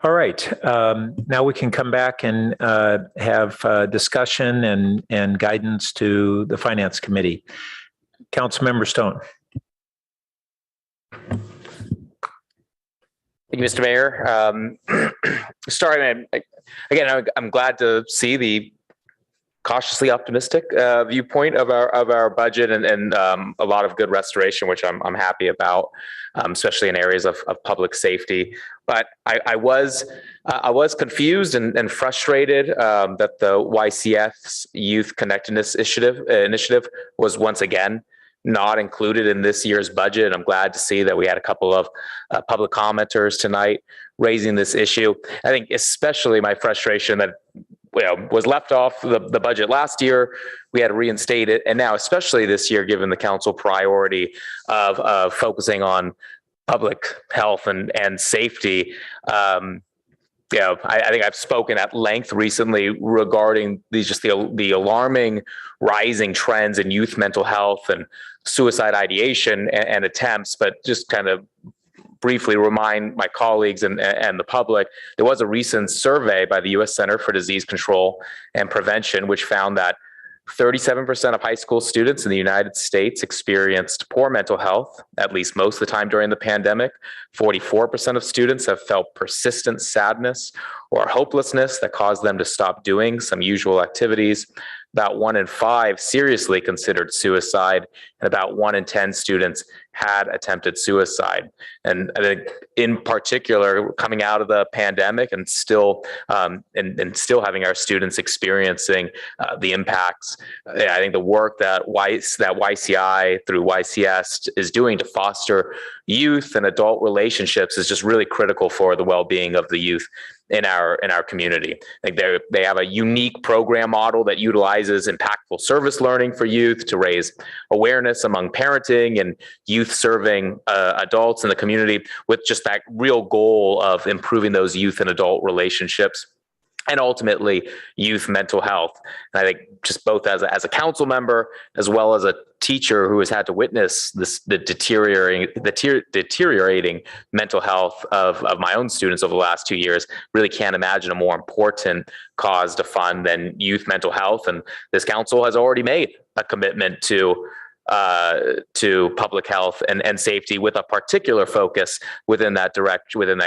All right, now we can come back and have discussion and guidance to the Finance Committee. Councilmember Stone. Thank you, Mr. Mayor. Starting again, I'm glad to see the cautiously optimistic viewpoint of our budget and a lot of good restoration, which I'm happy about, especially in areas of public safety. But I was confused and frustrated that the YCF's Youth Connectedness initiative was once again not included in this year's budget. I'm glad to see that we had a couple of public commenters tonight raising this issue. I think especially my frustration that was left off the budget last year, we had to reinstate it. And now, especially this year, given the council priority of focusing on public health and safety, I think I've spoken at length recently regarding the alarming rising trends in youth mental health and suicide ideation and attempts, but just kind of briefly remind my colleagues and the public, there was a recent survey by the U.S. Center for Disease Control and Prevention, which found that 37% of high school students in the United States experienced poor mental health, at least most of the time during the pandemic. 44% of students have felt persistent sadness or hopelessness that caused them to stop doing some usual activities. About 1 in 5 seriously considered suicide, and about 1 in 10 students had attempted suicide. And I think in particular, coming out of the pandemic and still having our students experiencing the impacts, I think the work that YCI through YCS is doing to foster youth and adult relationships is just really critical for the well-being of the youth in our community. I think they have a unique program model that utilizes impactful service learning for youth to raise awareness among parenting and youth serving adults in the community, with just that real goal of improving those youth and adult relationships and ultimately youth mental health. And I think just both as a council member, as well as a teacher who has had to witness the deteriorating mental health of my own students over the last 2 years, really can't imagine a more important cause to fund than youth mental health. And this council has already made a commitment to public health and safety, with a particular focus within that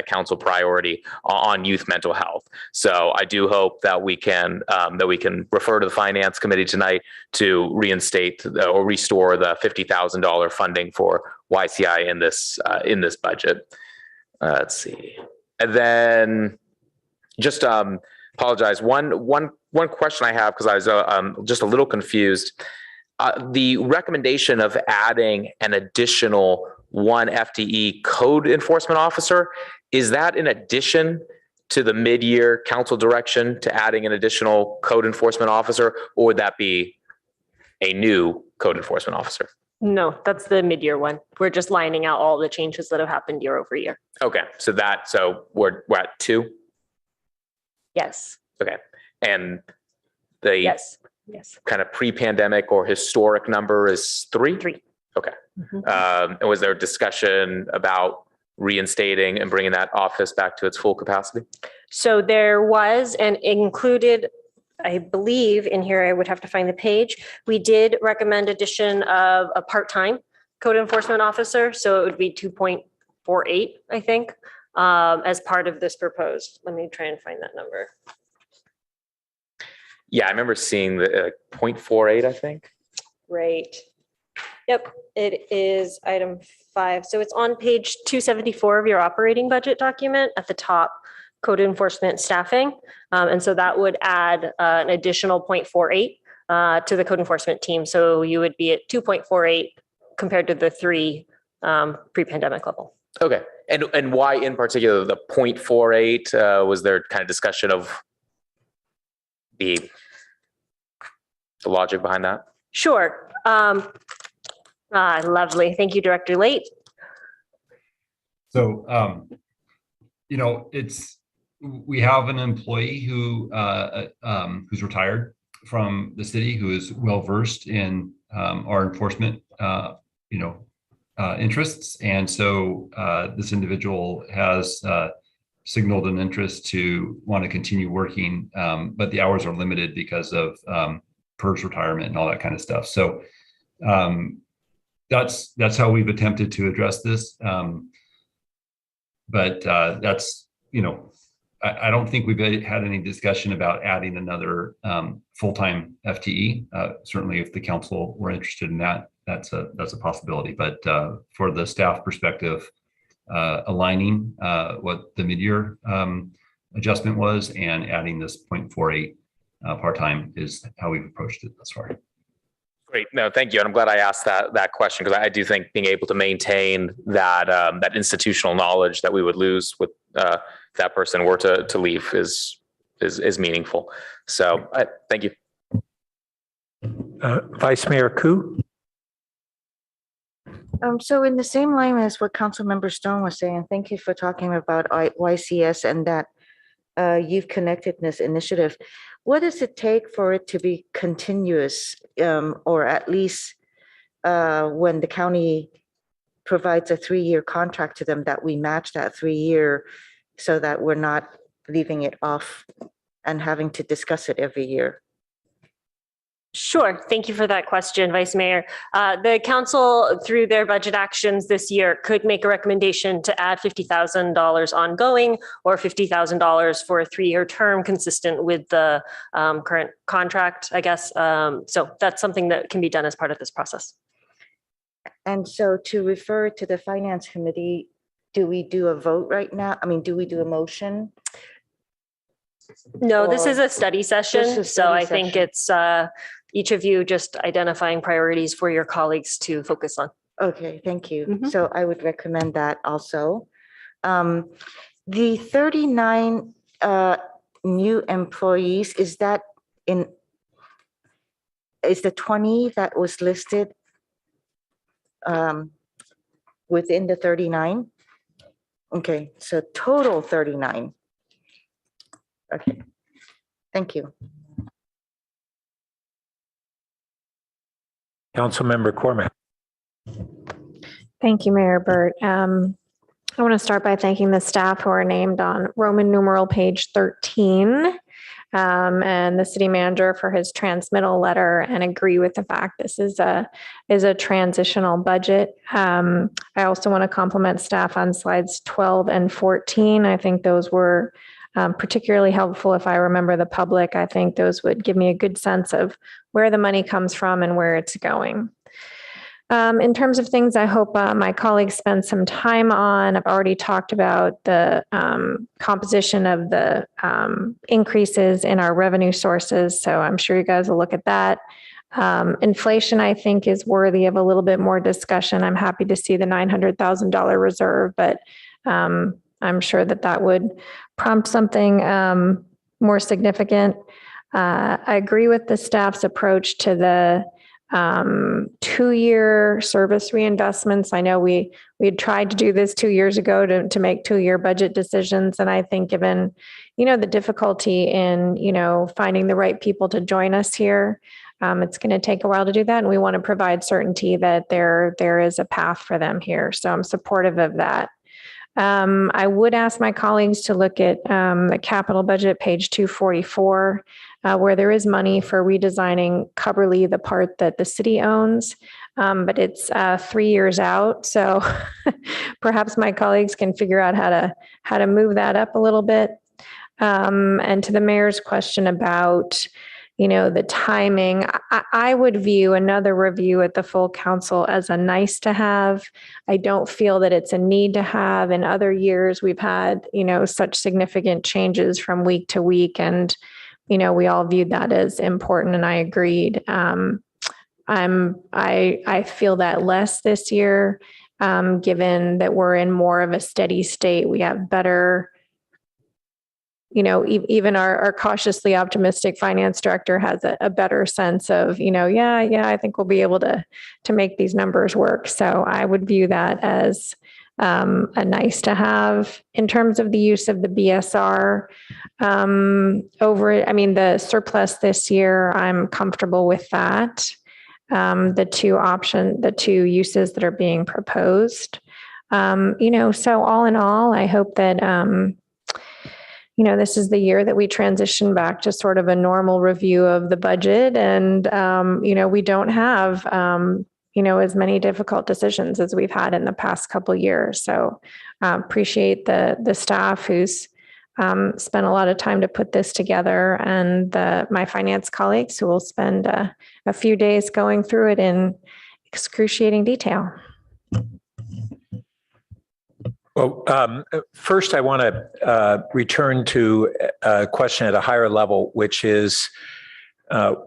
council priority on youth mental health. So I do hope that we can refer to the Finance Committee tonight to reinstate or restore the $50,000 funding for YCI in this budget. Let's see, and then just apologize. One question I have, because I was just a little confused. The recommendation of adding an additional 1 FTE code enforcement officer, is that in addition to the mid-year council direction to adding an additional code enforcement officer, or would that be a new code enforcement officer? No, that's the mid-year one. We're just lining out all the changes that have happened year over year. Okay, so we're at 2. Yes. Okay, and the Yes. kind of pre-pandemic or historic number is 3? 3. Okay. Mhm. And was there discussion about reinstating and bringing that office back to its full capacity? So there was, and included, I believe in here, I would have to find the page. We did recommend addition of a part-time code enforcement officer. So it would be 2.48, I think, as part of this proposed. Let me try and find that number. Yeah, I remember seeing the 0.48, I think. Right. Yep, it is item 5. So it's on page 274 of your operating budget document at the top, code enforcement staffing. And so that would add an additional 0.48 to the code enforcement team. So you would be at 2.48 compared to the 3 pre-pandemic level. Okay, and why in particular the 0.48? Was there kind of discussion of the logic behind that? Sure. Lovely. Thank you, Director Late. So, we have an employee who's retired from the city, who is well versed in our enforcement, interests, and so this individual has signaled an interest to want to continue working, but the hours are limited because of PERS retirement and all that kind of stuff. So that's how we've attempted to address this. But that's, I don't think we've had any discussion about adding another full-time FTE. Certainly if the council were interested in that, that's a possibility. But for the staff perspective, aligning what the mid-year adjustment was and adding this 0.48 part-time is how we've approached it thus far. Great. No, thank you. And I'm glad I asked that question, because I do think being able to maintain that institutional knowledge that we would lose with if that person were to leave is meaningful. So thank you. Vice Mayor Koo? So in the same line as what Councilmember Stone was saying, thank you for talking about YCS and that youth connectedness initiative. What does it take for it to be continuous, or at least when the county provides a 3-year contract to them, that we match that 3-year so that we're not leaving it off and having to discuss it every year? Sure. Thank you for that question, Vice Mayor. The council, through their budget actions this year, could make a recommendation to add $50,000 ongoing or $50,000 for a 3-year term consistent with the current contract, I guess. So that's something that can be done as part of this process. And so to refer to the Finance Committee, do we do a vote right now? I mean, do we do a motion? No, this Or- is a study session. This is a So study I think session. it's each of you just identifying priorities for your colleagues to focus on. Okay, thank you. So I would recommend that also. The 39 new employees, is the 20 that was listed within the 39? Okay, so total 39. Okay, thank you. Councilmember Cormack. Thank you, Mayor Burt. I want to start by thanking the staff who are named on Roman numeral page 13, and the city manager for his transmittal letter, and agree with the fact this is a transitional budget. I also want to compliment staff on slides 12 and 14. I think those were particularly helpful. If I remember the public, I think those would give me a good sense of where the money comes from and where it's going. In terms of things I hope my colleagues spend some time on, I've already talked about the composition of the increases in our revenue sources, so I'm sure you guys will look at that. Inflation, I think, is worthy of a little bit more discussion. I'm happy to see the $900,000 reserve, but I'm sure that that would prompt something more significant. I agree with the staff's approach to the 2-year service reinvestments. I know we had tried to do this 2 years ago to make 2-year budget decisions. And I think given, the difficulty in, finding the right people to join us here, it's going to take a while to do that. And we want to provide certainty that there is a path for them here. So I'm supportive of that. I would ask my colleagues to look at the capital budget, page 244, where there is money for redesigning Cubberley, the part that the city owns, but it's 3 years out. So perhaps my colleagues can figure out how to move that up a little bit. And to the mayor's question about the timing, I would view another review at the full council as a nice to have. I don't feel that it's a need to have. In other years, we've had, such significant changes from week to week. And, we all viewed that as important and I agreed. I feel that less this year, given that we're in more of a steady state. We have better, even our cautiously optimistic finance director has a better sense of, I think we'll be able to make these numbers work. So I would view that as a nice to have. In terms of the use of the BSR the surplus this year, I'm comfortable with that. The two uses that are being proposed. So all in all, I hope that, this is the year that we transition back to sort of a normal review of the budget and, we don't have, as many difficult decisions as we've had in the past couple of years. So appreciate the staff who's spent a lot of time to put this together and my finance colleagues who will spend a few days going through it in excruciating detail. Well, first, I want to return to a question at a higher level, which is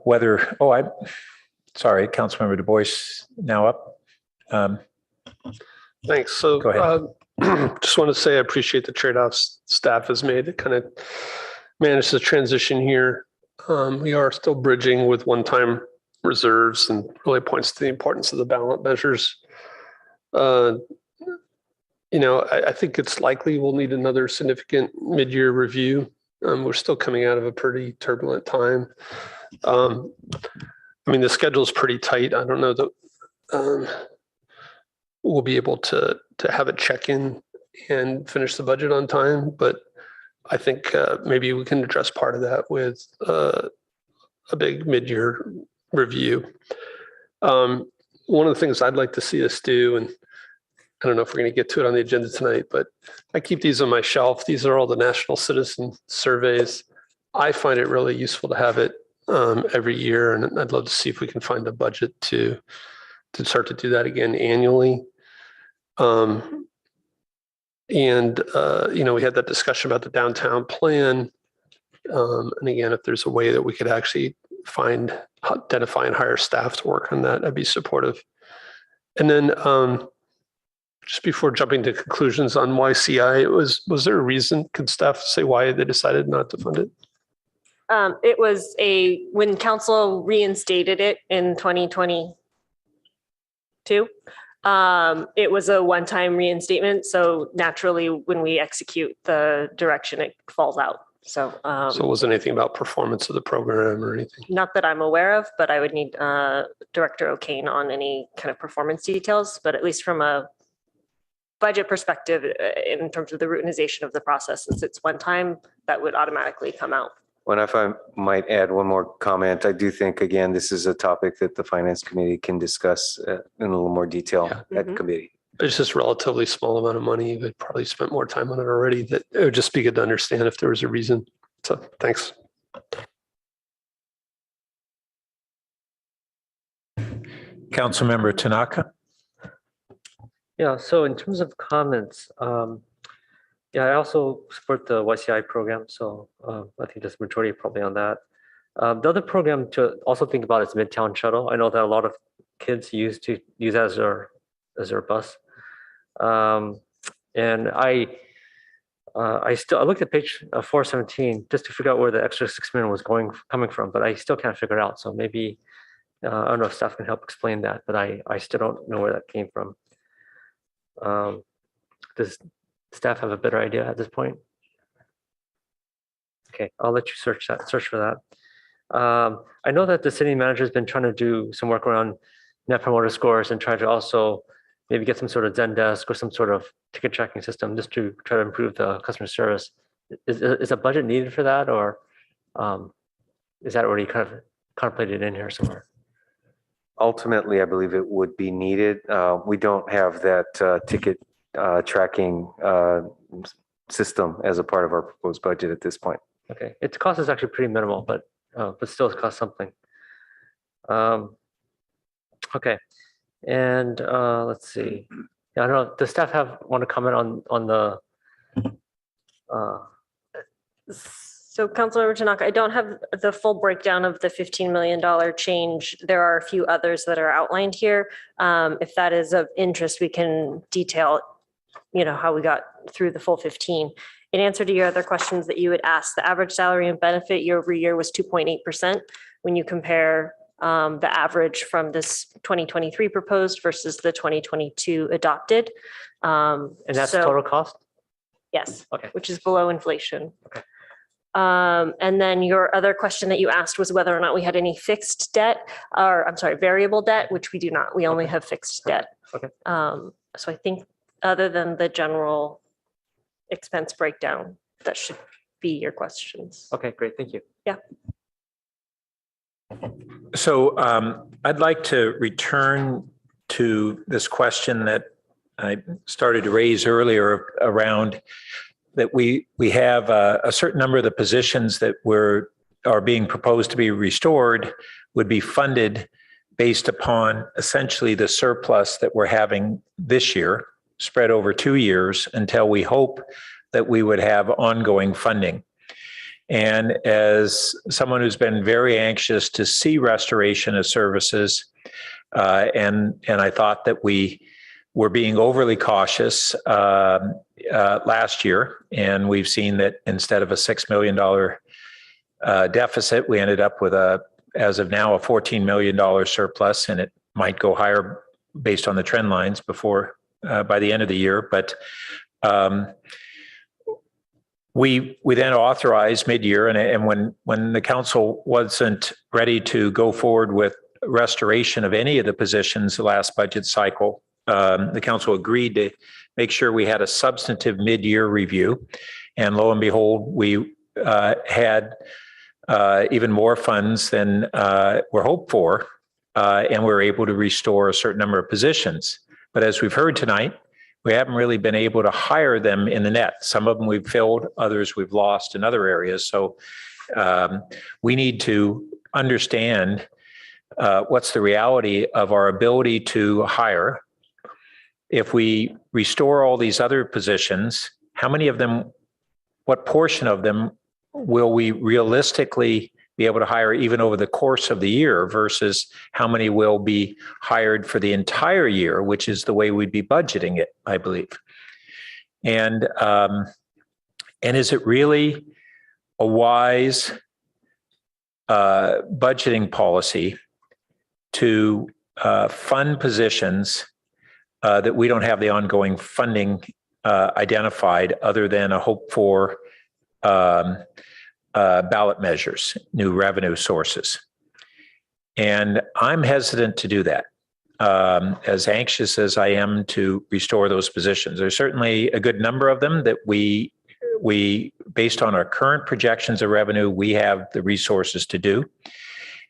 whether, sorry, Councilmember Du Bois now up. Thanks. So go ahead. Just want to say I appreciate the trade-offs staff has made to kind of manage the transition here. We are still bridging with one-time reserves and really points to the importance of the ballot measures. I think it's likely we'll need another significant mid-year review. We're still coming out of a pretty turbulent time. The schedule is pretty tight. I don't know that we'll be able to have a check-in and finish the budget on time, but I think maybe we can address part of that with a big mid-year review. One of the things I'd like to see us do, and I don't know if we're going to get to it on the agenda tonight, but I keep these on my shelf. These are all the national citizen surveys. I find it really useful to have it every year, and I'd love to see if we can find a budget to start to do that again annually. We had that discussion about the downtown plan. And again, if there's a way that we could actually identify and hire staff to work on that, I'd be supportive. And then just before jumping to conclusions on YCI, was there a reason? Could staff say why they decided not to fund it? It was when council reinstated it in 2022, it was a one-time reinstatement. So naturally, when we execute the direction, it falls out. So it wasn't anything about performance of the program or anything? Not that I'm aware of, but I would need Director O'Kane on any kind of performance details. But at least from a budget perspective, in terms of the routinization of the process, since it's one time, that would automatically come out. Well, if I might add one more comment, I do think, again, this is a topic that the Finance Committee can discuss in a little more detail at committee. It's just a relatively small amount of money. They've probably spent more time on it already. That it would just be good to understand if there was a reason. So thanks. Councilmember Tanaka. Yeah, so in terms of comments, I also support the YCI program. So I think there's a majority probably on that. The other program to also think about is Midtown Shuttle. I know that a lot of kids use that as their bus. And I I looked at page 417 just to figure out where the extra 6 million was coming from, but I still can't figure it out. So maybe, I don't know if staff can help explain that, but I still don't know where that came from. Does staff have a better idea at this point? Okay, I'll let you search for that. I know that the city manager has been trying to do some work around net promoter scores and try to also maybe get some sort of Zendesk or some sort of ticket tracking system just to try to improve the customer service. Is a budget needed for that, or is that already kind of contemplated in here somewhere? Ultimately, I believe it would be needed. We don't have that ticket tracking system as a part of our proposed budget at this point. Okay, its cost is actually pretty minimal, but still it costs something. Okay, and let's see. Yeah, I don't know. Does staff want to comment on the? So Councilor Tanaka, I don't have the full breakdown of the $15 million change. There are a few others that are outlined here. If that is of interest, we can detail, how we got through the full 15. In answer to your other questions that you had asked, the average salary and benefit year over year was 2.8% when you compare the average from this 2023 proposed versus the 2022 adopted. And that's total cost? Yes. Okay. Which is below inflation. Okay. And then your other question that you asked was whether or not we had any fixed debt, or I'm sorry, variable debt, which we do not. We only have fixed debt. Okay. So I think other than the general expense breakdown, that should be your questions. Okay, great. Thank you. Yeah. So I'd like to return to this question that I started to raise earlier around that we have a certain number of the positions that are being proposed to be restored would be funded based upon essentially the surplus that we're having this year, spread over 2 years until we hope that we would have ongoing funding. And as someone who's been very anxious to see restoration of services, and I thought that we were being overly cautious last year, and we've seen that instead of a $6 million deficit, we ended up with as of now, a $14 million surplus, and it might go higher based on the trend lines by the end of the year. But we then authorized mid-year, and when the council wasn't ready to go forward with restoration of any of the positions the last budget cycle, the council agreed to make sure we had a substantive mid-year review. And lo and behold, we had even more funds than were hoped for, and we were able to restore a certain number of positions. But as we've heard tonight, we haven't really been able to hire them in the net. Some of them we've filled, others we've lost in other areas. So we need to understand what's the reality of our ability to hire. If we restore all these other positions, how many of them, what portion of them will we realistically be able to hire even over the course of the year versus how many will be hired for the entire year, which is the way we'd be budgeting it, I believe. And is it really a wise budgeting policy to fund positions that we don't have the ongoing funding identified other than a hope for ballot measures, new revenue sources? And I'm hesitant to do that, as anxious as I am to restore those positions. There's certainly a good number of them that we, based on our current projections of revenue, we have the resources to do.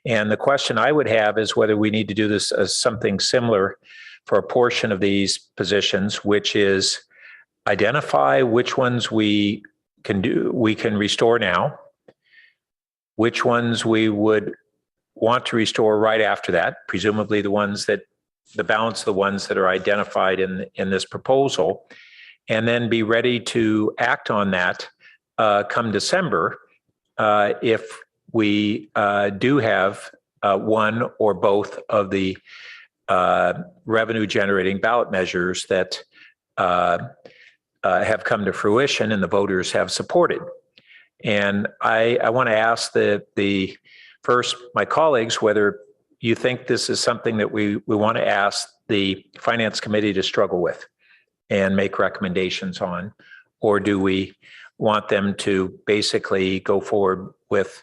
And the question I would have is whether we need to do this as something similar for a portion of these positions, which is identify which ones we can restore now, which ones we would want to restore right after that, presumably the balance of the ones that are identified in this proposal, and then be ready to act on that come December if we do have one or both of the revenue generating ballot measures that have come to fruition and the voters have supported. And I want to ask first my colleagues whether you think this is something that we want to ask the Finance Committee to struggle with and make recommendations on, or do we want them to basically go forward with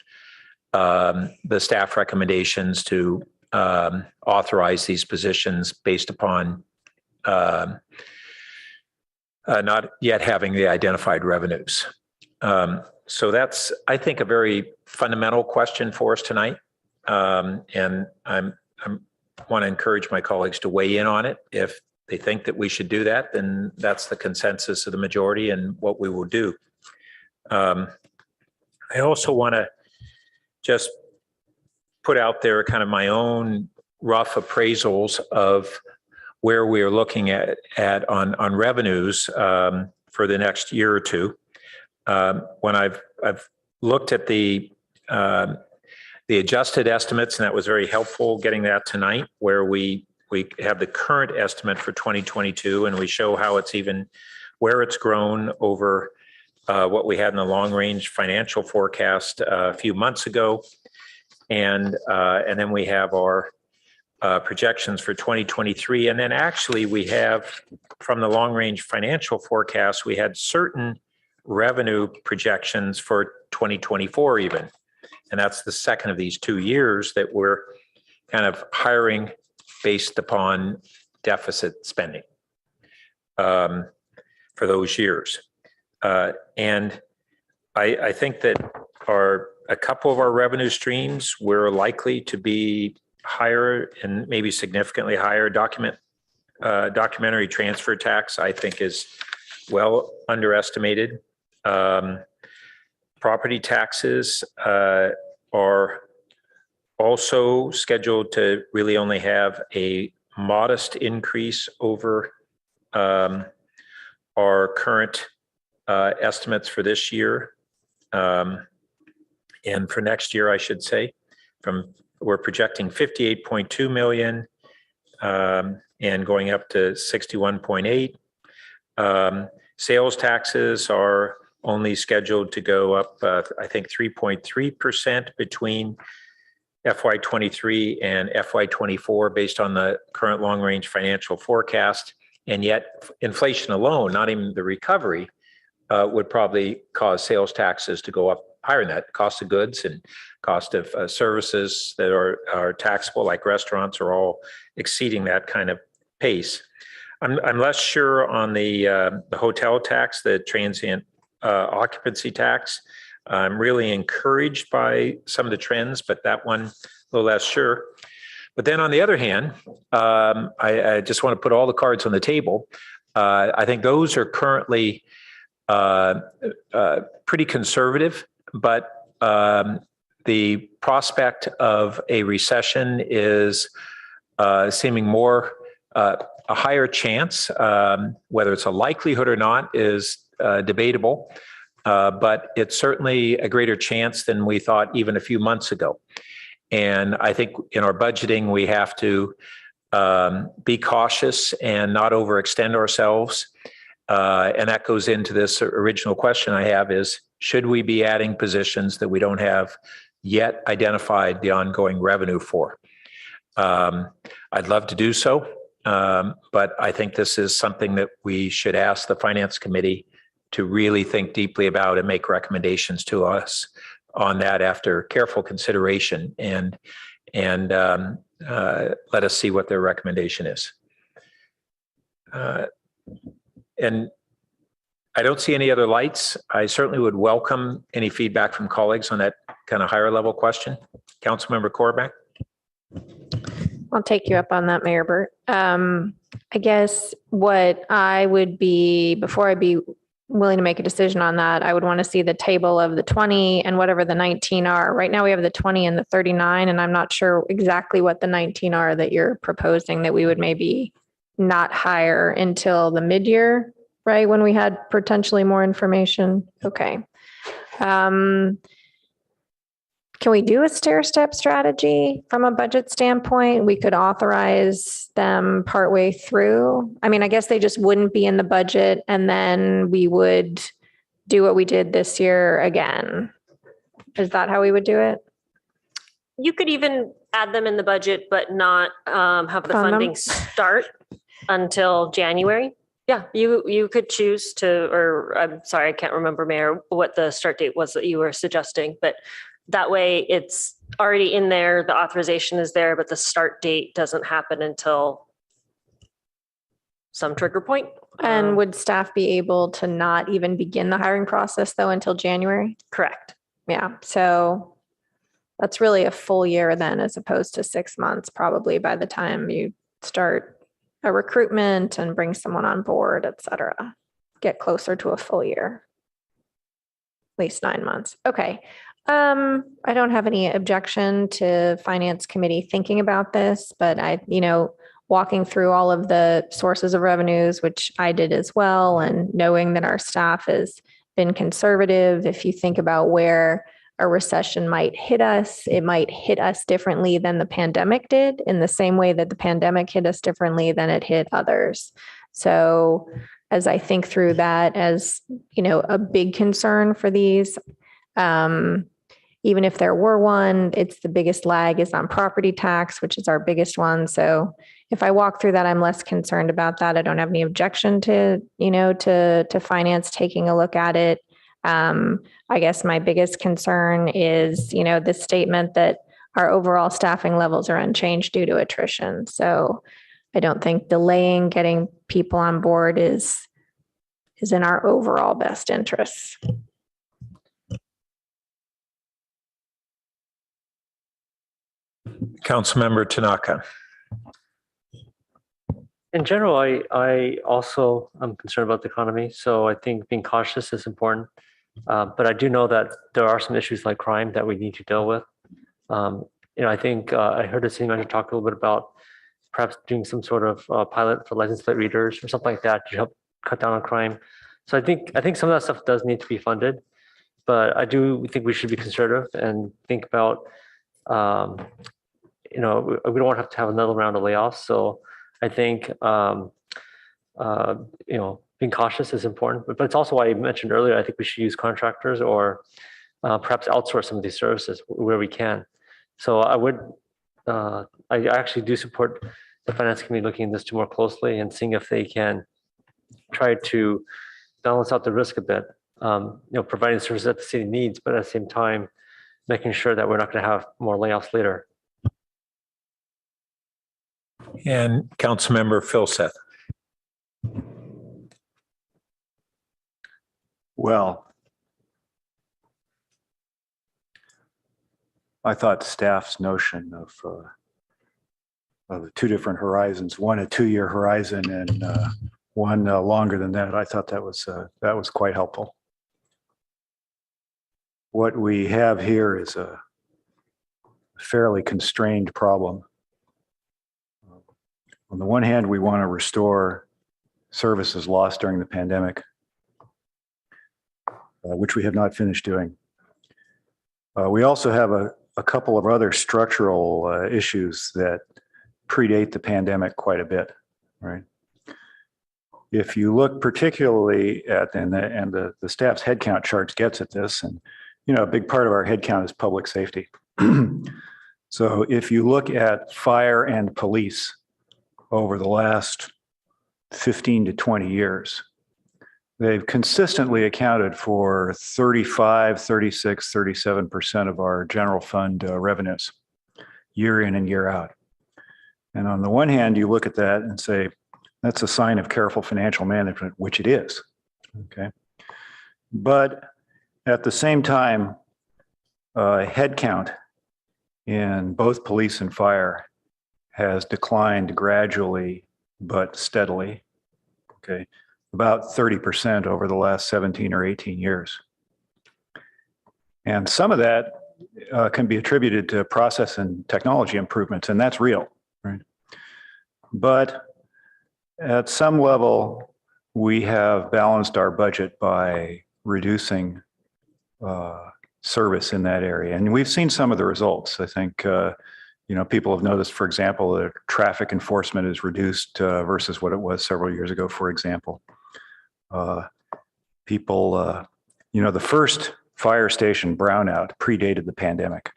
the staff recommendations to authorize these positions based upon not yet having the identified revenues. So that's, I think, a very fundamental question for us tonight. And I want to encourage my colleagues to weigh in on it. If they think that we should do that, then that's the consensus of the majority and what we will do. I also want to just put out there kind of my own rough appraisals of where we are looking at on revenues for the next year or two. When I've looked at the adjusted estimates, and that was very helpful getting that tonight, where we have the current estimate for 2022, and we show how it's where it's grown over what we had in the long range financial forecast a few months ago. And then we have our projections for 2023. And then actually we have, from the long range financial forecast, we had certain revenue projections for 2024 even. And that's the second of these 2 years that we're kind of hiring based upon deficit spending for those years. And I think that a couple of our revenue streams, we're likely to be higher and maybe significantly higher. Documentary transfer tax, I think, is well underestimated. Property taxes are also scheduled to really only have a modest increase over our current estimates for this year. And for next year, I should say, we're projecting 58.2 million and going up to 61.8. Sales taxes are only scheduled to go up, I think, 3.3% between FY23 and FY24 based on the current long-range financial forecast. And yet inflation alone, not even the recovery, would probably cause sales taxes to go up higher than that. Cost of goods and cost of services that are taxable, like restaurants, are all exceeding that kind of pace. I'm less sure on the hotel tax, the transient occupancy tax. I'm really encouraged by some of the trends, but that one a little less sure. But then on the other hand, I just want to put all the cards on the table. I think those are currently pretty conservative, but the prospect of a recession is seeming more a higher chance. Whether it's a likelihood or not is debatable, but it's certainly a greater chance than we thought even a few months ago. And I think in our budgeting, we have to be cautious and not overextend ourselves. And that goes into this original question I have is, should we be adding positions that we don't have yet identified the ongoing revenue for? I'd love to do so, but I think this is something that we should ask the Finance Committee to really think deeply about and make recommendations to us on that after careful consideration, and let us see what their recommendation is. And I don't see any other lights. I certainly would welcome any feedback from colleagues on that kind of higher level question. Councilmember Corbeck. I'll take you up on that, Mayor Burt. I guess what I would be, before I'd be willing to make a decision on that, I would want to see the table of the 20 and whatever the 19 are. Right now we have the 20 and the 39, and I'm not sure exactly what the 19 are that you're proposing that we would maybe not hire until the mid-year, right? When we had potentially more information. Okay. can we do a stair-step strategy from a budget standpoint? We could authorize them partway through. I mean, I guess they just wouldn't be in the budget and then we would do what we did this year again. Is that how we would do it? You could even add them in the budget, but not have the Fund them? funding start until January. Yeah, you could choose to, or I'm sorry, I can't remember, Mayor, what the start date was that you were suggesting, but that way it's already in there, the authorization is there, but the start date doesn't happen until some trigger point. And would staff be able to not even begin the hiring process though until January? Correct. Yeah, so that's really a full year then, as opposed to 6 months, probably by the time you start a recruitment and bring someone on board, et cetera. Get closer to a full year. At least 9 months. Okay. I don't have any objection to Finance Committee thinking about this, but walking through all of the sources of revenues, which I did as well, and knowing that our staff has been conservative, if you think about where a recession might hit us, it might hit us differently than the pandemic did, in the same way that the pandemic hit us differently than it hit others. So as I think through that as, a big concern for these, even if there were one, it's the biggest lag is on property tax, which is our biggest one. So if I walk through that, I'm less concerned about that. I don't have any objection to, to finance taking a look at it. I guess my biggest concern is, this statement that our overall staffing levels are unchanged due to attrition. So I don't think delaying getting people on board is in our overall best interests. Councilmember Tanaka. In general, I also am concerned about the economy. So I think being cautious is important. But I do know that there are some issues like crime that we need to deal with. I think I heard the city manager talk a little bit about perhaps doing some sort of pilot for license plate readers or something like that to help cut down on crime. So I think some of that stuff does need to be funded, but I do think we should be conservative and think about, we don't want to have another round of layoffs. So I think, being cautious is important, but it's also why I mentioned earlier, I think we should use contractors or perhaps outsource some of these services where we can. So I actually do support the Finance Committee looking at this more closely and seeing if they can try to balance out the risk a bit, providing services that the city needs, but at the same time, making sure that we're not going to have more layoffs later. And Councilmember Philseth. Well, I thought staff's notion of the two different horizons, one a 2-year horizon and one longer than that, I thought that was quite helpful. What we have here is a fairly constrained problem. On the one hand, we want to restore services lost during the pandemic, which we have not finished doing. We also have a couple of other structural issues that predate the pandemic quite a bit, right? If you look particularly at, and the staff's headcount charts gets at this, and a big part of our headcount is public safety. So if you look at fire and police over the last 15 to 20 years, they've consistently accounted for 35, 36, 37% of our general fund revenues year in and year out. And on the one hand, you look at that and say, that's a sign of careful financial management, which it is, okay? But at the same time, headcount in both police and fire has declined gradually but steadily, okay? About 30% over the last 17 or 18 years. And some of that can be attributed to process and technology improvements, and that's real, right? But at some level, we have balanced our budget by reducing service in that area. And we've seen some of the results. I think, people have noticed, for example, that traffic enforcement is reduced versus what it was several years ago, for example. The first fire station brownout predated the pandemic.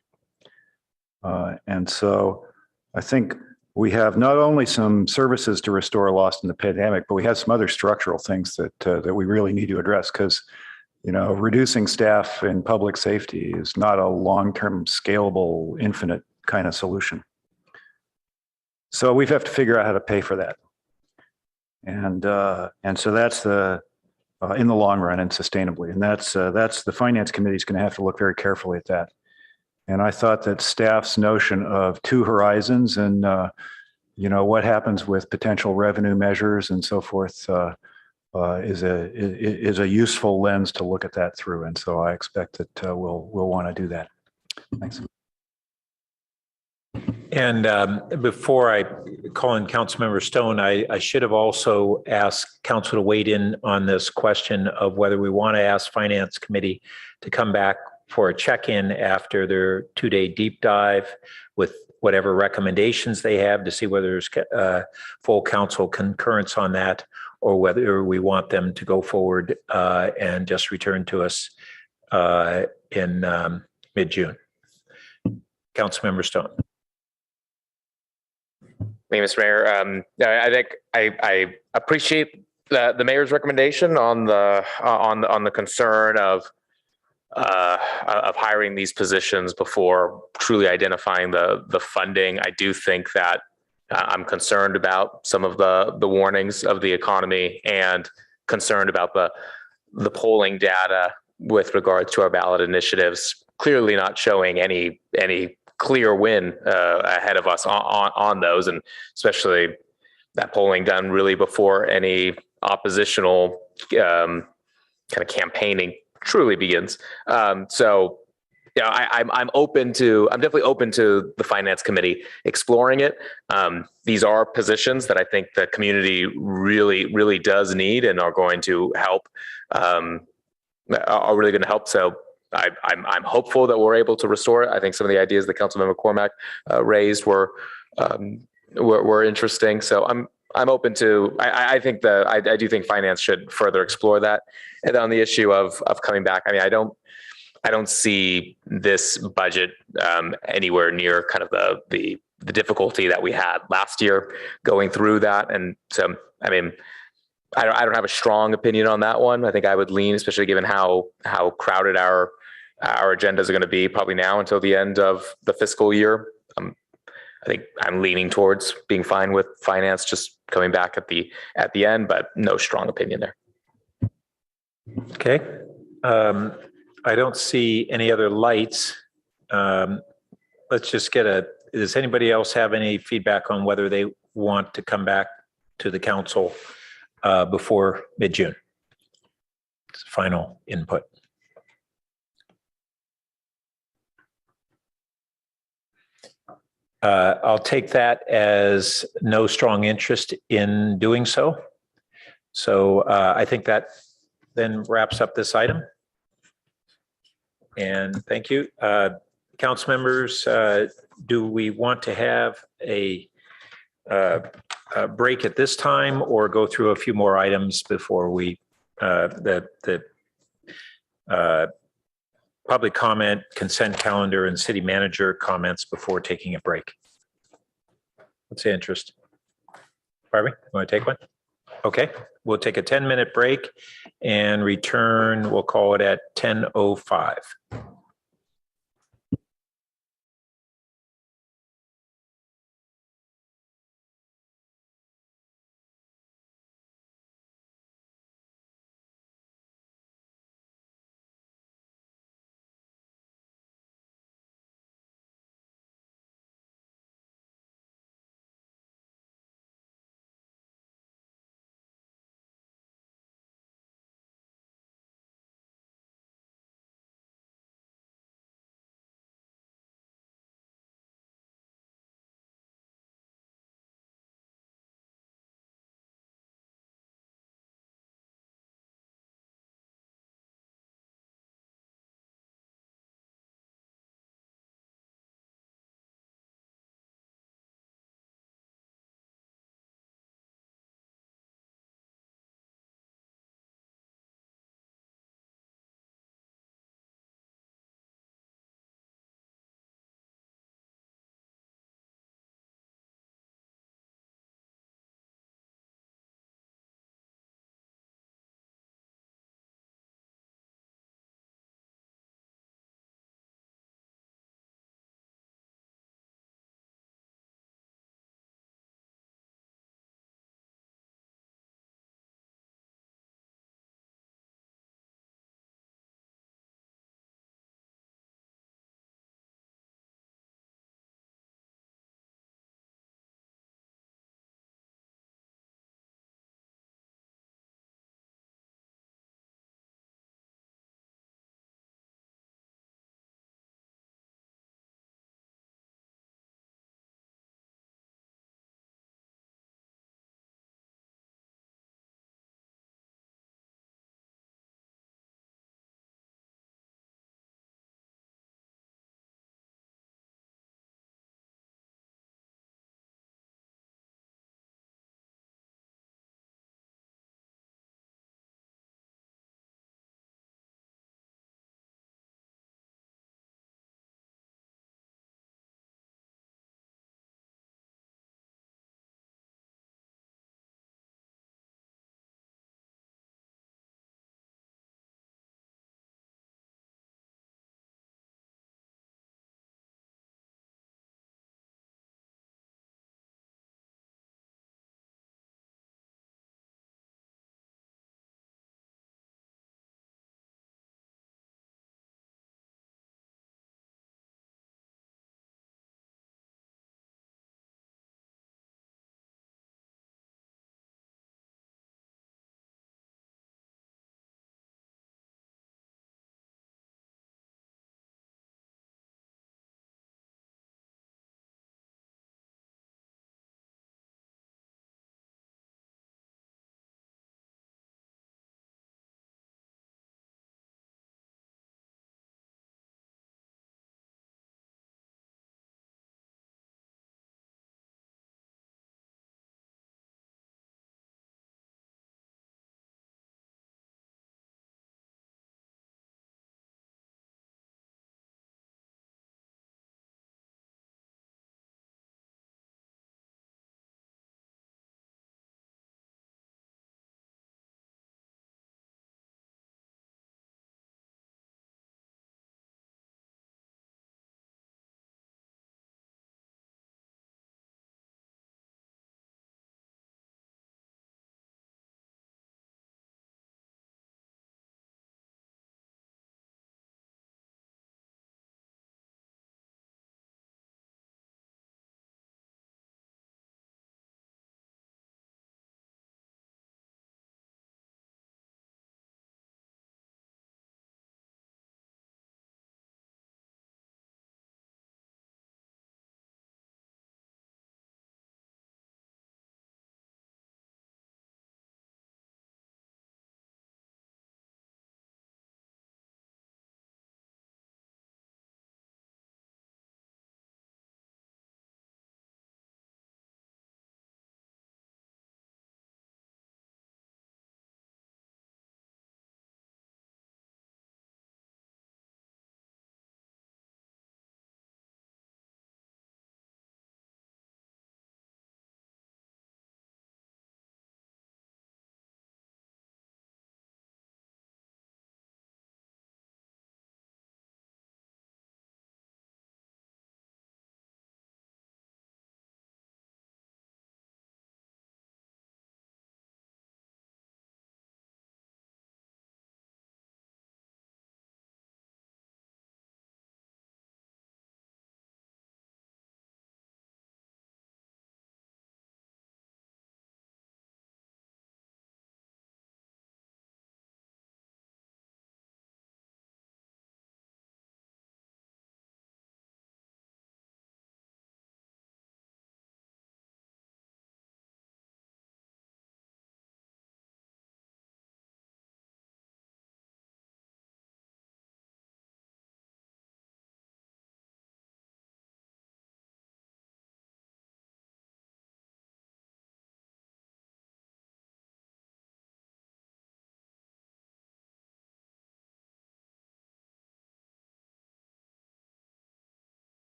And so I think we have not only some services to restore lost in the pandemic, but we have some other structural things that we really need to address because, reducing staff in public safety is not a long-term scalable, infinite kind of solution. So we have to figure out how to pay for that. And so that's in the long run and sustainably. And that's the finance committee is going to have to look very carefully at that. And I thought that staff's notion of two horizons and, what happens with potential revenue measures and so forth is a useful lens to look at that through. And so I expect that we'll want to do that. Thanks. And before I call in Councilmember Stone, I should have also asked Council to weigh in on this question of whether we want to ask Finance Committee to come back for a check-in after their 2-day deep dive with whatever recommendations they have to see whether there's full council concurrence on that, or whether we want them to go forward and just return to us in mid-June. Councilmember Stone. Thank you, Mr. Mayor. I think I appreciate the mayor's recommendation on the concern of hiring these positions before truly identifying the funding. I do think that I'm concerned about some of the warnings of the economy and concerned about the polling data with regards to our ballot initiatives, clearly not showing any clear win ahead of us on those, and especially that polling done really before any oppositional kind of campaigning truly begins. I'm definitely open to the Finance Committee exploring it. These are positions that I think the community really does need and are going to help. Are really going to help. So I'm hopeful that we're able to restore it. I think some of the ideas that Councilmember Cormack raised were interesting. So I'm open to. I do think finance should further explore that. And on the issue of coming back, I mean, I don't see this budget anywhere near kind of the difficulty that we had last year going through that. And so, I mean, I don't have a strong opinion on that one. I think I would lean, especially given how crowded our agendas are going to be probably now until the end of the fiscal year. I think I'm leaning towards being fine with finance just coming back at the end, but no strong opinion there. Okay. I don't see any other lights. Let's just does anybody else have any feedback on whether they want to come back to the council before mid-June? Final input. I'll take that as no strong interest in doing so. So I think that then wraps up this item. And thank you. Council members, do we want to have a break at this time or go through a few more items before we, the public comment, consent calendar, and city manager comments before taking a break? What's the interest? Barbie, you want to take one? Okay, we'll take a 10-minute break and return. We'll call it at 10:05.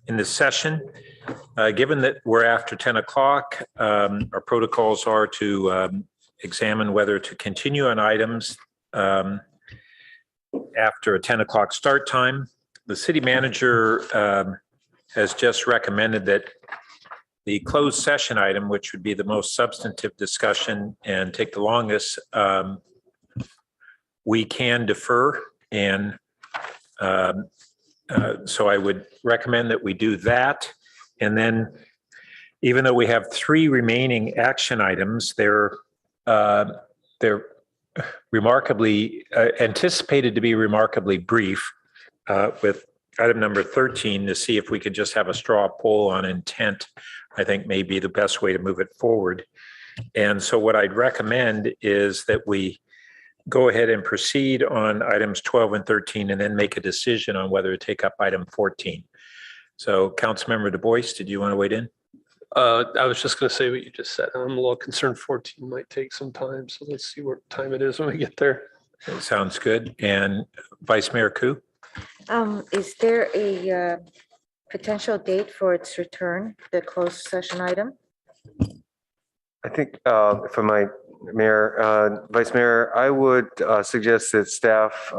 in this session. Given that we're after 10 o'clock, our protocols are to examine whether to continue on items after a 10 o'clock start time. The city manager has just recommended that the closed session item, which would be the most substantive discussion and take the longest, we can defer. And so I would recommend that we do that. And then even though we have 3 remaining action items, they're remarkably anticipated to be remarkably brief, with item number 13 to see if we could just have a straw poll on intent, I think may be the best way to move it forward. And so what I'd recommend is that we go ahead and proceed on items 12 and 13 and then make a decision on whether to take up item 14. So Councilmember Du Bois, did you want to weigh in? I was just going to say what you just said. I'm a little concerned 14 might take some time. So let's see what time it is when we get there. Sounds good. And Vice Mayor Koo? Is there a potential date for its return, the closed session item? I think if I might, Mayor, Vice Mayor, I would suggest that staff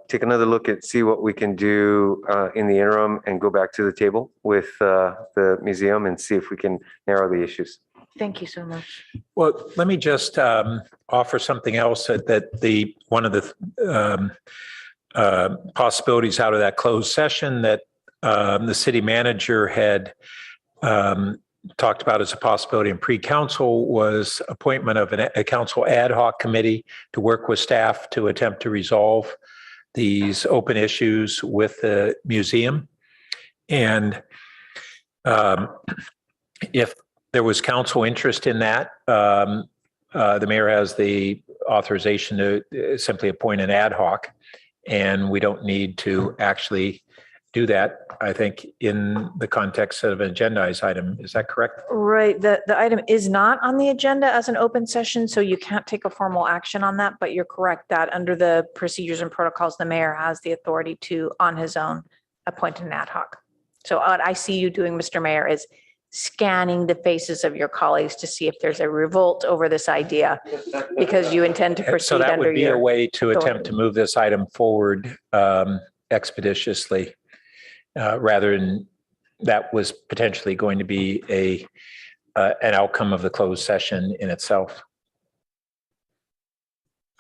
take another look at, see what we can do in the interim and go back to the table with the museum and see if we can narrow the issues. Thank you so much. Well, let me just offer something else that one of the possibilities out of that closed session that the city manager had talked about as a possibility in pre-council was appointment of a council ad hoc committee to work with staff to attempt to resolve these open issues with the museum. And if there was council interest in that, the mayor has the authorization to simply appoint an ad hoc, and we don't need to actually do that, I think, in the context of an agendized item. Is that correct? Right. The item is not on the agenda as an open session, so you can't take a formal action on that, but you're correct that under the procedures and protocols, the mayor has the authority to, on his own, appoint an ad hoc. So what I see you doing, Mr. Mayor, is scanning the faces of your colleagues to see if there's a revolt over this idea, because you intend to proceed So that under would be your a way to attempt authority. to move this item forward expeditiously, rather than that was potentially going to be an outcome of the closed session in itself.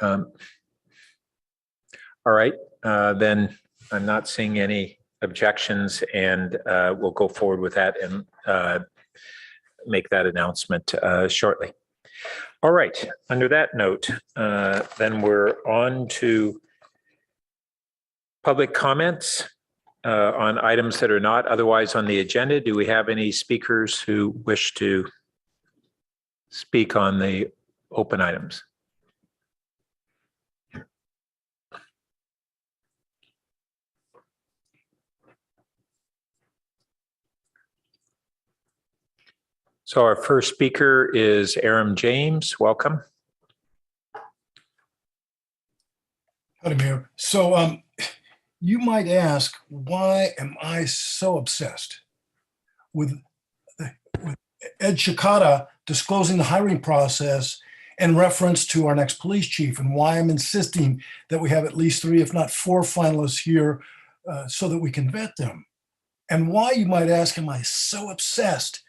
All right, then I'm not seeing any objections, and we'll go forward with that and make that announcement shortly. All right, under that note, then we're on to public comments on items that are not otherwise on the agenda. Do we have any speakers who wish to speak on the open items? So our first speaker is Aram James. Welcome. Howdy, Mayor. So you might ask, why am I so obsessed with Ed Shikata disclosing the hiring process in reference to our next police chief, and why I'm insisting that we have at least 3, if not 4 finalists here so that we can vet them? And why, you might ask, am I so obsessed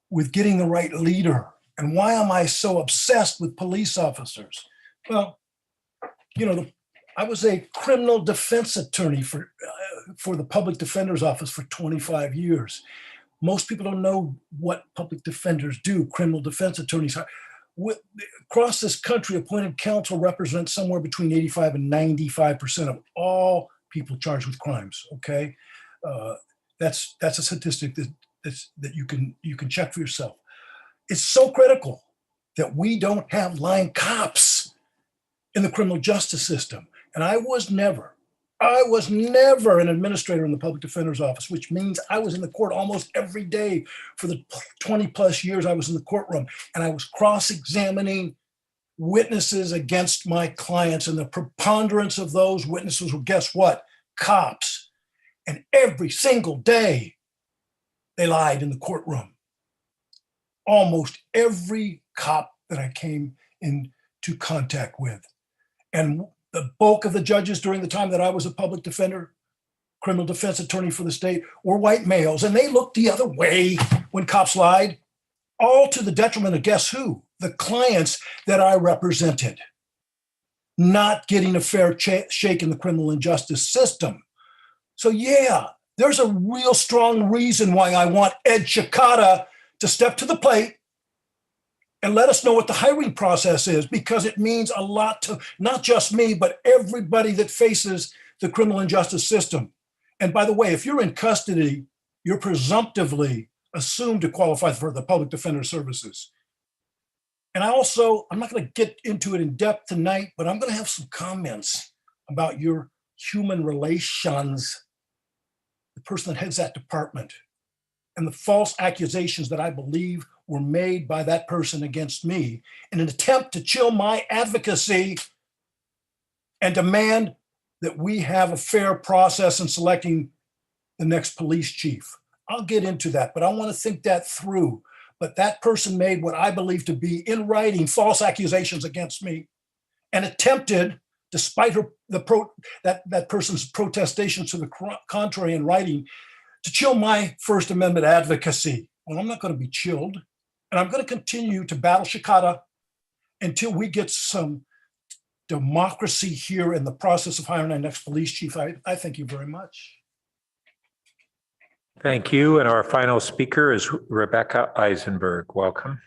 with getting the right leader? And why am I so obsessed with police officers? Well, you know, I was a criminal defense attorney for the public defender's office for 25 years. Most people don't know what public defenders do. Criminal defense attorneys across this country, appointed counsel represents somewhere between 85 and 95% of all people charged with crimes. Okay, that's a statistic that you can check for yourself. It's so critical that we don't have line cops in the criminal justice system. And I was never an administrator in the public defender's office, which means I was in the court almost every day for the 20 plus years I was in the courtroom. And I was cross-examining witnesses against my clients. And the preponderance of those witnesses were, guess what? Cops. And every single day They lied in the courtroom. Almost every cop that I came into contact with. And the bulk of the judges during the time that I was a public defender, criminal defense attorney for the state, were white males. And they looked the other way when cops lied, all to the detriment of guess who? The clients that I represented. Not getting a fair shake in the criminal injustice system. So yeah, there's a real strong reason why I want Ed Chicata to step to the plate and let us know what the hiring process is, because it means a lot to not just me, but everybody that faces the criminal injustice system. And by the way, if you're in custody, you're presumptively assumed to qualify for the public defender services. And I'm not going to get into it in depth tonight, but I'm going to have some comments about your human relations, the person that heads that department, and the false accusations that I believe were made by that person against me in an attempt to chill my advocacy and demand that we have a fair process in selecting the next police chief. I'll get into that, but I want to think that through. But that person made what I believe to be in writing false accusations against me and attempted, despite that person's protestations to the contrary in writing, to chill my First Amendment advocacy. Well, I'm not going to be chilled. And I'm going to continue to battle Chicata until we get some democracy here in the process of hiring our next police chief. I thank you very much. Thank you. And our final speaker is Rebecca Eisenberg. Welcome.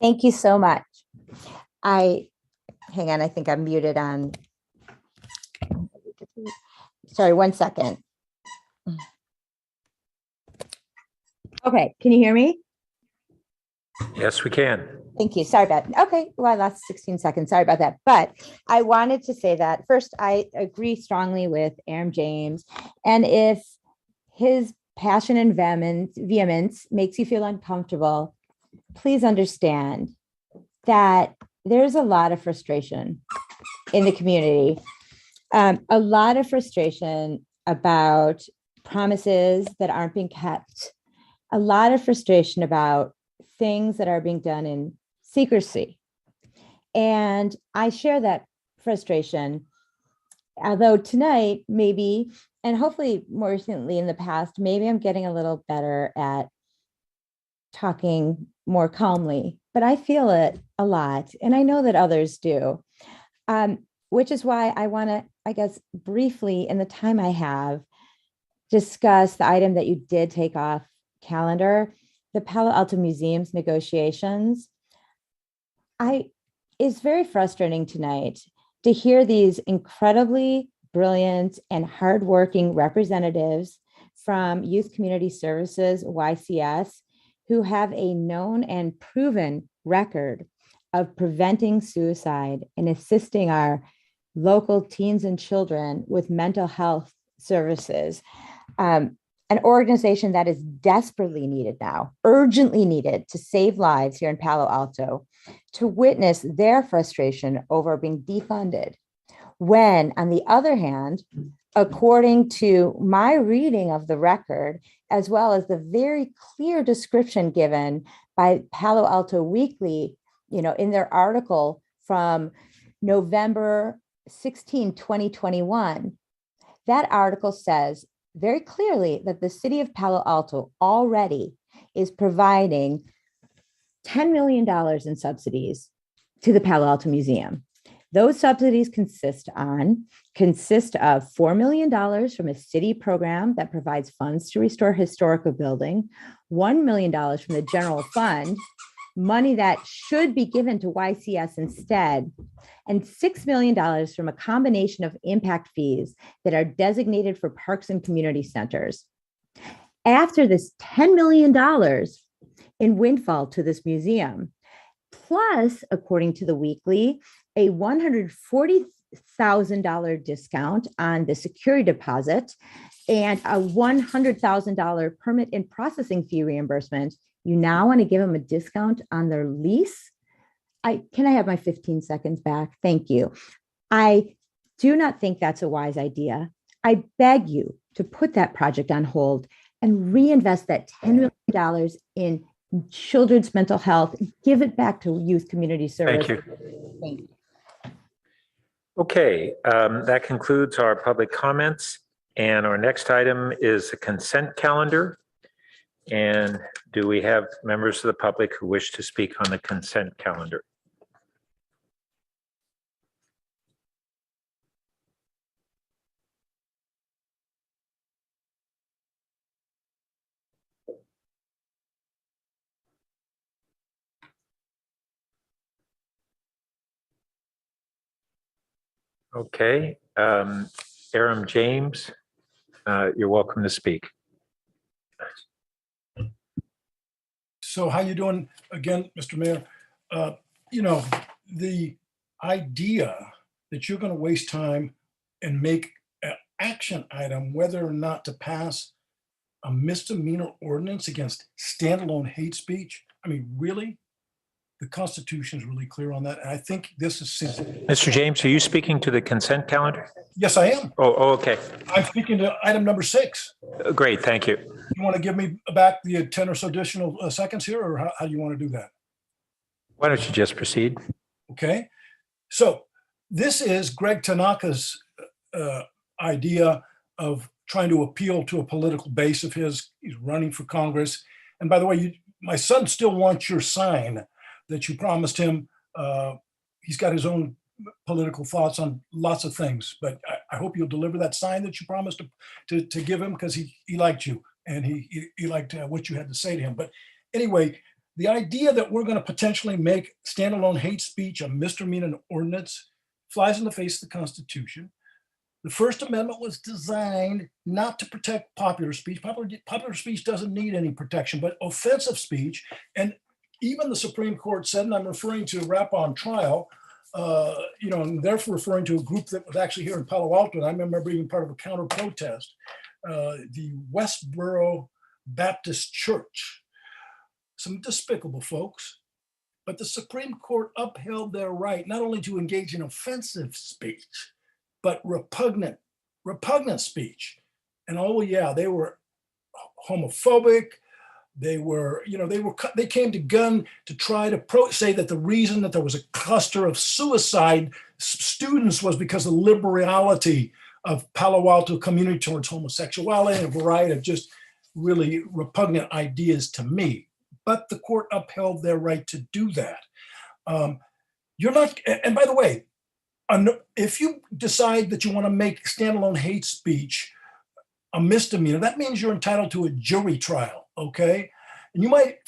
Thank you so much. Hang on, I think I'm muted on. Sorry, 1 second. Okay, can you hear me? Yes, we can. Thank you. Sorry about that. Okay, well, that's 16 seconds. Sorry about that. But I wanted to say that first, I agree strongly with Aaron James. And if his passion and vehemence makes you feel uncomfortable, please understand that there's a lot of frustration in the community. A lot of frustration about promises that aren't being kept. A lot of frustration about things that are being done in secrecy. And I share that frustration, although tonight, maybe, and hopefully more recently in the past, maybe I'm getting a little better at talking more calmly, but I feel it a lot. And I know that others do, which is why I want to, I guess, briefly in the time I have, discuss the item that you did take off calendar, the Palo Alto Museum's negotiations. It's very frustrating tonight to hear these incredibly brilliant and hardworking representatives from Youth Community Services, YCS, who have a known and proven record of preventing suicide and assisting our local teens and children with mental health services. An organization that is desperately needed now, urgently needed to save lives here in Palo Alto, to witness their frustration over being defunded. When, on the other hand, according to my reading of the record, as well as the very clear description given by Palo Alto Weekly, in their article from November 16, 2021, that article says very clearly that the city of Palo Alto already is providing $10 million in subsidies to the Palo Alto Museum. Those subsidies consist of $4 million from a city program that provides funds to restore historical building, $1 million from the general fund, money that should be given to YCS instead, and $6 million from a combination of impact fees that are designated for parks and community centers. After this $10 million in windfall to this museum, plus, according to the Weekly, a $140,000 discount on the security deposit and a $100,000 permit and processing fee reimbursement, you now want to give them a discount on their lease? Can I have my 15 seconds back? Thank you. I do not think that's a wise idea. I beg you to put that project on hold and reinvest that $10 million in children's mental health, give it back to youth community service. Thank you. Thank you. Okay, that concludes our public comments. And our next item is the consent calendar. And do we have members of the public who wish to speak on the consent calendar? Okay, Aram James, you're welcome to speak. So how you doing again, Mr. Mayor? You know, the idea that you're going to waste time and make an action item, whether or not to pass a misdemeanor ordinance against standalone hate speech. I mean, really? The Constitution is really clear on that. And I think this is simple. Mr. James, are you speaking to the consent calendar? Yes, I am. Oh, okay. I'm speaking to item number 6. Great, thank you. You want to give me back the 10 or so additional seconds here, or how do you want to do that? Why don't you just proceed? Okay. So this is Greg Tanaka's idea of trying to appeal to a political base of his. He's running for Congress. And by the way, my son still wants your sign that you promised him. He's got his own political thoughts on lots of things, but I hope you'll deliver that sign that you promised to give him, because he liked you and he liked what you had to say to him. But anyway, the idea that we're going to potentially make standalone hate speech a misdemeanor ordinance flies in the face of the Constitution. The First Amendment was designed not to protect popular speech. Popular speech doesn't need any protection, but offensive speech. And even the Supreme Court said, and I'm referring to Rap on Trial, and therefore referring to a group that was actually here in Palo Alto, and I remember being part of a counter protest, the Westboro Baptist Church. Some despicable folks, but the Supreme Court upheld their right not only to engage in offensive speech, but repugnant speech. And oh yeah, they were homophobic. They came to gun to try to say that the reason that there was a cluster of suicide students was because of the liberality of Palo Alto community towards homosexuality and a variety of just really repugnant ideas to me. But the court upheld their right to do that. You're not, and by the way, if you decide that you want to make standalone hate speech a misdemeanor, that means you're entitled to a jury trial, okay? And you might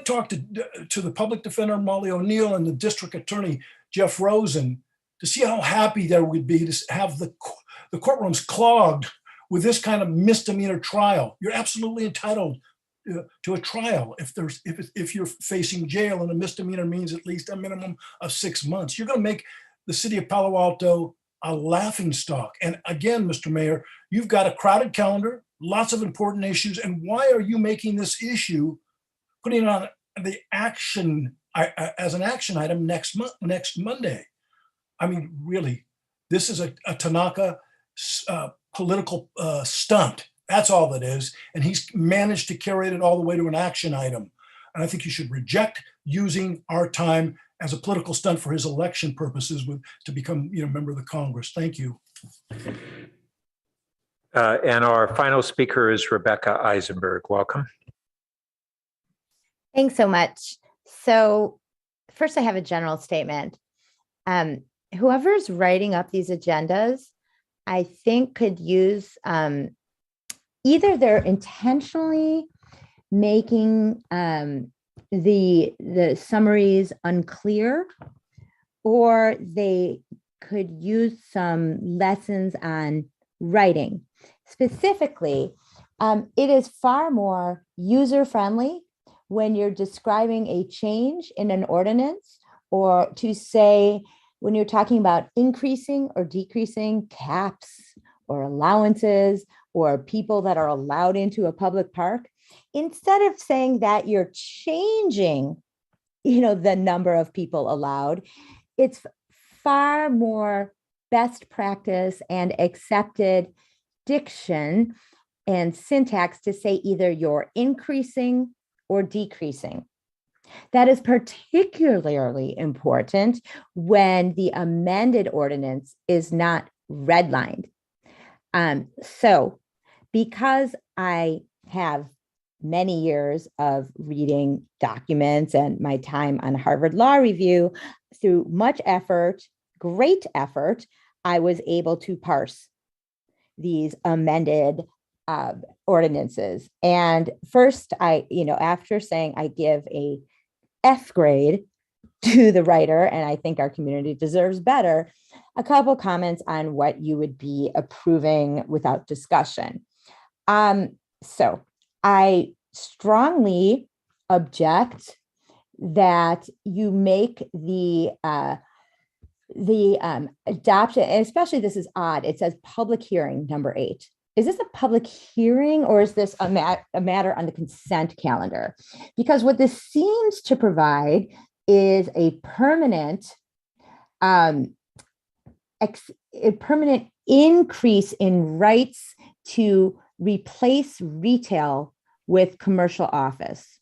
talk to the public defender, Molly O'Neill, and the district attorney, Jeff Rosen, to see how happy there would be to have the courtrooms clogged with this kind of misdemeanor trial. You're absolutely entitled to a trial if you're facing jail, and a misdemeanor means at least a minimum of 6 months. You're going to make the city of Palo Alto a laughingstock. And again, Mr. Mayor, you've got a crowded calendar, lots of important issues. And why are you making this issue, putting it on the action as an action item next Monday? I mean, really, this is a Tanaka political stunt. That's all that is. And he's managed to carry it all the way to an action item. And I think you should reject using our time as a political stunt for his election purposes to become member of the Congress. Thank you. And our final speaker is Rebecca Eisenberg. Welcome. Thanks so much. So first, I have a general statement. Whoever's writing up these agendas, I think could use either they're intentionally making the summaries unclear, or they could use some lessons on writing. Specifically, it is far more user-friendly when you're describing a change in an ordinance, or to say when you're talking about increasing or decreasing caps or allowances or people that are allowed into a public park, instead of saying that you're changing, the number of people allowed, it's far more best practice and accepted diction and syntax to say either you're increasing or decreasing. That is particularly important when the amended ordinance is not redlined. So because I have many years of reading documents and my time on Harvard Law Review, through much effort, great effort, I was able to parse these amended ordinances. And first, after saying I give a F grade to the writer, and I think our community deserves better, a couple comments on what you would be approving without discussion. So I strongly object that you make the adoption, and especially this is odd. It says public hearing number 8. Is this a public hearing or is this a matter on the consent calendar? Because what this seems to provide is a permanent increase in rights to replace retail with commercial office.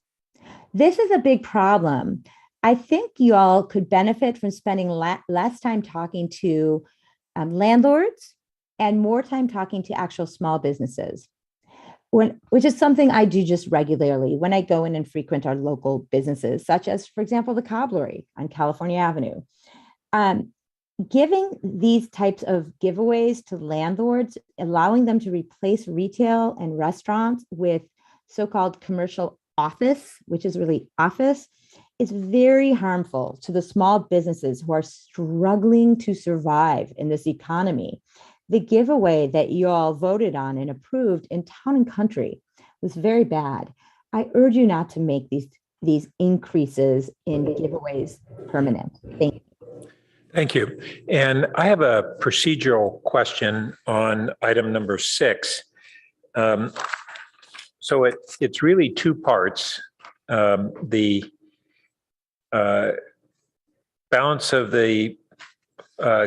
This is a big problem. I think you all could benefit from spending less time talking to landlords and more time talking to actual small businesses, which is something I do just regularly when I go in and frequent our local businesses, such as, for example, the Cobblery on California Avenue. Giving these types of giveaways to landlords, allowing them to replace retail and restaurants with so-called commercial office, which is really office, is very harmful to the small businesses who are struggling to survive in this economy. The giveaway that you all voted on and approved in Town and Country was very bad. I urge you not to make these increases in giveaways permanent. Thank you. Thank you. And I have a procedural question on item number 6. So it's really 2 parts. The balance of the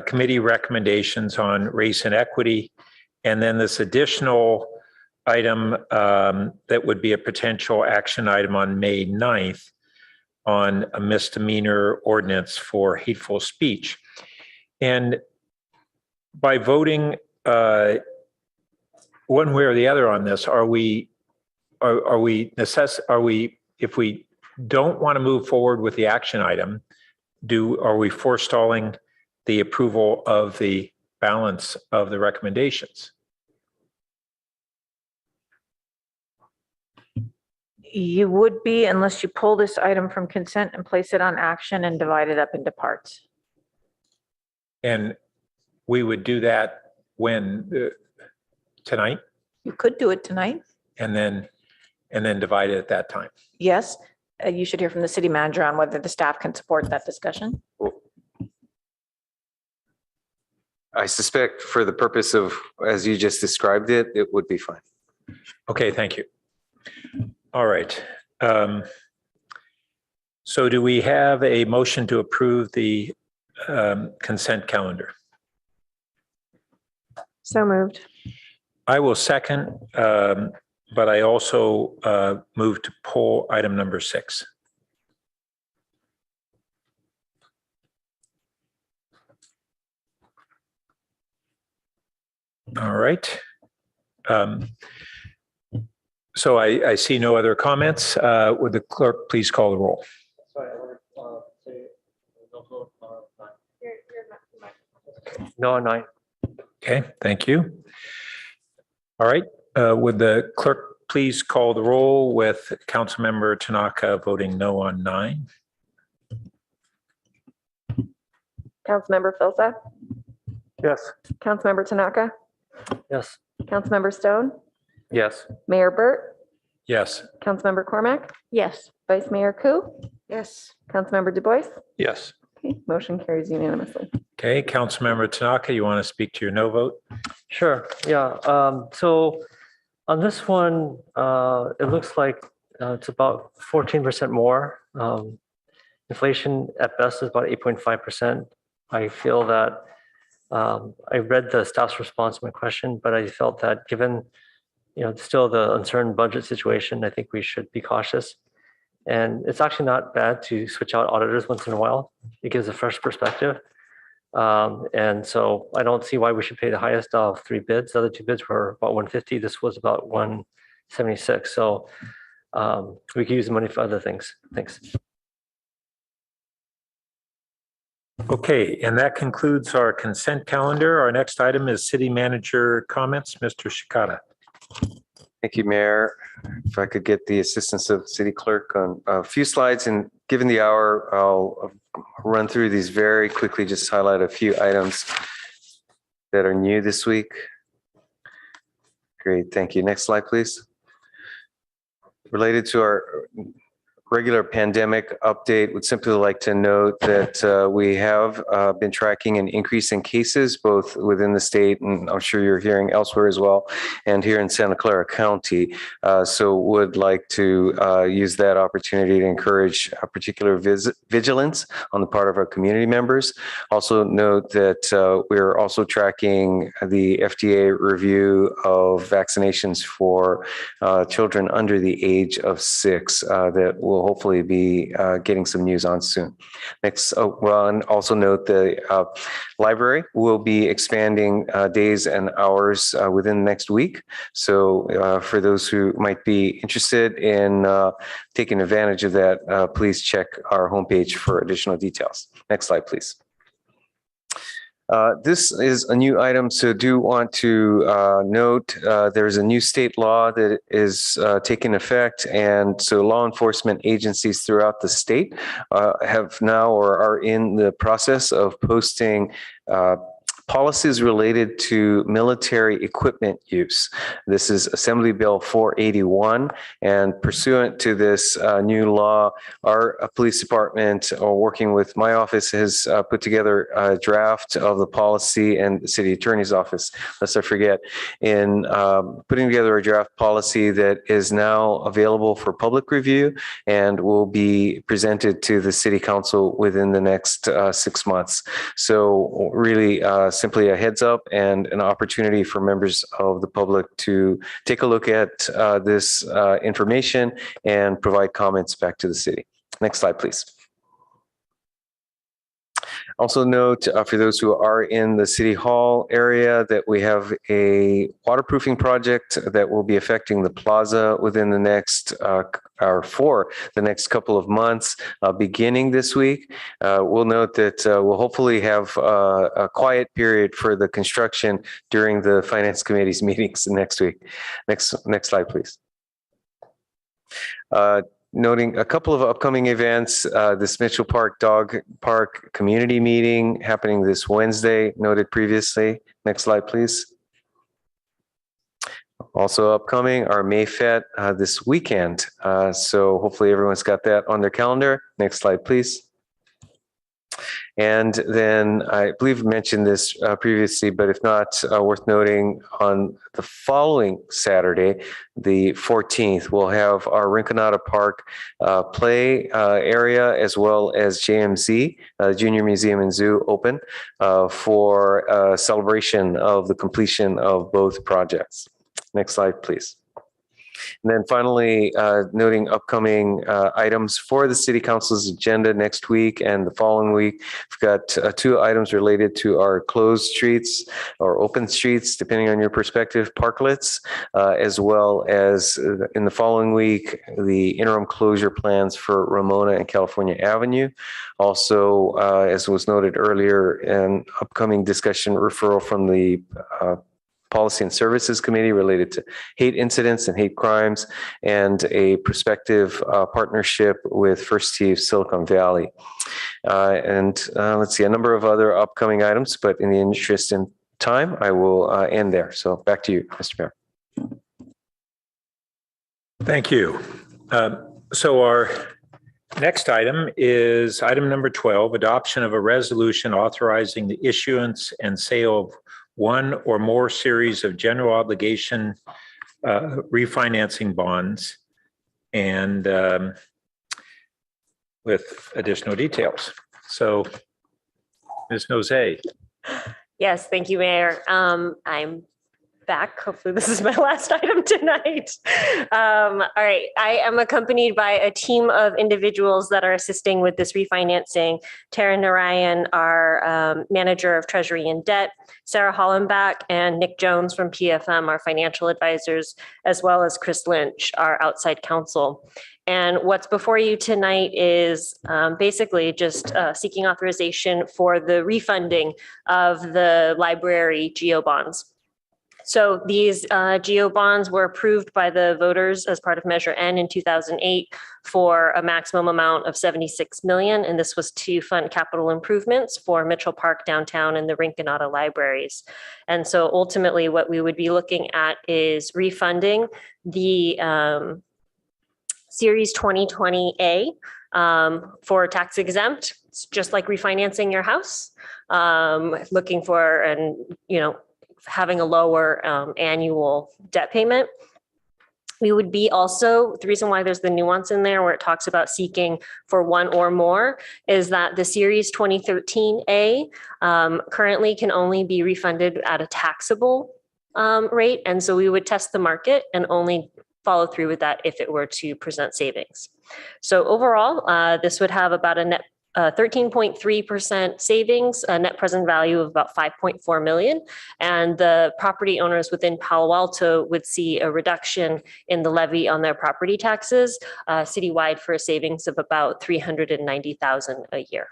committee recommendations on race and equity, and then this additional item that would be a potential action item on May 9th on a misdemeanor ordinance for hateful speech. And by voting one way or the other on this, if we don't want to move forward with the action item, are we forestalling the approval of the balance of the recommendations? You would be, unless you pull this item from consent and place it on action and divide it up into parts. And we would do that when, tonight? You could do it tonight. And then divide it at that time. Yes, you should hear from the city manager on whether the staff can support that discussion. I suspect for the purpose of, as you just described it, it would be fine. Okay, thank you. All right. So do we have a motion to approve the consent calendar? So moved. I will second, but I also move to pull item number 6. All right. So I see no other comments. Would the clerk please call the roll? No on 9. Okay, thank you. All right, would the clerk please call the roll with Councilmember Tanaka voting no on 9? Councilmember Filsa, Yes. Councilmember Tanaka, Yes. Councilmember Stone, Yes. Mayor Burt, Yes. Councilmember Cormack, Yes. Vice Mayor Ku, Yes. Councilmember Du Bois. Yes. Okay, motion carries unanimously. Okay, Councilmember Tanaka, you want to speak to your no vote? Sure. Yeah. So on this one, it looks like it's about 14% more. Inflation at best is about 8.5%. I feel that I read the staff's response to my question, but I felt that given still the uncertain budget situation, I think we should be cautious. And it's actually not bad to switch out auditors once in a while. It gives a fresh perspective. And so I don't see why we should pay the highest of 3 bids. The other 2 bids were about 150. This was about 176. So we could use the money for other things. Thanks. Okay, and that concludes our consent calendar. Our next item is city manager comments. Mr. Shikata. Thank you, Mayor. If I could get the assistance of the city clerk on a few slides, and given the hour, I'll run through these very quickly, just highlight a few items that are new this week. Great, thank you. Next slide, please. Related to our regular pandemic update, would simply like to note that we have been tracking an increase in cases both within the state, and I'm sure you're hearing elsewhere as well, and here in Santa Clara County. So would like to use that opportunity to encourage a particular vigilance on the part of our community members. Also note that we're also tracking the FDA review of vaccinations for children under the age of 6 that will hopefully be getting some news on soon. Next, and also note the library will be expanding days and hours within the next week. So for those who might be interested in taking advantage of that, please check our homepage for additional details. Next slide, please. This is a new item, so do want to note there's a new state law that is taking effect, and so law enforcement agencies throughout the state have now or are in the process of posting policies related to military equipment use. This is Assembly Bill 481, and pursuant to this new law, our police department, working with my office, has put together a draft of the policy, and the city attorney's office, lest I forget, in putting together a draft policy that is now available for public review and will be presented to the city council within the next 6 months. So really, simply a heads up and an opportunity for members of the public to take a look at this information and provide comments back to the city. Next slide, please. Also note for those who are in the City Hall area that we have a waterproofing project that will be affecting the plaza within the next or for the next couple of months, beginning this week. We'll note that we'll hopefully have a quiet period for the construction during the Finance Committee's meetings next week. Next slide, please. Noting a couple of upcoming events, this Mitchell Park Dog Park Community Meeting happening this Wednesday, noted previously. Next slide, please. Also upcoming, our Mayfete this weekend. So hopefully everyone's got that on their calendar. Next slide, please. And then I believe I mentioned this previously, but if not, worth noting, on the following Saturday, the 14th, we'll have our Rinconada Park play area as well as JMZ, Junior Museum and Zoo, open for a celebration of the completion of both projects. Next slide, please. And then finally, noting upcoming items for the City Council's agenda next week and the following week. We've got 2 items related to our closed streets or open streets, depending on your perspective, parklets, as well as in the following week, the interim closure plans for Ramona and California Avenue. Also, as was noted earlier, an upcoming discussion referral from the Policy and Services Committee related to hate incidents and hate crimes, and a prospective partnership with First Tee of Silicon Valley. Let's see, a number of other upcoming items, but in the interest in time, I will end there. So back to you, Mr. Mayor. Thank you. So our next item is item number 12, adoption of a resolution authorizing the issuance and sale of one or more series of general obligation refinancing bonds, and with additional details. So, Ms. Nose. Yes, thank you, Mayor. I'm back. Hopefully this is my last item tonight. All right, I am accompanied by a team of individuals that are assisting with this refinancing. Tara Narayan, our manager of treasury and debt, Sarah Hollenbach and Nick Jones from PFM, our financial advisors, as well as Chris Lynch, our outside counsel. And what's before you tonight is basically just seeking authorization for the refunding of the library GO bonds. So these GO bonds were approved by the voters as part of Measure N in 2008 for a maximum amount of 76 million. And this was to fund capital improvements for Mitchell Park downtown and the Rinconada libraries. And so ultimately what we would be looking at is refunding the Series 2020A for tax exempt. It's just like refinancing your house, looking for having a lower annual debt payment. We would be also, the reason why there's the nuance in there where it talks about seeking for one or more is that the Series 2013A currently can only be refunded at a taxable rate. And so we would test the market and only follow through with that if it were to present savings. So overall, this would have about a net 13.3% savings, a net present value of about 5.4 million. And the property owners within Palo Alto would see a reduction in the levy on their property taxes citywide for a savings of about 390,000 a year.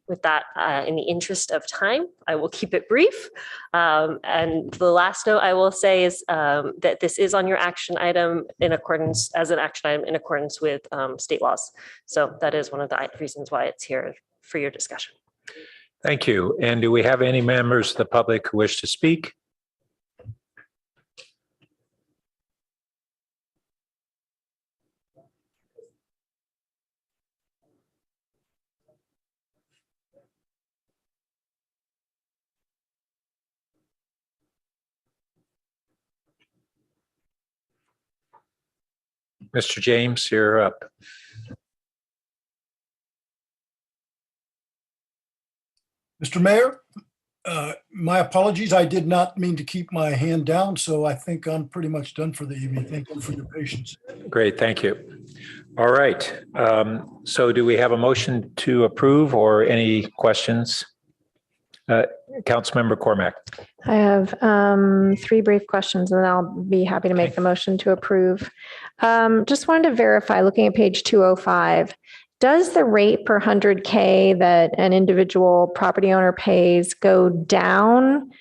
With that, in the interest of time, I will keep it brief. And the last note I will say is that this is on your action item in accordance with state laws. So that is one of the reasons why it's here for your discussion. Thank you. And do we have any members of the public who wish to speak? Mr. James, you're up. Mr. Mayor, my apologies. I did not mean to keep my hand down, so I think I'm pretty much done for the evening. Thank you for your patience. Great, thank you. All right. So do we have a motion to approve or any questions? Councilmember Cormack. I have 3 brief questions and then I'll be happy to make the motion to approve. Just wanted to verify, looking at page 205, does the rate per 100K that an individual property owner pays go down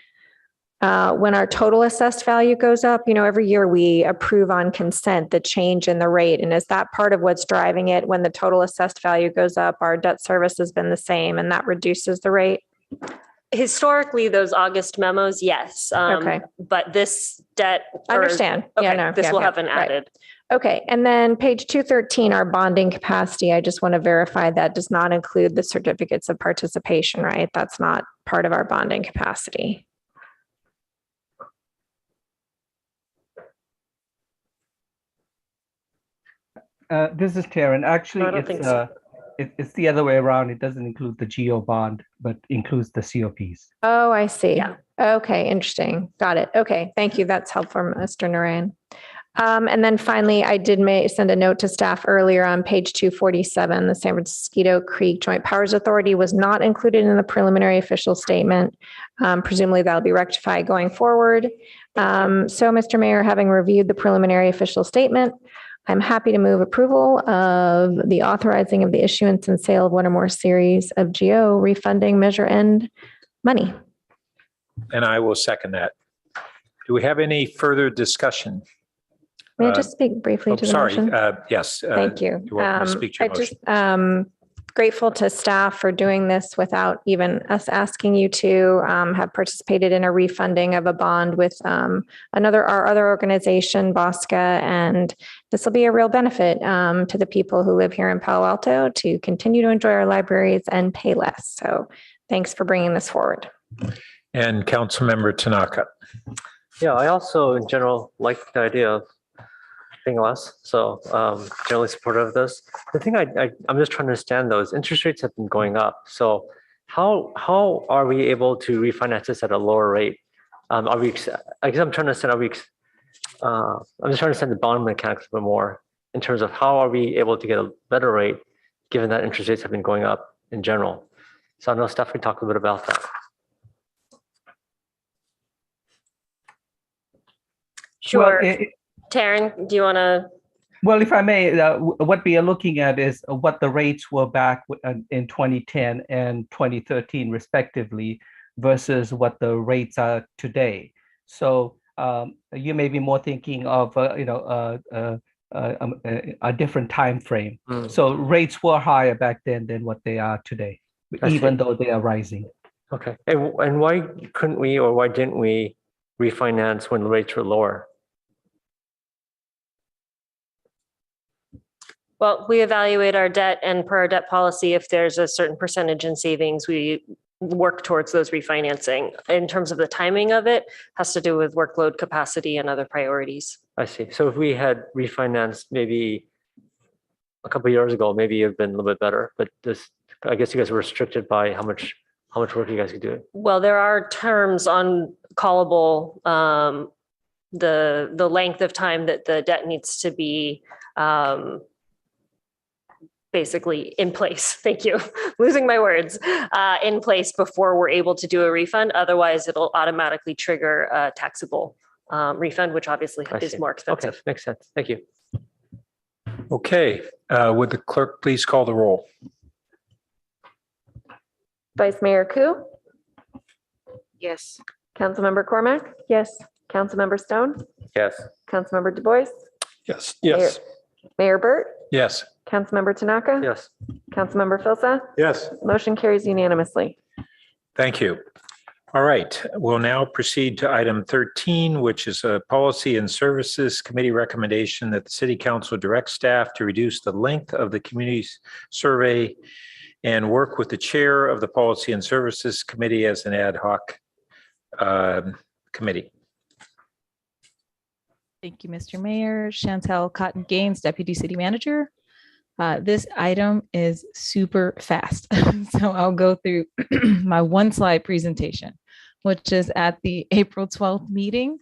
when our total assessed value goes up? You know, every year we approve on consent the change in the rate. And is that part of what's driving it? When the total assessed value goes up, our debt service has been the same and that reduces the rate? Historically, those August memos, yes. Okay. But this debt. I understand. Okay, this will have an added. Okay. And then page 213, our bonding capacity, I just want to verify that does not include the certificates of participation, right? That's not part of our bonding capacity. This is Taryn. Actually, it's the other way around. It doesn't include the GO bond, but includes the COPs. Oh, I see. Yeah. Okay, interesting. Got it. Okay, thank you. That's helpful, Mr. Narayan. And then finally, I did send a note to staff earlier on page 247. The San Francisco Creek Joint Powers Authority was not included in the preliminary official statement. Presumably that'll be rectified going forward. So, Mr. Mayor, having reviewed the preliminary official statement, I'm happy to move approval of the authorizing of the issuance and sale of one or more series of GO refunding Measure N money. And I will second that. Do we have any further discussion? May I just speak briefly to the motion? Yes. Thank you. You're welcome to speak to your motion. Just grateful to staff for doing this without even us asking you to, have participated in a refunding of a bond with our other organization, Bosca, and this will be a real benefit to the people who live here in Palo Alto to continue to enjoy our libraries and pay less. So thanks for bringing this forward. And Councilmember Tanaka. Yeah, I also in general like the idea of paying less. So generally supportive of this. The thing I'm just trying to understand though is interest rates have been going up. So how are we able to refinance this at a lower rate Are we, I guess I'm trying to understand, I'm just trying to understand the bond mechanics a bit more in terms of how are we able to get a better rate given that interest rates have been going up in general. So I know Steph can talk a bit about that. Sure. Well, Taryn, do you want to? Well, if I may, what we are looking at is what the rates were back in 2010 and 2013, respectively, versus what the rates are today. So you may be more thinking of a different time frame. So rates were higher back then than what they are today, even though they are rising. Okay. And why couldn't we, or why didn't we refinance when the rates were lower? Well, we evaluate our debt, and per our debt policy, if there's a certain percentage in savings, we work towards those refinancing. In terms of the timing of it, has to do with workload capacity and other priorities. I see. So if we had refinanced maybe a couple of years ago, maybe it'd been a little bit better. But this, I guess you guys were restricted by how much work you guys could do. Well, there are terms on callable, the length of time that the debt needs to be basically in place. Thank you. Losing my words. In place before we're able to do a refund. Otherwise, it'll automatically trigger a taxable refund, which obviously is more expensive. Okay, makes sense. Thank you. Okay, would the clerk please call the roll? Vice Mayor Ku, Yes. Councilmember Cormack, Yes. Councilmember Stone, Yes. Councilmember Du Bois, Yes. Yes. Mayor Burt, Yes. Councilmember Tanaka, Yes. Councilmember Filsa. Yes. Motion carries unanimously. Thank you. All right, we'll now proceed to item 13, which is a Policy and Services Committee recommendation that the City Council direct staff to reduce the length of the community survey and work with the chair of the Policy and Services Committee as an ad hoc committee. Thank you, Mr. Mayor. Chantel Cotton Gaines, Deputy City Manager. This item is super fast. So I'll go through my one slide presentation, which is at the April 12th meeting.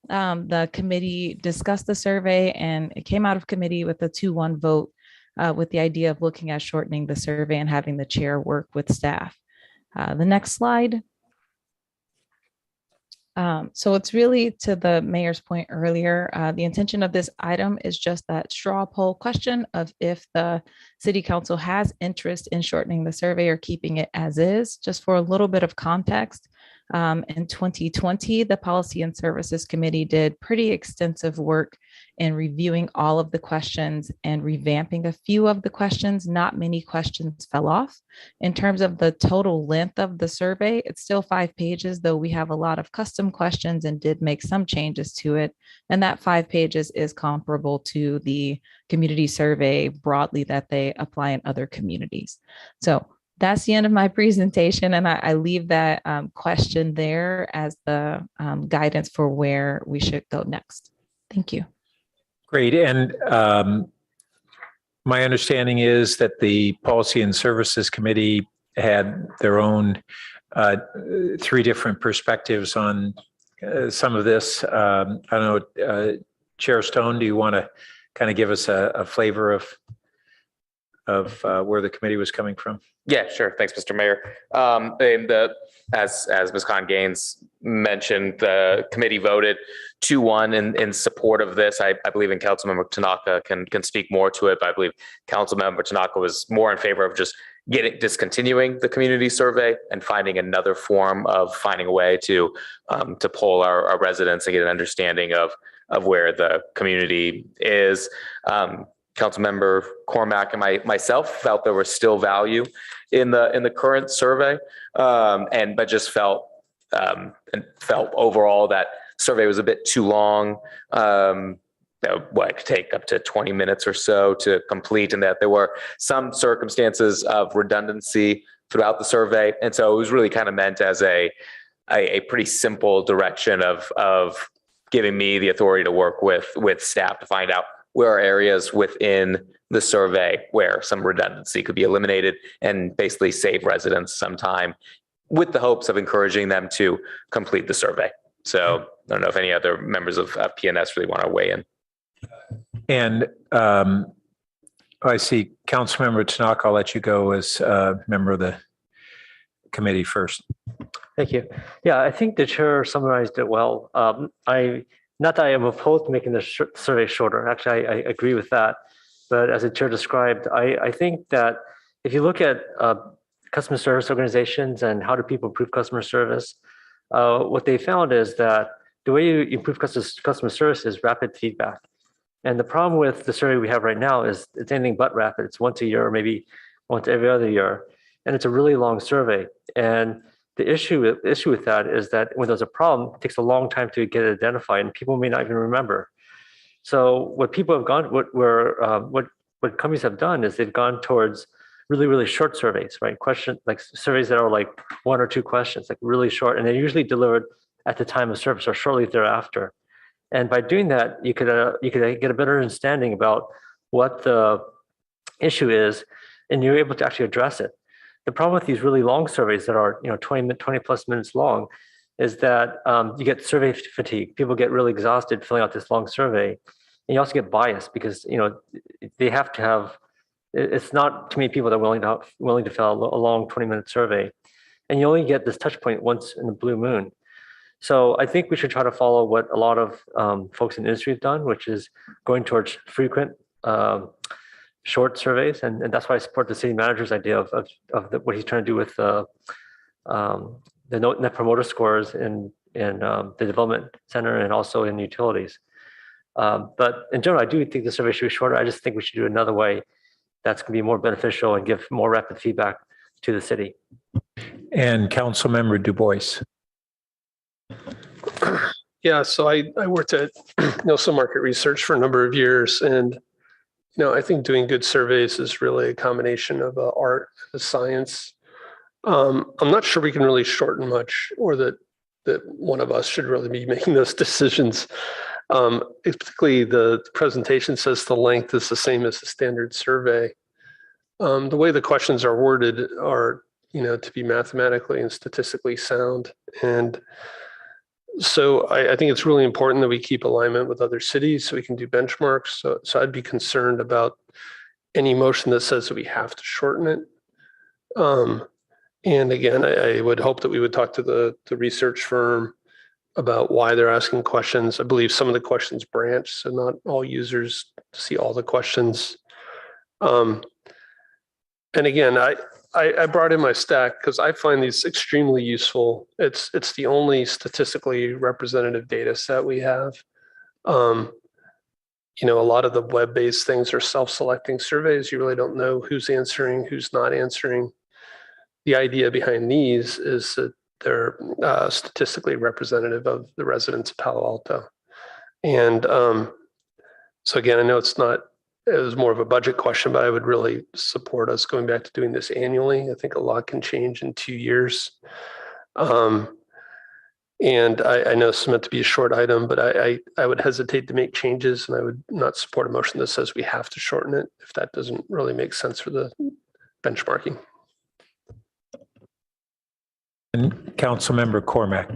The committee discussed the survey and it came out of committee with a 2-1 vote with the idea of looking at shortening the survey and having the chair work with staff. The next slide. So it's really to the mayor's point earlier, the intention of this item is just that straw poll question of if the city council has interest in shortening the survey or keeping it as is. Just for a little bit of context, in 2020, the Policy and Services Committee did pretty extensive work in reviewing all of the questions and revamping a few of the questions. Not many questions fell off. In terms of the total length of the survey, it's still 5 pages, though we have a lot of custom questions and did make some changes to it. And that 5 pages is comparable to the community survey broadly that they apply in other communities. So that's the end of my presentation, and I leave that question there as the guidance for where we should go next. Thank you. Great. And my understanding is that the Policy and Services Committee had their own 3 different perspectives on some of this. I don't know, Chair Stone, do you want to kind of give us a flavor of where the committee was coming from? Yeah, sure. Thanks, Mr. Mayor. As Ms. Con Gaines mentioned, the committee voted 2-1 in support of this. I believe in Councilmember Tanaka can speak more to it, but I believe Councilmember Tanaka was more in favor of just discontinuing the community survey and finding another form of finding a way to poll our residents and get an understanding of where the community is. Councilmember Cormack and myself felt there was still value in the current survey, but just felt overall that survey was a bit too long. It could take up to 20 minutes or so to complete, and that there were some circumstances of redundancy throughout the survey, and so it was really kind of meant as a pretty simple direction of giving me the authority to work with staff to find out where are areas within the survey where some redundancy could be eliminated and basically save residents some time with the hopes of encouraging them to complete the survey. So I don't know if any other members of PNS really want to weigh in. And I see Councilmember Tanaka. I'll let you go as a member of the committee first. Thank you. Yeah, I think the chair summarized it well. Not that I am opposed to making the survey shorter. Actually, I agree with that. But as the chair described, I think that if you look at customer service organizations and how do people improve customer service, what they found is that the way you improve customer service is rapid feedback. And the problem with the survey we have right now is it's anything but rapid. It's once a year or maybe once every other year. And it's a really long survey. And the issue with that is that when there's a problem, it takes a long time to get it identified and people may not even remember. So what people have gone, what companies have done is they've gone towards really, really short surveys, right? Like surveys that are like 1 or 2 questions, like really short, and they're usually delivered at the time of service or shortly thereafter. And by doing that, you could get a better understanding about what the issue is, and you're able to actually address it. The problem with these really long surveys that are 20 plus minutes long is that you get survey fatigue. People get really exhausted filling out this long survey, and you also get biased because they have to have. It's not too many people that are willing to fill out a long 20-minute survey, and you only get this touch point once in the blue moon. So I think we should try to follow what a lot of folks in the industry have done, which is going towards frequent short surveys. And that's why I support the city manager's idea of what he's trying to do with the net promoter scores in the development center and also in utilities. But in general, I do think the survey should be shorter. I just think we should do it another way that's going to be more beneficial and give more rapid feedback to the city. And Councilmember Du Bois. Yeah, so I worked at Nielsen Market Research for a number of years, and I think doing good surveys is really a combination of art and science. I'm not sure we can really shorten much, or that one of us should really be making those decisions. Particularly the presentation says the length is the same as the standard survey. The way the questions are worded are, to be mathematically and statistically sound. And so I think it's really important that we keep alignment with other cities so we can do benchmarks. So I'd be concerned about any motion that says that we have to shorten it. And again, I would hope that we would talk to the research firm about why they're asking questions. I believe some of the questions branch, so not all users see all the questions. And again, I brought in my stack because I find these extremely useful. It's the only statistically representative data set we have. A lot of the web-based things are self-selecting surveys. You really don't know who's answering, who's not answering. The idea behind these is that they're statistically representative of the residents of Palo Alto. And so again, I know it was more of a budget question, but I would really support us going back to doing this annually. I think a lot can change in 2 years. And I know it's meant to be a short item, but I would hesitate to make changes, and I would not support a motion that says we have to shorten it if that doesn't really make sense for the benchmarking. And Councilmember Cormack.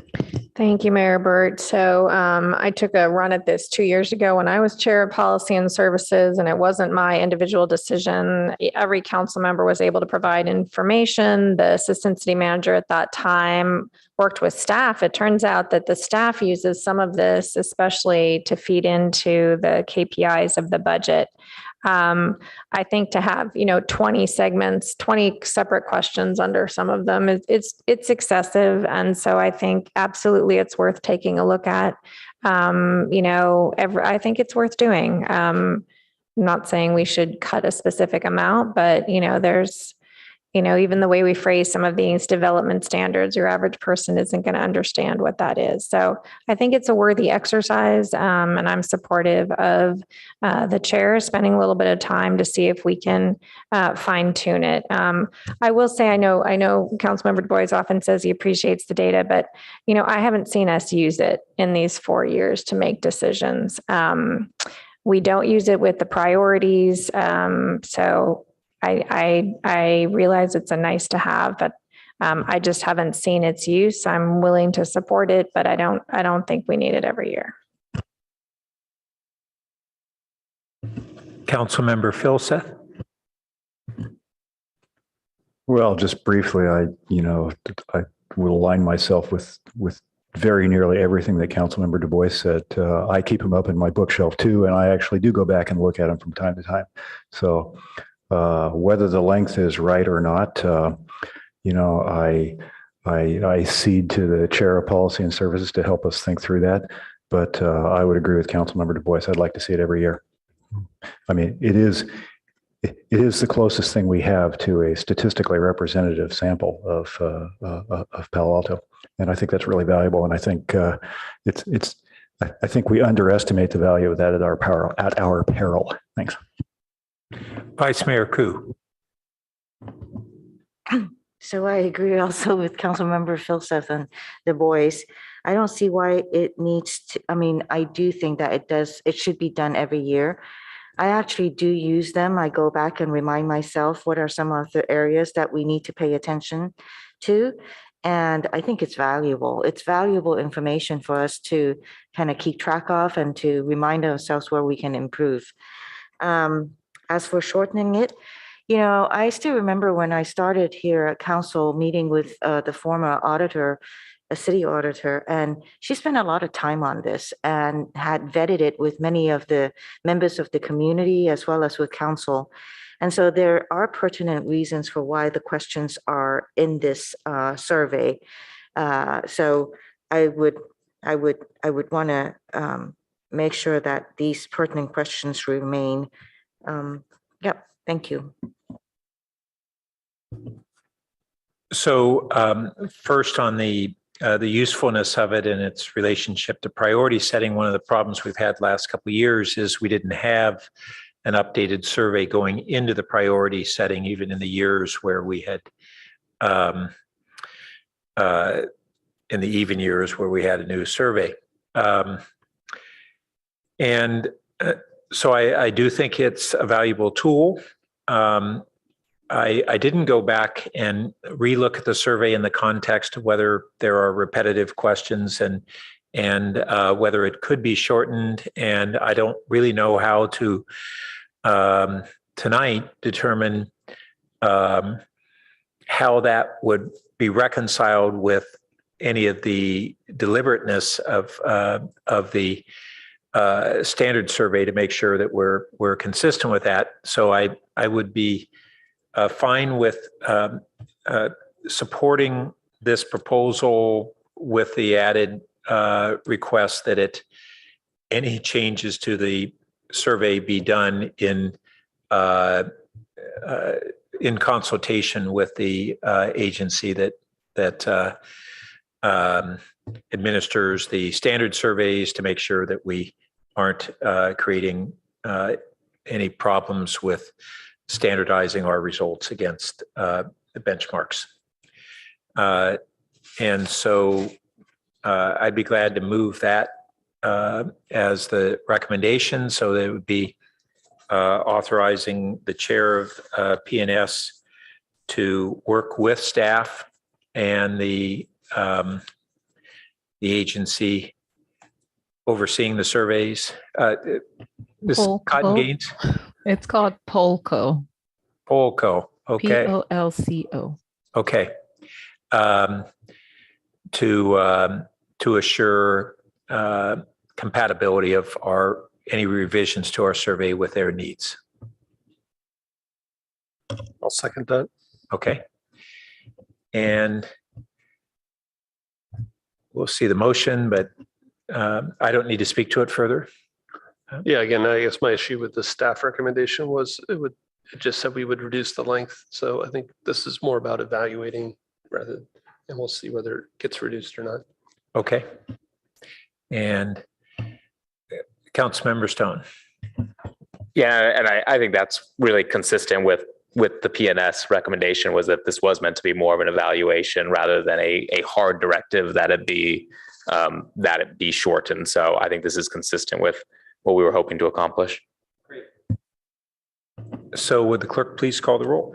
Thank you, Mayor Burt. So I took a run at this 2 years ago when I was chair of policy and services, and it wasn't my individual decision. Every council member was able to provide information. The assistant city manager at that time worked with staff. It turns out that the staff uses some of this, especially to feed into the KPIs of the budget. I think to have, 20 segments, 20 separate questions under some of them, it's excessive. And so I think absolutely it's worth taking a look at. I think it's worth doing. I'm not saying we should cut a specific amount, but, there's, even the way we phrase some of these development standards, your average person isn't going to understand what that is. So I think it's a worthy exercise, and I'm supportive of the chair spending a little bit of time to see if we can fine tune it. I will say, I know Councilmember Du Bois often says he appreciates the data, but I haven't seen us use it in these 4 years to make decisions. We don't use it with the priorities, so I realize it's a nice to have, but I just haven't seen its use. I'm willing to support it, but I don't think we need it every year. Councilmember Philseth. Well, just briefly, I will align myself with very nearly everything that Councilmember Du Bois said. I keep them up in my bookshelf too, and I actually do go back and look at them from time to time. So whether the length is right or not, I cede to the chair of policy and services to help us think through that. But I would agree with Councilmember Du Bois. I'd like to see it every year. I mean, it is the closest thing we have to a statistically representative sample of Palo Alto, and I think that's really valuable. And I think I think we underestimate the value of that at our peril. Thanks. Vice Mayor Koo. So I agree also with Councilmember Philseth and Du Bois. I don't see why it needs to. I mean, I do think that it should be done every year. I actually do use them. I go back and remind myself what are some of the areas that we need to pay attention to. And I think it's valuable. It's valuable information for us to kind of keep track of and to remind ourselves where we can improve. As for shortening it, I still remember when I started here at council meeting with the former auditor, a city auditor, and she spent a lot of time on this and had vetted it with many of the members of the community as well as with council. And so there are pertinent reasons for why the questions are in this survey. So I would want to make sure that these pertinent questions remain. Yep, thank you. So first on the usefulness of it and its relationship to priority setting, one of the problems we've had last couple of years is we didn't have an updated survey going into the priority setting, even in the years where we had, in the even years where we had a new survey. So I do think it's a valuable tool. I didn't go back and relook at the survey in the context of whether there are repetitive questions and whether it could be shortened. And I don't really know how to tonight determine how that would be reconciled with any of the deliberateness of the standard survey to make sure that we're consistent with that. So I would be fine with supporting this proposal with the added request that any changes to the survey be done in consultation with the agency that administers the standard surveys to make sure that we aren't creating any problems with standardizing our results against the benchmarks. And so I'd be glad to move that as the recommendation, so that it would be authorizing the chair of P&S to work with staff and the agency overseeing the surveys. Ms. Cotton Gaines? It's called Polco. Polco, okay. Polco. Okay. To assure compatibility of any revisions to our survey with their needs. I'll second that. Okay. And we'll see the motion, but I don't need to speak to it further. Yeah, again, I guess my issue with the staff recommendation was it just said we would reduce the length. So I think this is more about evaluating and we'll see whether it gets reduced or not. Okay. And Councilmember Stone. Yeah, and I think that's really consistent with the PNS recommendation, was that this was meant to be more of an evaluation rather than a hard directive that it be shortened. So I think this is consistent with what we were hoping to accomplish. Great. So would the clerk please call the roll?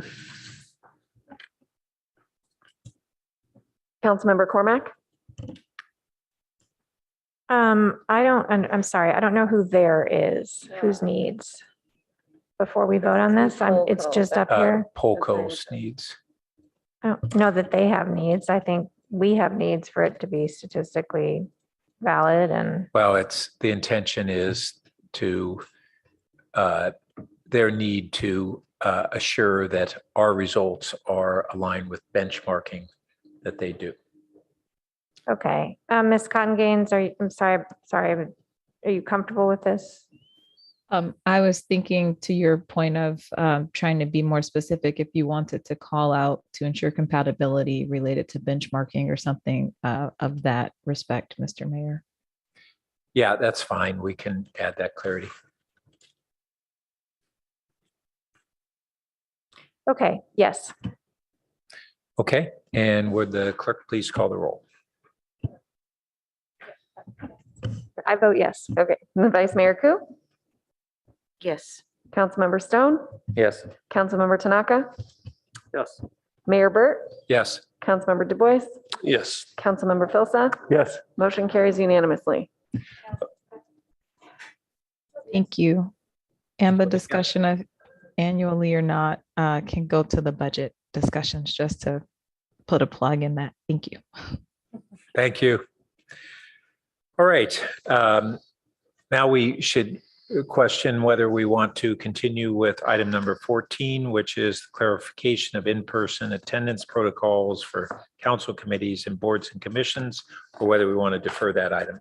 Councilmember Cormack? I'm sorry, I don't know who there is, whose needs. Before we vote on this, it's just up here. Polko's needs. I don't know that they have needs. I think we have needs for it to be statistically valid and. Well, the intention is to, their need to assure that our results are aligned with benchmarking that they do. Okay, Ms. Cotton Gaines, I'm sorry, are you comfortable with this? I was thinking to your point of trying to be more specific, if you wanted to call out to ensure compatibility related to benchmarking or something of that respect, Mr. Mayor. Yeah, that's fine. We can add that clarity. Okay, yes. Okay, and would the clerk please call the roll? I vote yes. Okay. Vice Mayor Ku? Yes. Councilmember Stone? Yes. Councilmember Tanaka? Yes. Mayor Burt? Yes. Councilmember Du Bois? Yes. Councilmember Filsa? Yes. Motion carries unanimously. Thank you. And the discussion of annually or not can go to the budget discussions, just to put a plug in that. Thank you. Thank you. All right. Now we should question whether we want to continue with item number 14, which is clarification of in-person attendance protocols for council committees and boards and commissions, or whether we want to defer that item.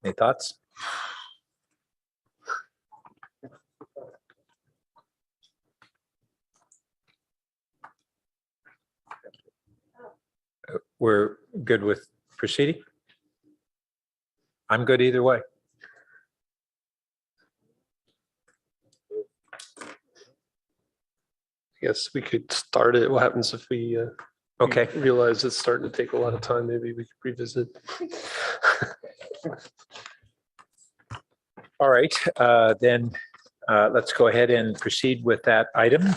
Any thoughts? We're good with proceeding? I'm good either way. I guess we could start it. What happens if we okay, realize it's starting to take a lot of time? Maybe we could revisit. All right, then let's go ahead and proceed with that item.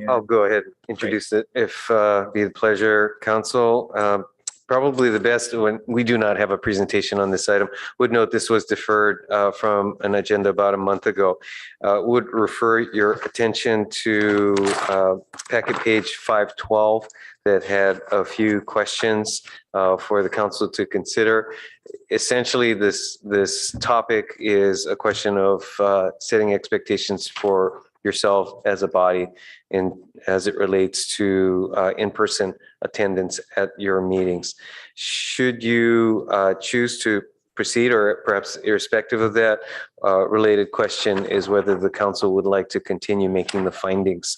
I'll go ahead and introduce it if be the pleasure, council. Probably the best, when we do not have a presentation on this item, would note this was deferred from an agenda about a month ago. Would refer your attention to packet page 512 that had a few questions for the council to consider. Essentially, this topic is a question of setting expectations for yourself as a body and as it relates to in-person attendance at your meetings. Should you choose to proceed, or perhaps irrespective of that, related question is whether the council would like to continue making the findings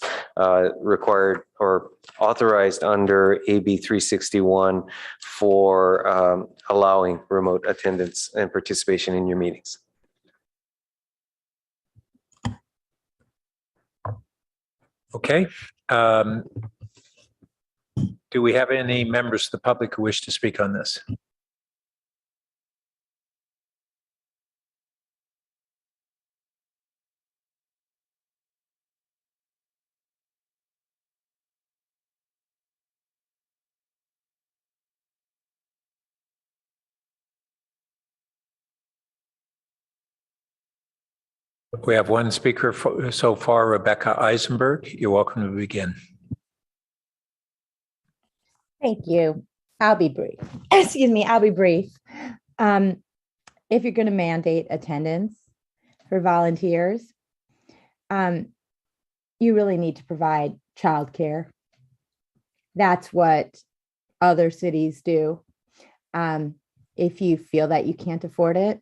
required or authorized under AB 361 for allowing remote attendance and participation in your meetings. Okay. Do we have any members of the public who wish to speak on this? We have one speaker so far, Rebecca Eisenberg. You're welcome to begin. Thank you. I'll be brief. Excuse me, I'll be brief. If you're going to mandate attendance for volunteers, you really need to provide childcare. That's what other cities do. If you feel that you can't afford it,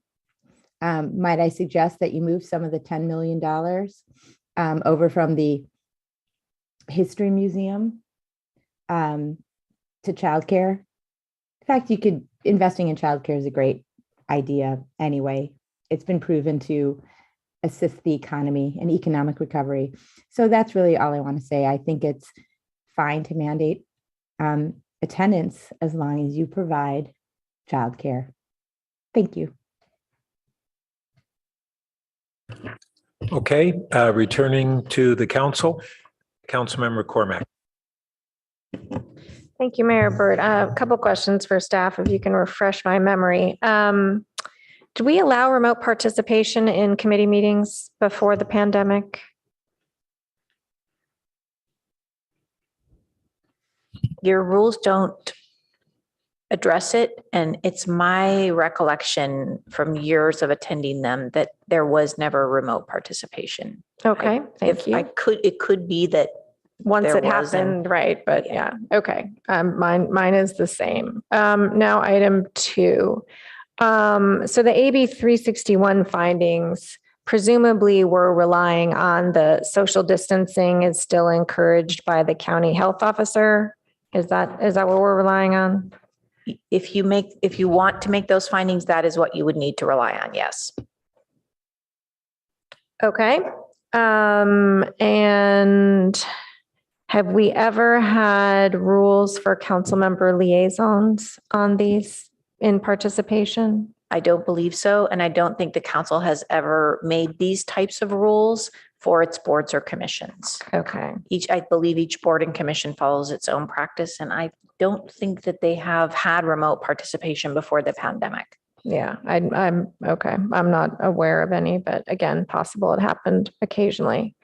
might I suggest that you move some of the $10 million over from the History Museum to childcare? In fact, investing in childcare is a great idea anyway. It's been proven to assist the economy and economic recovery. So that's really all I want to say. I think it's fine to mandate attendance as long as you provide childcare. Thank you. Okay, returning to the council. Councilmember Cormack. Thank you, Mayor Burt. A couple questions for staff, if you can refresh my memory. Do we allow remote participation in committee meetings before the pandemic? Your rules don't address it, and it's my recollection from years of attending them that there was never remote participation. Okay, thank you. It could be that once there it was, and- happened, right? But yeah, okay. Mine is the same. Now item 2. So the AB 361 findings presumably we're relying on the social distancing is still encouraged by the county health officer. Is that what we're relying on? If you want to make those findings, that is what you would need to rely on, yes. Okay. And have we ever had rules for council member liaisons on these in participation? I don't believe so, and I don't think the council has ever made these types of rules for its boards or commissions. Okay. I believe each board and commission follows its own practice, and I don't think that they have had remote participation before the pandemic. Yeah, I'm okay. I'm not aware of any, but again, possible it happened occasionally.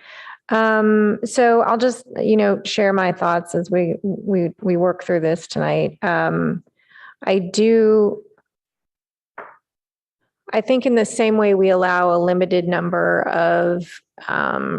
So I'll just, share my thoughts as we work through this tonight. I think in the same way we allow a limited number of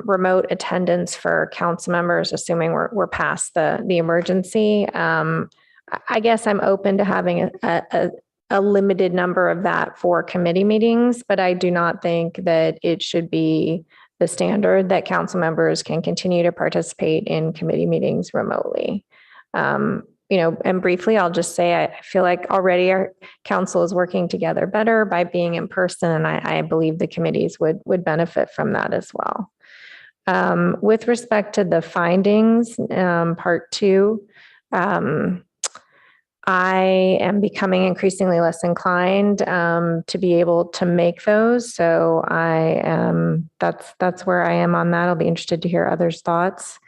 remote attendance for council members, assuming we're past the emergency. I guess I'm open to having a limited number of that for committee meetings, but I do not think that it should be the standard that council members can continue to participate in committee meetings remotely. And briefly, I'll just say, I feel like already our council is working together better by being in person, and I believe the committees would benefit from that as well. With respect to the findings, part 2, I am becoming increasingly less inclined to be able to make those. So that's where I am on that. I'll be interested to hear others' thoughts.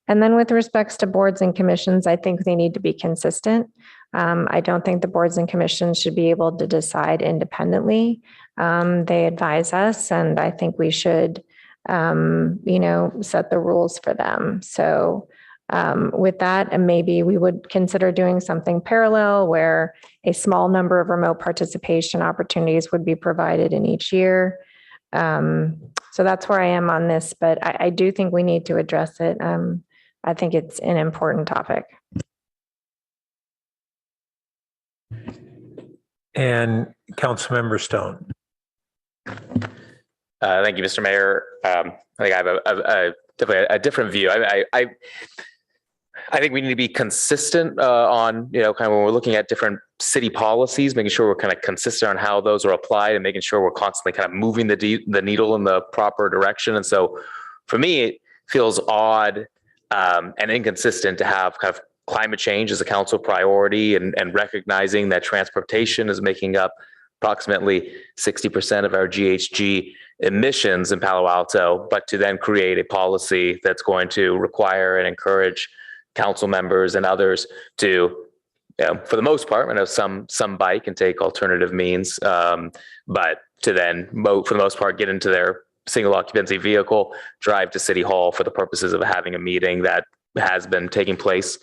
And then with respects to boards and commissions, I think they need to be consistent. I don't think the boards and commissions should be able to decide independently. They advise us, and I think we should, set the rules for them. So with that, and maybe we would consider doing something parallel where a small number of remote participation opportunities would be provided in each year. So that's where I am on this, but I do think we need to address it. I think it's an important topic. And Councilmember Stone. Thank you, Mr. Mayor. I think I have definitely a different view. I think we need to be consistent on, kind of when we're looking at different city policies, making sure we're kind of consistent on how those are applied and making sure we're constantly kind of moving the needle in the proper direction. And so for me, it feels odd and inconsistent to have kind of climate change as a council priority and recognizing that transportation is making up approximately 60% of our GHG emissions in Palo Alto, but to then create a policy that's going to require and encourage council members and others to, for the most part, I know some bike and take alternative means, but to then, for the most part, get into their single occupancy vehicle, drive to City Hall for the purposes of having a meeting that has been taking place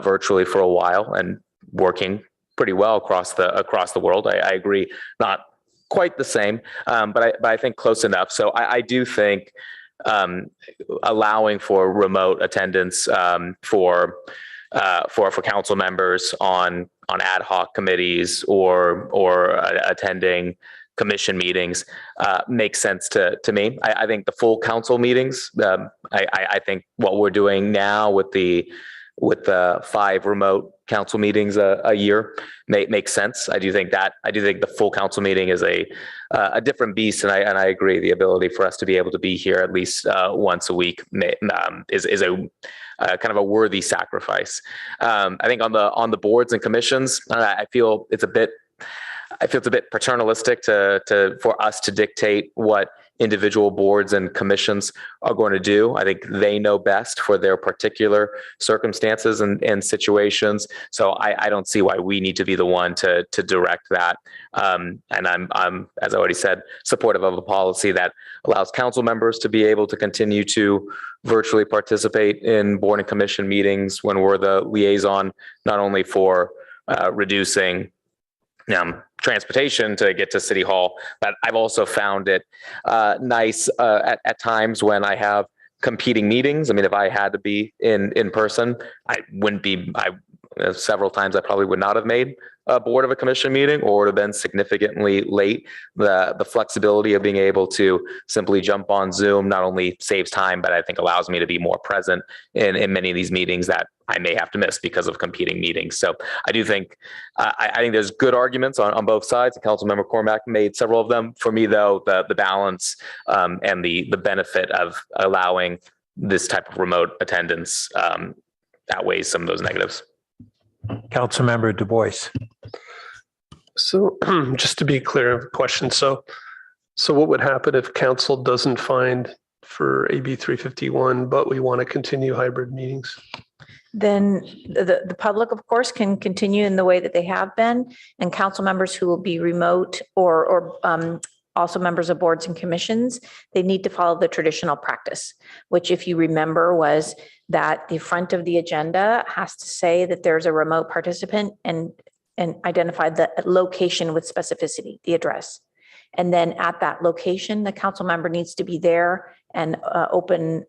virtually for a while and working pretty well across the world. I agree, not quite the same, but I think close enough. So I do think allowing for remote attendance for council members on ad hoc committees or attending commission meetings makes sense to me. I think the full council meetings, I think what we're doing now with the 5 remote council meetings a year makes sense. I do think the full council meeting is a different beast, and I agree. The ability for us to be able to be here at least once a week is a kind of a worthy sacrifice. I think on the boards and commissions, I feel it's a bit paternalistic for us to dictate what individual boards and commissions are going to do. I think they know best for their particular circumstances and situations. So I don't see why we need to be the one to direct that. And I'm, as I already said, supportive of a policy that allows council members to be able to continue to virtually participate in board and commission meetings when we're the liaison, not only for reducing transportation to get to City Hall, but I've also found it nice at times when I have competing meetings. I mean, if I had to be in person, I wouldn't be. Several times I probably would not have made a board of a commission meeting, or would have been significantly late. The flexibility of being able to simply jump on Zoom not only saves time, but I think allows me to be more present in many of these meetings that I may have to miss because of competing meetings. So I do think I think there's good arguments on both sides. Councilmember Cormack made several of them. For me, though, the balance and the benefit of allowing this type of remote attendance outweighs some of those negatives. Councilmember Du Bois. So just to be clear, I have a question. So what would happen if council doesn't find for AB 351, but we want to continue hybrid meetings? Then the public, of course, can continue in the way that they have been, and council members who will be remote or also members of boards and commissions, they need to follow the traditional practice, which, if you remember, was that the front of the agenda has to say that there's a remote participant and identify the location with specificity, the address. And then at that location, the council member needs to be there and open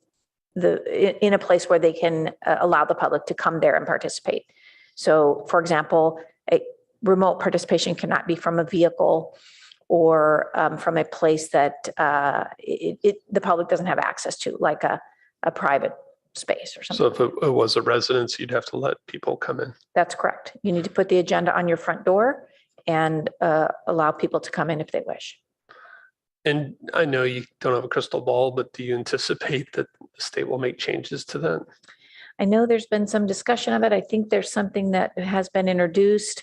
in a place where they can allow the public to come there and participate. So, for example, a remote participation cannot be from a vehicle or from a place that the public doesn't have access to, like a private space or something. So if it was a residence, you'd have to let people come in. That's correct. You need to put the agenda on your front door and allow people to come in if they wish. And I know you don't have a crystal ball, but do you anticipate that the state will make changes to that? I know there's been some discussion of it. I think there's something that has been introduced.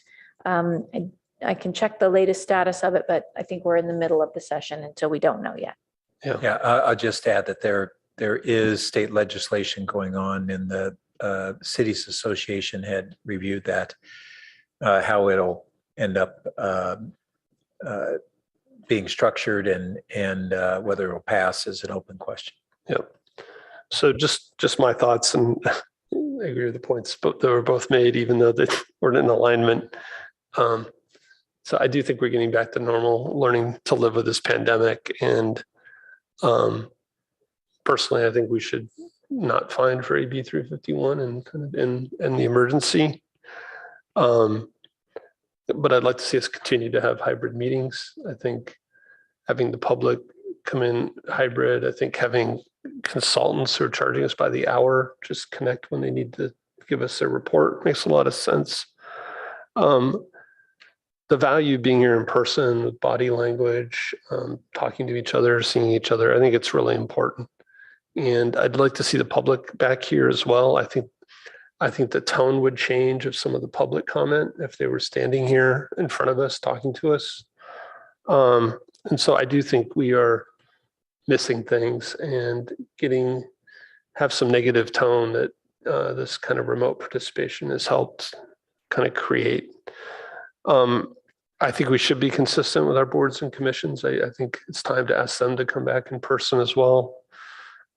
I can check the latest status of it, but I think we're in the middle of the session, and so we don't know yet. Yeah, I'll just add that there is state legislation going on, and the Cities Association had reviewed that. How it'll end up being structured and whether it'll pass is an open question. Yep. So just my thoughts, and I agree with the points that were both made, even though they weren't in alignment. So I do think we're getting back to normal, learning to live with this pandemic. And personally, I think we should not fine for AB 351 and kind of in the emergency. But I'd like to see us continue to have hybrid meetings. I think having the public come in hybrid, I think having consultants who are charging us by the hour just connect when they need to give us a report makes a lot of sense. The value of being here in person with body language, talking to each other, seeing each other, I think it's really important. And I'd like to see the public back here as well. I think the tone would change of some of the public comment if they were standing here in front of us talking to us. And so I do think we are missing things and have some negative tone that this kind of remote participation has helped kind of create. I think we should be consistent with our boards and commissions. I think it's time to ask them to come back in person as well.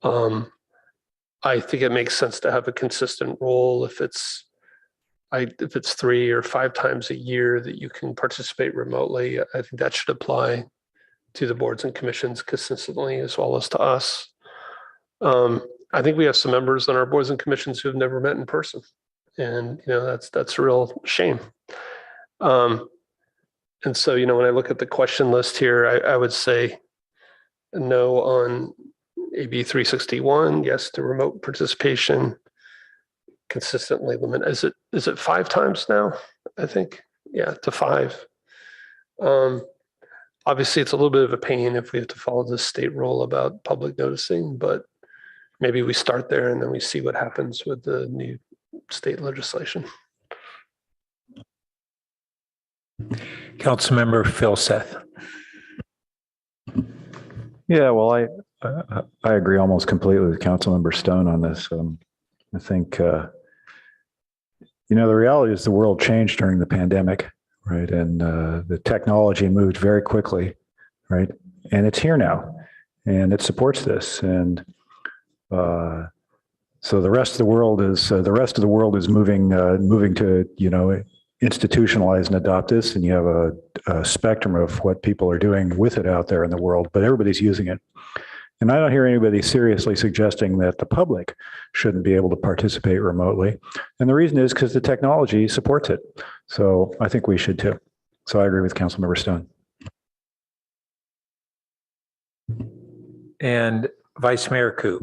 I think it makes sense to have a consistent role if it's 3 or 5 times a year that you can participate remotely. I think that should apply to the boards and commissions consistently as well as to us. I think we have some members on our boards and commissions who have never met in person, and that's a real shame. And so when I look at the question list here, I would say no on AB 361, yes to remote participation, consistently limit. Is it 5 times now? I think, yeah, to 5. Obviously, it's a little bit of a pain if we have to follow this state rule about public noticing, but maybe we start there and then we see what happens with the new state legislation. Councilmember Phil Seth. Yeah, well, I agree almost completely with Councilmember Stone on this. I think, the reality is the world changed during the pandemic, right? And the technology moved very quickly, right? And it's here now, and it supports this. And so the rest of the world is moving to institutionalize and adopt this, and you have a spectrum of what people are doing with it out there in the world, but everybody's using it. And I don't hear anybody seriously suggesting that the public shouldn't be able to participate remotely. And the reason is because the technology supports it. So I think we should too. So I agree with Councilmember Stone. And Vice Mayor Koo.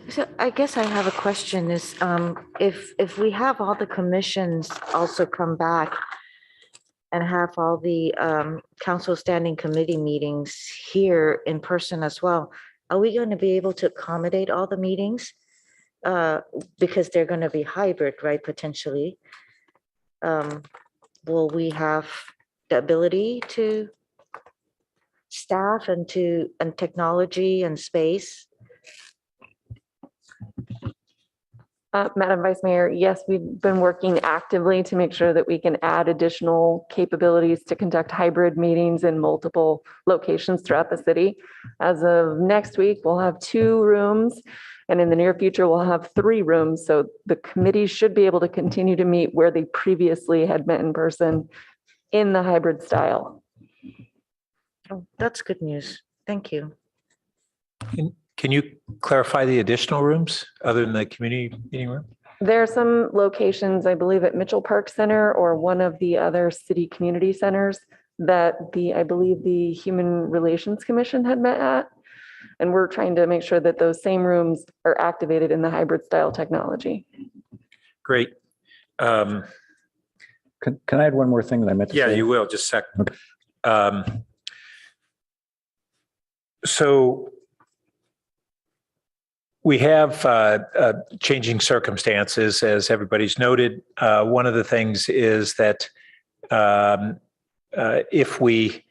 So I guess I have a question is, if we have all the commissions also come back and have all the council standing committee meetings here in person as well, are we going to be able to accommodate all the meetings? Because they're going to be hybrid, right, potentially. Will we have the ability to staff and technology and space? Madam Vice Mayor, yes, we've been working actively to make sure that we can add additional capabilities to conduct hybrid meetings in multiple locations throughout the city. As of next week, we'll have 2 rooms, and in the near future, we'll have 3 rooms. So the committee should be able to continue to meet where they previously had met in person in the hybrid style. Oh, that's good news. Thank you. Can you clarify the additional rooms other than the community meeting room? There are some locations, I believe at Mitchell Park Center or one of the other city community centers that I believe the Human Relations Commission had met at. And we're trying to make sure that those same rooms are activated in the hybrid style technology. Great. Can I add one more thing that I meant to say? Yeah, you will, just a second. Okay. So we have changing circumstances, as everybody's noted. One of the things is that if we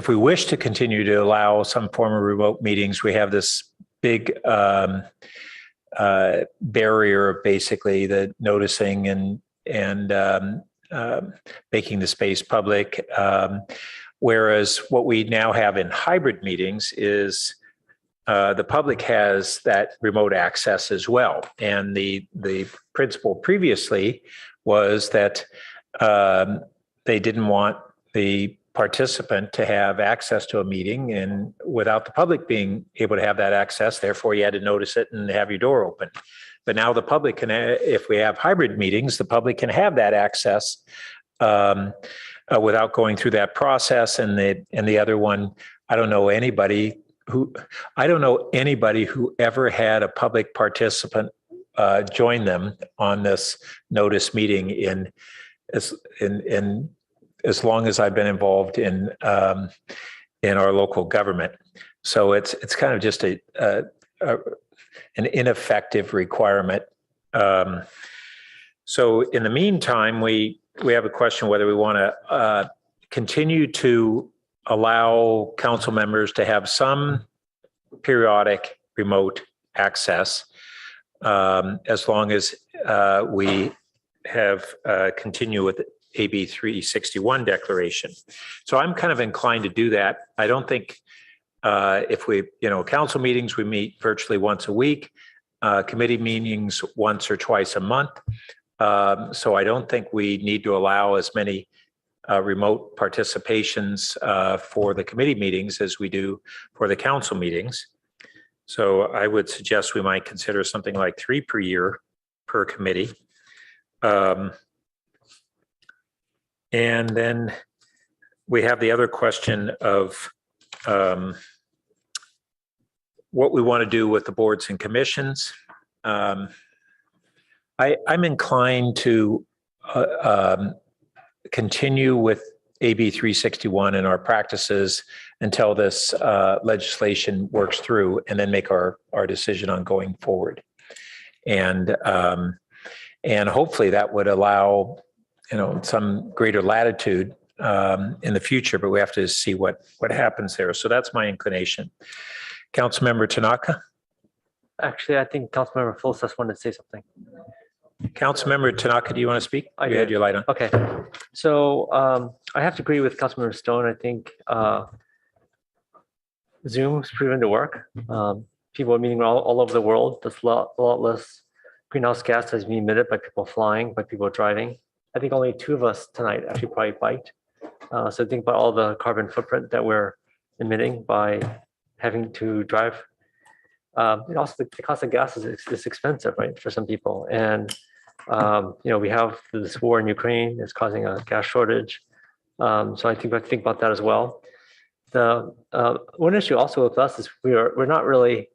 wish to continue to allow some form of remote meetings, we have this big barrier of basically the noticing and making the space public. Whereas what we now have in hybrid meetings is the public has that remote access as well. And the principle previously was that they didn't want the participant to have access to a meeting and without the public being able to have that access, therefore you had to notice it and have your door open. But now the public can, if we have hybrid meetings, the public can have that access without going through that process. And the other one, I don't know anybody who ever had a public participant join them on this notice meeting in as long as I've been involved in our local government. So it's kind of just an ineffective requirement. So in the meantime, we have a question whether we want to continue to allow council members to have some periodic remote access as long as we have continue with AB 361 declaration. So I'm kind of inclined to do that. I don't think if we, council meetings, we meet virtually once a week, committee meetings once or twice a month. So I don't think we need to allow as many remote participations for the committee meetings as we do for the council meetings. So I would suggest we might consider something like 3 per year per committee. And then we have the other question of what we want to do with the boards and commissions. I'm inclined to continue with AB 361 and our practices until this legislation works through, and then make our decision on going forward. And hopefully that would allow some greater latitude in the future, but we have to see what happens there. So that's my inclination. Councilmember Tanaka? Actually, I think Councilmember Fulseth wanted to say something. Councilmember Tanaka, do you want to speak? You had your light on. Okay. So I have to agree with Councilmember Stone. I think Zoom's proven to work. People are meeting all over the world. There's a lot less greenhouse gas that's being emitted by people flying, by people driving. I think only 2 of us tonight actually probably biked. So think about all the carbon footprint that we're emitting by having to drive. And also the cost of gas is expensive, right, for some people. And we have this war in Ukraine. It's causing a gas shortage. So I think about that as well. The one issue also with us is we're not really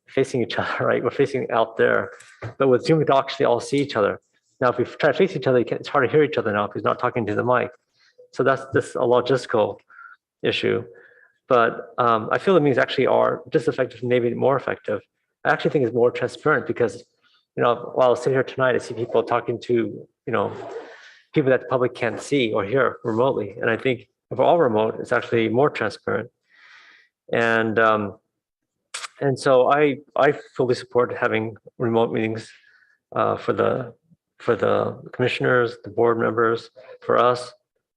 facing each other, right? We're facing out there, but with Zoom, we can actually all see each other. Now, if we try to face each other, it's hard to hear each other now if he's not talking to the mic. So that's just a logistical issue. But I feel the meetings actually are just effective, maybe more effective. I actually think it's more transparent because, while I was sitting here tonight, I see people talking to, people that the public can't see or hear remotely. And I think if we're all remote, it's actually more transparent. And so I fully support having remote meetings for the commissioners, the board members, for us,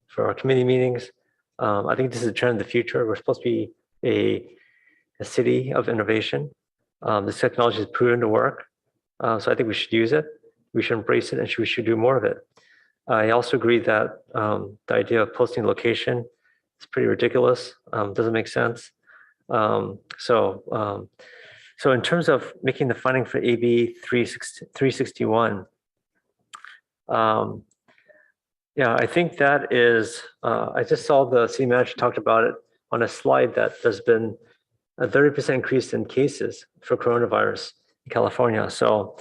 for our committee meetings. I think this is a trend in the future. We're supposed to be a city of innovation. This technology is proven to work. So I think we should use it. We should embrace it, and we should do more of it. I also agree that the idea of posting location is pretty ridiculous. Doesn't make sense. So in terms of making the funding for AB 361, I think that is, I just saw the city manager talked about it on a slide that there's been a 30% increase in cases for coronavirus in California. So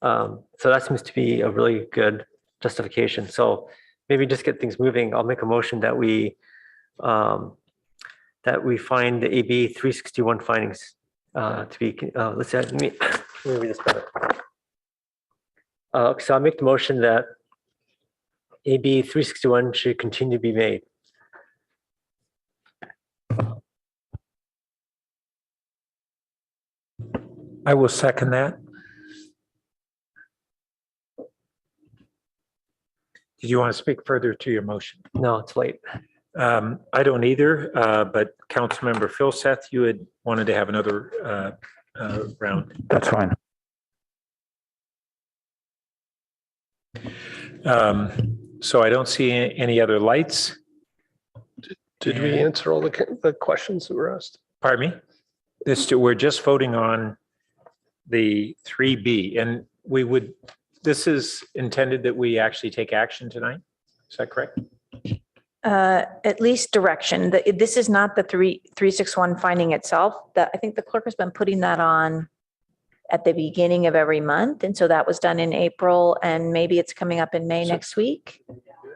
that seems to be a really good justification. So maybe just get things moving. I'll make a motion that we find the AB 361 findings to be, let's see, let me read this better. So I'll make the motion that AB 361 should continue to be made. I will second that. Did you want to speak further to your motion? No, it's late. I don't either, but Councilmember Philseth, you had wanted to have another round. That's fine. So I don't see any other lights. Did we answer all the questions that were asked? Pardon me? We're just voting on the 3B, and this is intended that we actually take action tonight. Is that correct? At least direction. This is not the 361 finding itself. I think the clerk has been putting that on at the beginning of every month. And so that was done in April, and maybe it's coming up in May next week.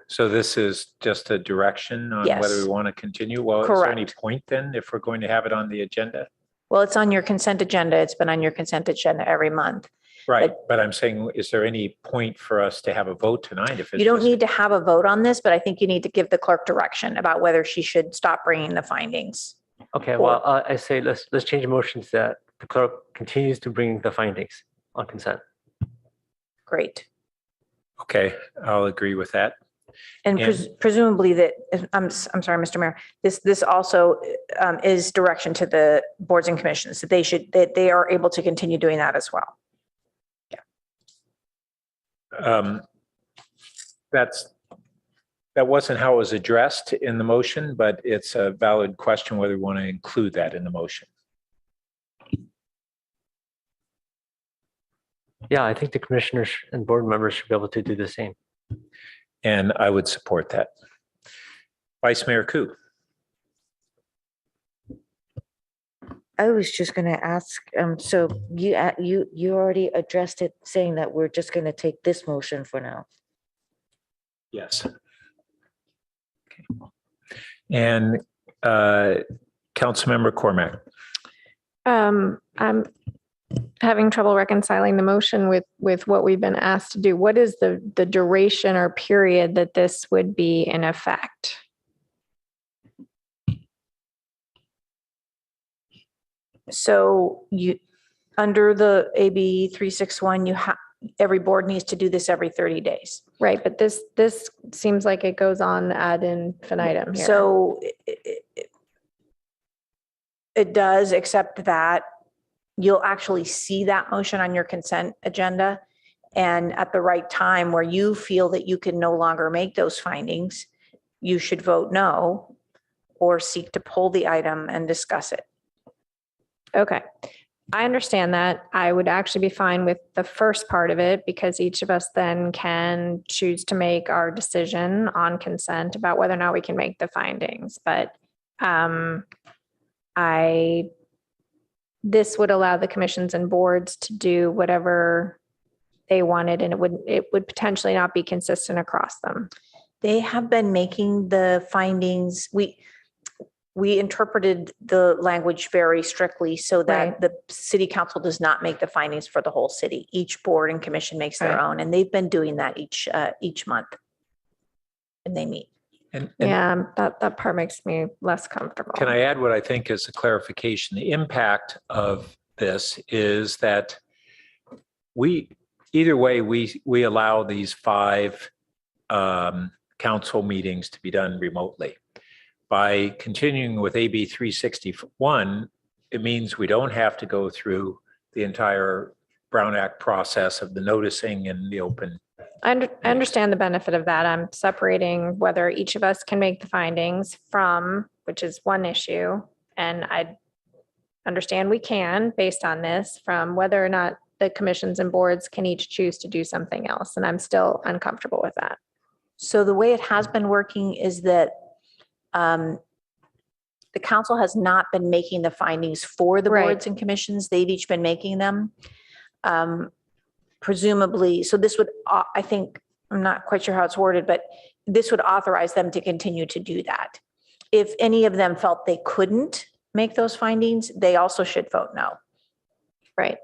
So this is just a direction on Yes. whether we want to continue? Well, is there any point then if we're going to have it on the agenda? Well, it's on your consent agenda. It's been on your consent agenda every month. Right, but I'm saying, is there any point for us to have a vote tonight? If it's You don't just- need to have a vote on this, but I think you need to give the clerk direction about whether she should stop bringing the findings. Okay, well, I say let's change the motions that the clerk continues to bring the findings on consent. Great. Okay, I'll agree with that. And presumably that, I'm sorry, Mr. Mayor, this also is direction to the boards and commissions that they are able to continue doing that as well. That wasn't how it was addressed in the motion, but it's a valid question whether we want to include that in the motion. Yeah, I think the commissioners and board members should be able to do the same. And I would support that. Vice Mayor Koo. I was just going to ask, so you already addressed it, saying that we're just going to take this motion for now. Yes. Okay. And Councilmember Cormack. I'm having trouble reconciling the motion with what we've been asked to do. What is the duration or period that this would be in effect? So you, under the AB 361, you have, every board needs to do this every 30 days. Right, but this seems like it goes on ad infinitum here. So it does, except that you'll actually see that motion on your consent agenda. And at the right time where you feel that you can no longer make those findings, you should vote no or seek to pull the item and discuss it. Okay, I understand that. I would actually be fine with the first part of it because each of us then can choose to make our decision on consent about whether or not we can make the findings. But this would allow the commissions and boards to do whatever they wanted, and it would potentially not be consistent across them. They have been making the findings. We interpreted the language very strictly so that the city council does not make the findings for the whole city. Each board and commission makes their own, and they've been doing that each month. And they meet. And yeah, that part makes me less comfortable. Can I add what I think is a clarification? The impact of this is that either way, we allow these 5 council meetings to be done remotely. By continuing with AB 361, it means we don't have to go through the entire Brown Act process of the noticing and the open. I understand the benefit of that. I'm separating whether each of us can make the findings from, which is one issue, and I understand we can, based on this, from whether or not the commissions and boards can each choose to do something else. And I'm still uncomfortable with that. So the way it has been working is that the council has not been making the findings for the boards and commissions. They've each been making them. Presumably, so this would, I think, I'm not quite sure how it's worded, but this would authorize them to continue to do that. If any of them felt they couldn't make those findings, they also should vote no. Right.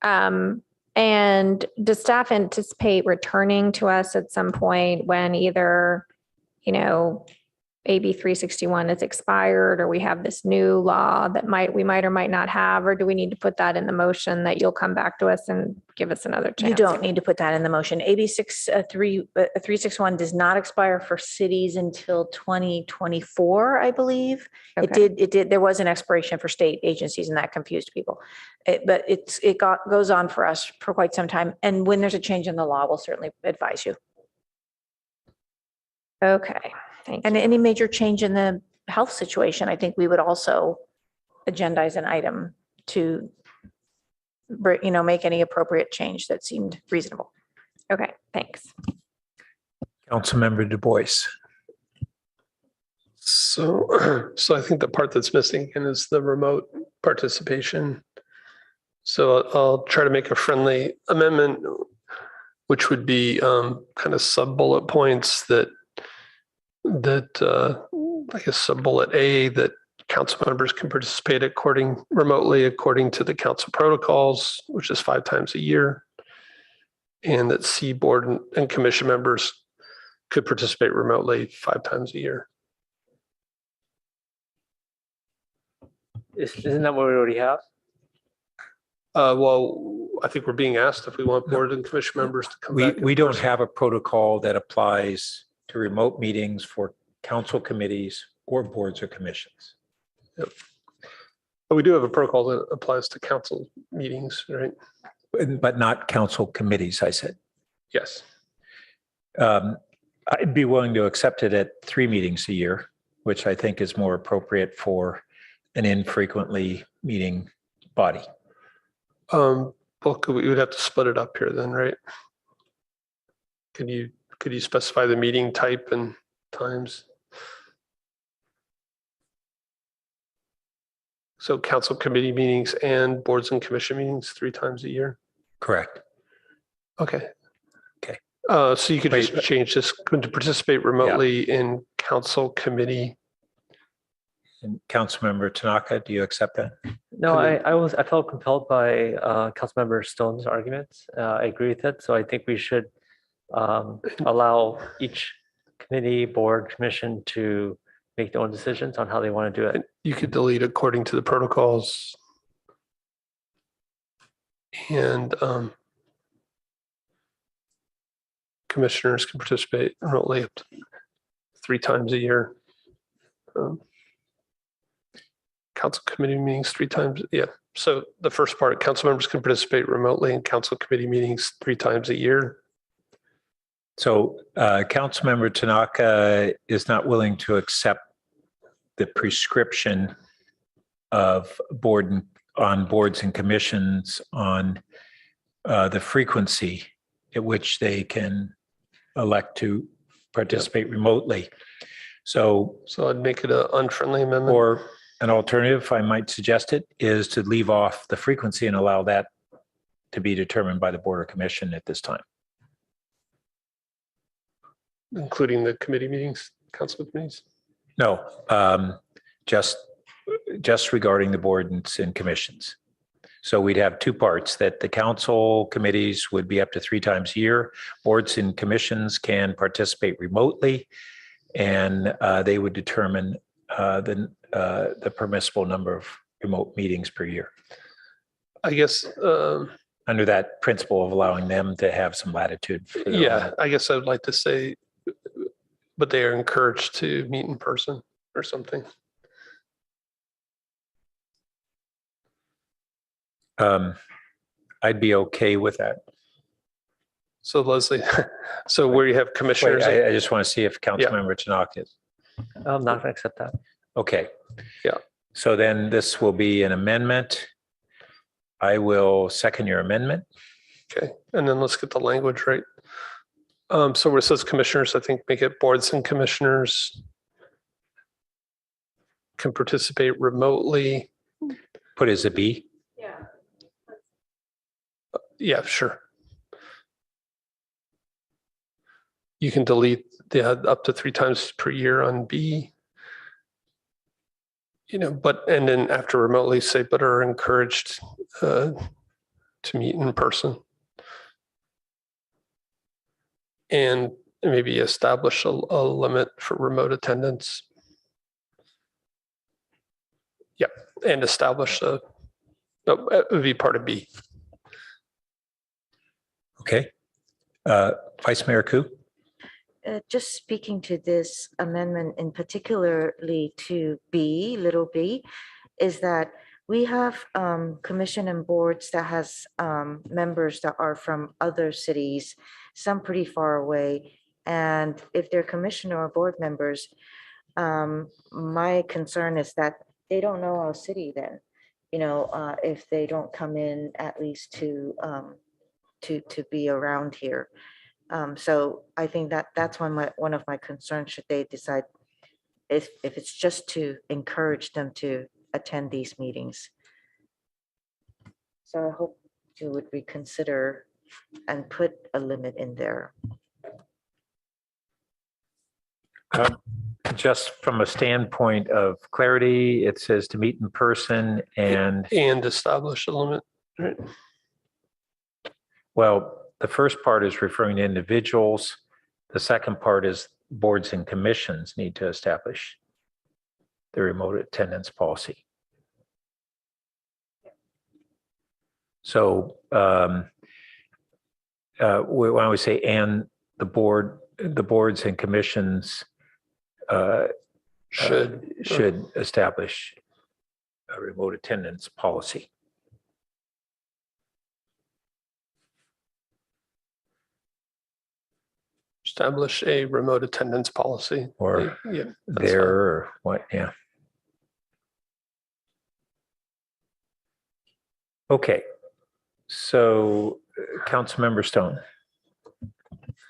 And does staff anticipate returning to us at some point when either, AB 361 is expired, or we have this new law that we might or might not have, or do we need to put that in the motion that you'll come back to us and give us another chance? You don't need to put that in the motion. AB 361 does not expire for cities until 2024, I believe. Okay. It did. There was an expiration for state agencies, and that confused people. But it goes on for us for quite some time. And when there's a change in the law, we'll certainly advise you. Okay. Thank you. And any major change in the health situation, I think we would also agendize an item to, make any appropriate change that seemed reasonable. Okay, thanks. Councilmember Du Bois. So I think the part that's missing again is the remote participation. So I'll try to make a friendly amendment, which would be kind of sub bullet points that I guess sub bullet A, that council members can participate remotely according to the council protocols, which is 5 times a year. And that C, board and commission members could participate remotely 5 times a year. Isn't that what we already have? Well, I think we're being asked if we want board and commission members to come back. We don't have a protocol that applies to remote meetings for council committees or boards or commissions. Yep. But we do have a protocol that applies to council meetings, right? But not council committees, I said. Yes. I'd be willing to accept it at 3 meetings a year, which I think is more appropriate for an infrequently meeting body. Well, we would have to split it up here then, right? Could you specify the meeting type and times? So council committee meetings and boards and commission meetings 3 times a year? Correct. Okay. Okay. So you could just change this to participate remotely in council committee And Councilmember Tanaka, do you accept that? No, I felt compelled by Councilmember Stone's arguments. I agree with it. So I think we should allow each committee, board, commission to make their own decisions on how they want to do it. You could delete according to the protocols. And commissioners can participate remotely up to 3 times a year. Council committee meetings 3 times. Yeah. So the first part, council members can participate remotely in council committee meetings 3 times a year. So Councilmember Tanaka is not willing to accept the prescription of on boards and commissions on the frequency at which they can elect to participate remotely. So I'd make it an unfriendly amendment. Or an alternative, I might suggest it, is to leave off the frequency and allow that to be determined by the board or commission at this time. Including the committee meetings, council committees? No, just regarding the boards and commissions. So we'd have 2 parts, that the council committees would be up to 3 times a year. Boards and commissions can participate remotely, and they would determine the permissible number of remote meetings per year. I guess under that principle of allowing them to have some latitude. Yeah, I guess I would like to say, but they are encouraged to meet in person or something. I'd be okay with that. So Leslie, so where you have commissioners. Wait, I just want to see if Councilmember Tanaka is. I'm not going to accept that. Okay. Yeah. So then this will be an amendment. I will second your amendment. Okay, and then let's get the language right. So where it says commissioners, I think make it boards and commissioners can participate remotely. Put as a B. Yeah, sure. You can delete the up to 3 times per year on B. But and then after remotely say, but are encouraged to meet in person. And maybe establish a limit for remote attendance. Yeah, and establish it would be part of B. Okay. Vice Mayor Koo? Just speaking to this amendment in particularly to B, little b, is that we have commission and boards that has members that are from other cities, some pretty far away. And if they're commissioner or board members, my concern is that they don't know our city then, if they don't come in at least to be around here. So I think that's one of my concerns, should they decide if it's just to encourage them to attend these meetings. So I hope you would reconsider and put a limit in there. Just from a standpoint of clarity, it says to meet in person and establish a limit, right? Well, the first part is referring to individuals. The second part is boards and commissions need to establish the remote attendance policy. So why don't we say, and the boards and commissions should establish a remote attendance policy. Establish a remote attendance policy. Or fine. or what, yeah. Okay, so Councilmember Stone.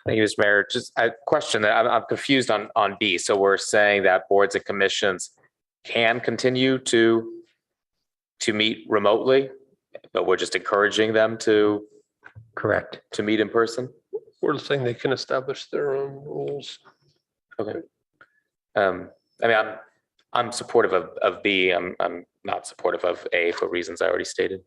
Thank you, Mr. Mayor. Just a question that I'm confused on B. So we're saying that boards and commissions can continue to meet remotely, but we're just encouraging them to meet in person. We're saying they can establish their own rules. Okay. I mean, I'm supportive of B. I'm not supportive of A for reasons I already stated.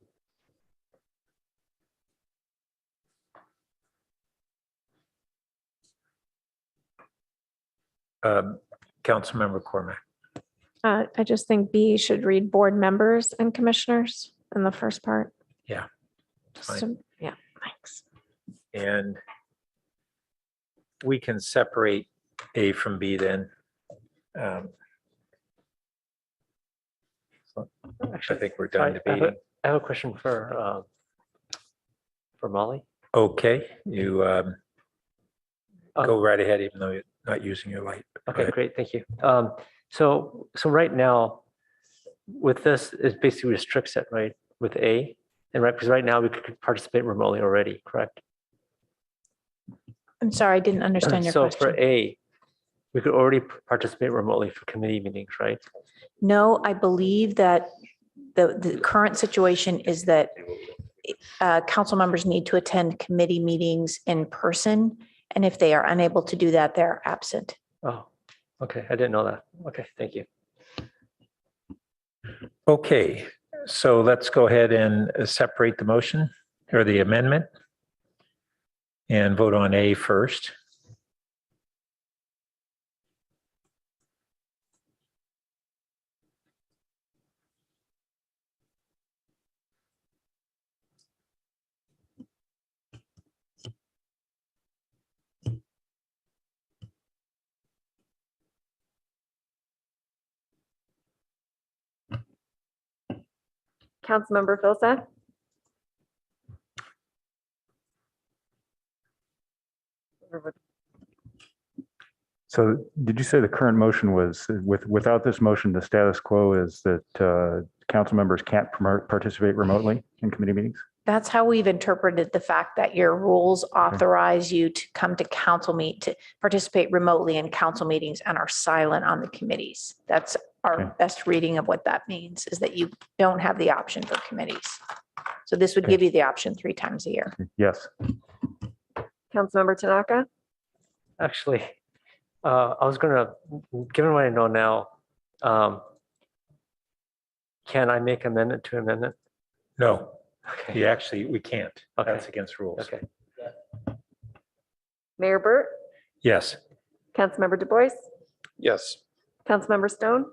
Councilmember Cormac. I just think B should read board members and commissioners in the first part. Yeah. So, yeah, thanks. And we can separate A from B then. I think we're done debating. I have a question for Molly. Okay, you go right ahead, even though you're not using your light. Okay, great, thank you. So right now, with this, it basically restricts it, right, with A, and right, because right now we could participate remotely already, correct? I'm sorry, I didn't understand your So question. for A, we could already participate remotely for committee meetings, right? No, I believe that the current situation is that council members need to attend committee meetings in person. And if they are unable to do that, they're absent. Oh, okay, I didn't know that. Okay, thank you. Okay, so let's go ahead and separate the motion or the amendment and vote on A first. Councilmember Filsa. So did you say the current motion was without this motion, the status quo is that council members can't participate remotely in committee meetings? That's how we've interpreted the fact that your rules authorize you to come to to participate remotely in council meetings and are silent on the committees. That's our best reading of what that means, is that you don't have the option for committees. So this would give you the option 3 times a year. Yes. Councilmember Tanaka. Actually, I was gonna, given what I know now, can I make amendment to amendment? No, Okay. we can't. Okay. That's against rules. Okay. Mayor Burt. Yes. Councilmember Du Bois. Yes. Councilmember Stone.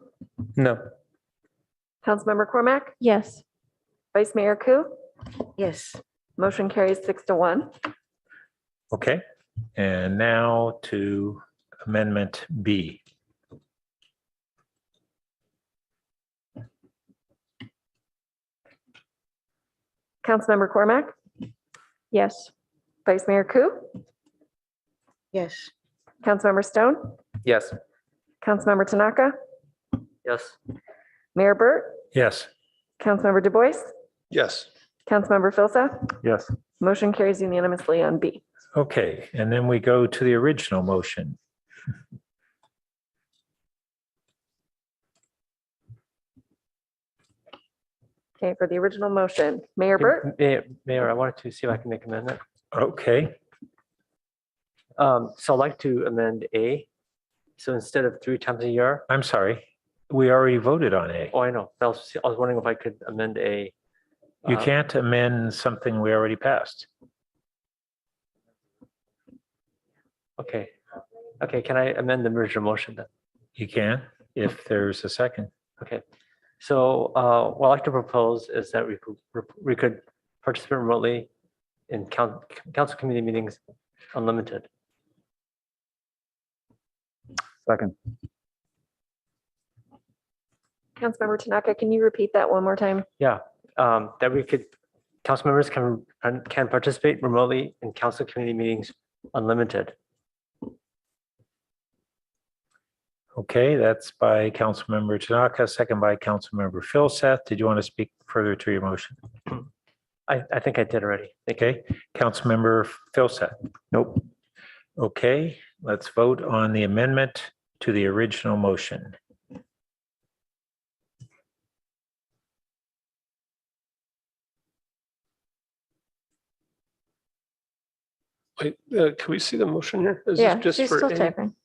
No. Councilmember Cormac. Yes. Vice Mayor Ku. Yes. Motion carries 6-1. Okay, and now to Amendment B. Councilmember Cormac. Yes. Vice Mayor Ku. Yes. Councilmember Stone. Yes. Councilmember Tanaka. Yes. Mayor Burt. Yes. Councilmember Du Bois. Yes. Councilmember Filsa. Yes. Motion carries unanimously on B. Okay, and then we go to the original motion. Okay, for the original motion, Mayor Burt. Mayor, I wanted to see if I can make amendment. Okay, So I'd like to amend A. So instead of 3 times a year, I'm sorry. We already voted on A. oh, I know. I was wondering if I could amend A. You can't amend something we already passed. Okay. Okay, can I amend the original motion then? You can, if there's a second. Okay. So what I'd like to propose is that we could participate remotely in council committee meetings unlimited. Second. Councilmember Tanaka, can you repeat that one more time? Yeah, that we could, council members can participate remotely in council committee meetings unlimited. Okay, that's by Councilmember Tanaka, second by Councilmember Filseth. Did you want to speak further to your motion? I think I did already. Okay, Councilmember Filseth. Nope. Okay, let's vote on the amendment to the original motion. Wait, can we see the motion here? Is Yeah, this just she's for still A? typing.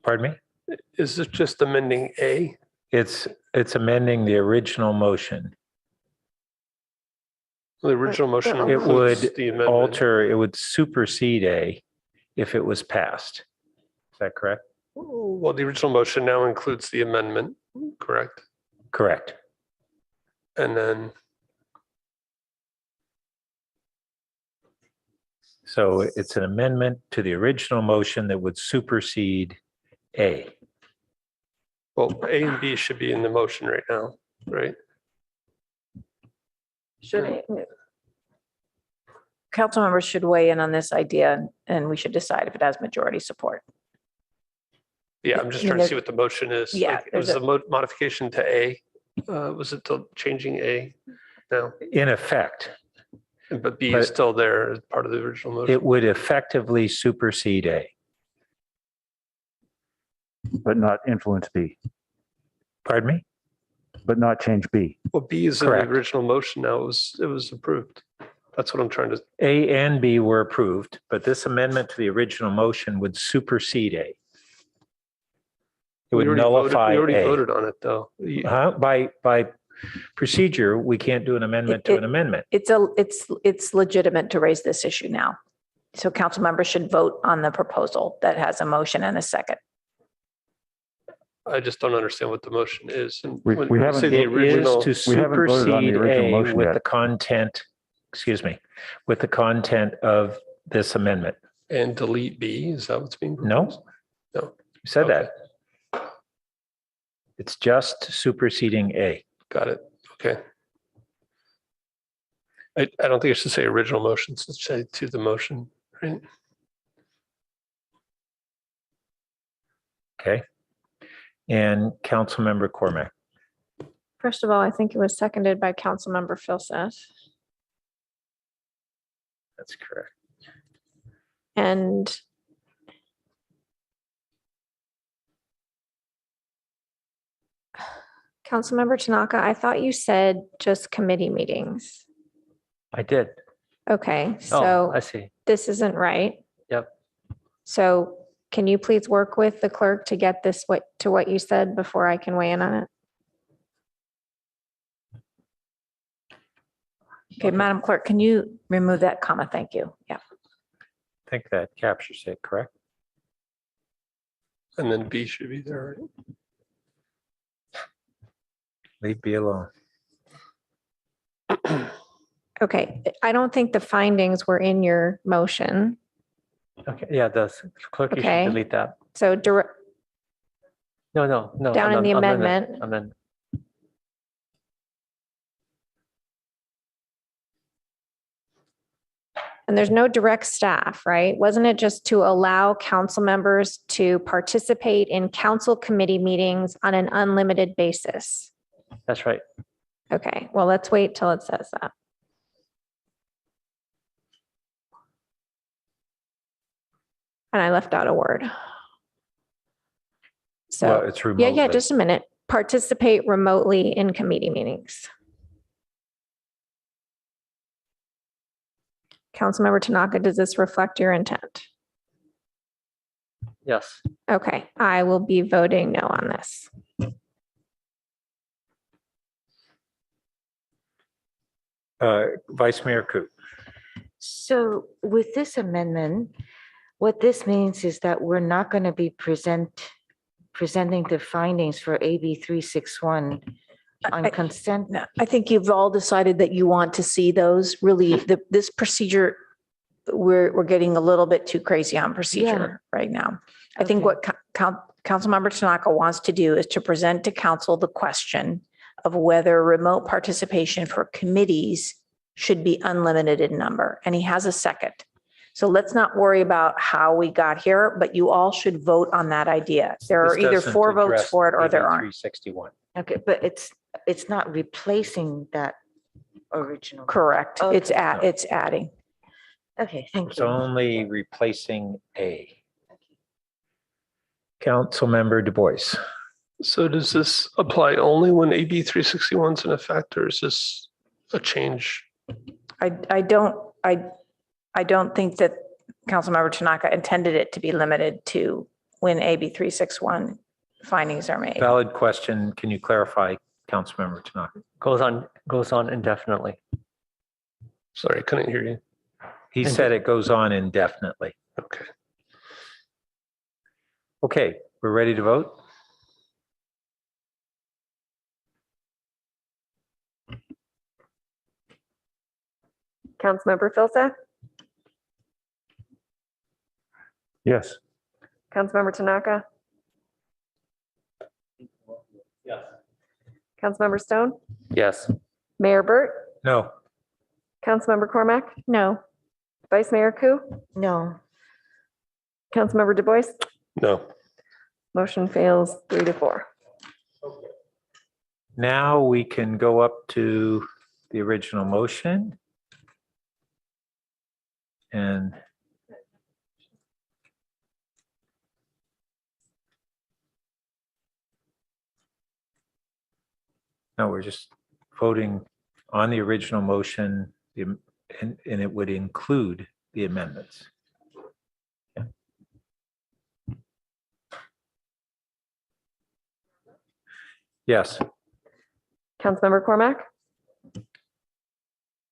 Pardon me? Is it just amending A? It's amending the original motion. The original motion It includes would the amendment. alter, it would supersede A if it was passed. Is that correct? Well, the original motion now includes the amendment, correct? Correct. And then, So it's an amendment to the original motion that would supersede A. well, A and B should be in the motion right now, right? Should, council members should weigh in on this idea and we should decide if it has majority support. Yeah, I'm just I mean, trying to see what the motion is. Yeah, Like, was the modification to A? Was it to changing A? No, In effect, but B is still there as part of the original motion. it would effectively supersede A. But not influence B, Pardon me? but not change B. Well, B is Correct. in the original motion now. It was approved. That's what I'm trying to, A and B were approved, but this amendment to the original motion would supersede A. It would nullify we already A. voted on it, though. By procedure, we can't do an amendment to an amendment. It's legitimate to raise this issue now. So council members should vote on the proposal that has a motion and a second. I just don't understand what the motion is. And We when you haven't- say the It original, is to We haven't voted on the supersede original A motion with yet. the content, excuse me, with the content of this amendment. and delete B, is that what's being No, proposed? No. you said Okay. that. It's just superseding A. Got it. Okay. I don't think it should say original motion, it should say to the motion, right? Okay. And Councilmember Cormac. First of all, I think it was seconded by Councilmember Filsath. That's correct. And Councilmember Tanaka, I thought you said just committee meetings. I did. Okay, Oh, so I see. this isn't right. Yep. So can you please work with the clerk to get this to what you said before I can weigh in on it? Okay, Madam Clerk, can you remove that comma? Thank you. Yeah. I think that captures it, correct? And then B should be there, right? Leave B alone. Okay, I don't think the findings were in your motion. Okay, yeah, the clerk, you should Okay. delete that. So direct, No. Down in the amendment. Amendment. and there's no direct staff, right? Wasn't it just to allow council members to participate in council committee meetings on an unlimited basis? That's right. Okay, well, let's wait till it says that. And I left out a word. Well, So, it's yeah, remotely. just a minute. Participate remotely in committee meetings. Councilmember Tanaka, does this reflect your intent? Yes. Okay, I will be voting no on this. Vice Mayor Coop. So with this amendment, what this means is that we're not going to be presenting the findings for AB 361 on consent. No, I think you've all decided that you want to see those. Really, this procedure, we're getting a little bit too crazy on procedure right now. I think what Councilmember Tanaka wants to do is to present to council the question of whether remote participation for committees should be unlimited in number, and he has a second. So let's not worry about how we got here, but you all should vote on that idea. There are This either doesn't 4 votes address for it or AB there aren't. 361. Okay, but it's not replacing that original. Correct. Okay. It's adding. Okay, thank It's you. only replacing A. Councilmember Du Bois. So does this apply only when AB 361 is in effect, or is this a change? I don't think that Councilmember Tanaka intended it to be limited to when AB 361 findings are made. Valid question. Can you clarify, Councilmember Tanaka? Goes on indefinitely. Sorry, couldn't hear you. He said it goes on indefinitely. Okay. Okay, we're ready to vote? Councilmember Filsa, Yes. Councilmember Tanaka, Yes. Councilmember Stone, Yes. Mayor Burt, No. Councilmember Cormac, No. Vice Mayor Ku, No. Councilmember Du Bois. No. Motion fails 3-4. Now we can go up to the original motion. And no, we're just voting on the original motion, and it would include the amendments. Yeah. Yes. Councilmember Cormac,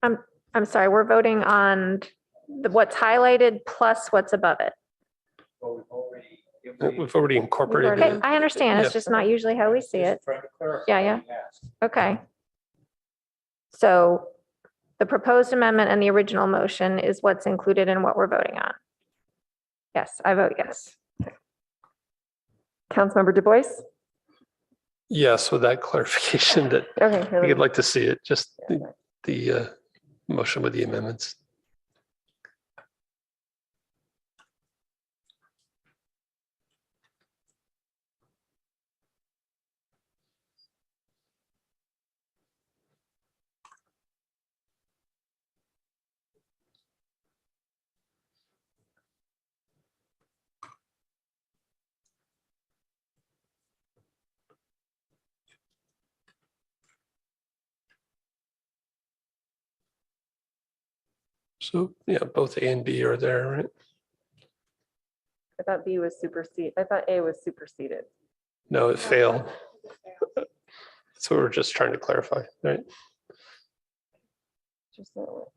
I'm sorry, we're voting on what's highlighted plus what's above it. We've already incorporated Okay, it. I understand. It's Yeah. just not usually how we see it. Yeah. Okay. So the proposed amendment and the original motion is what's included in what we're voting on. Yes, I vote yes. Councilmember Du Bois. Yes, with that clarification that Okay. we'd like to see it, just the motion with the amendments. So yeah, both A and B are there, right? I thought B was superseded. I thought A was superseded. No, it failed. So we're just trying to clarify, right? Just so-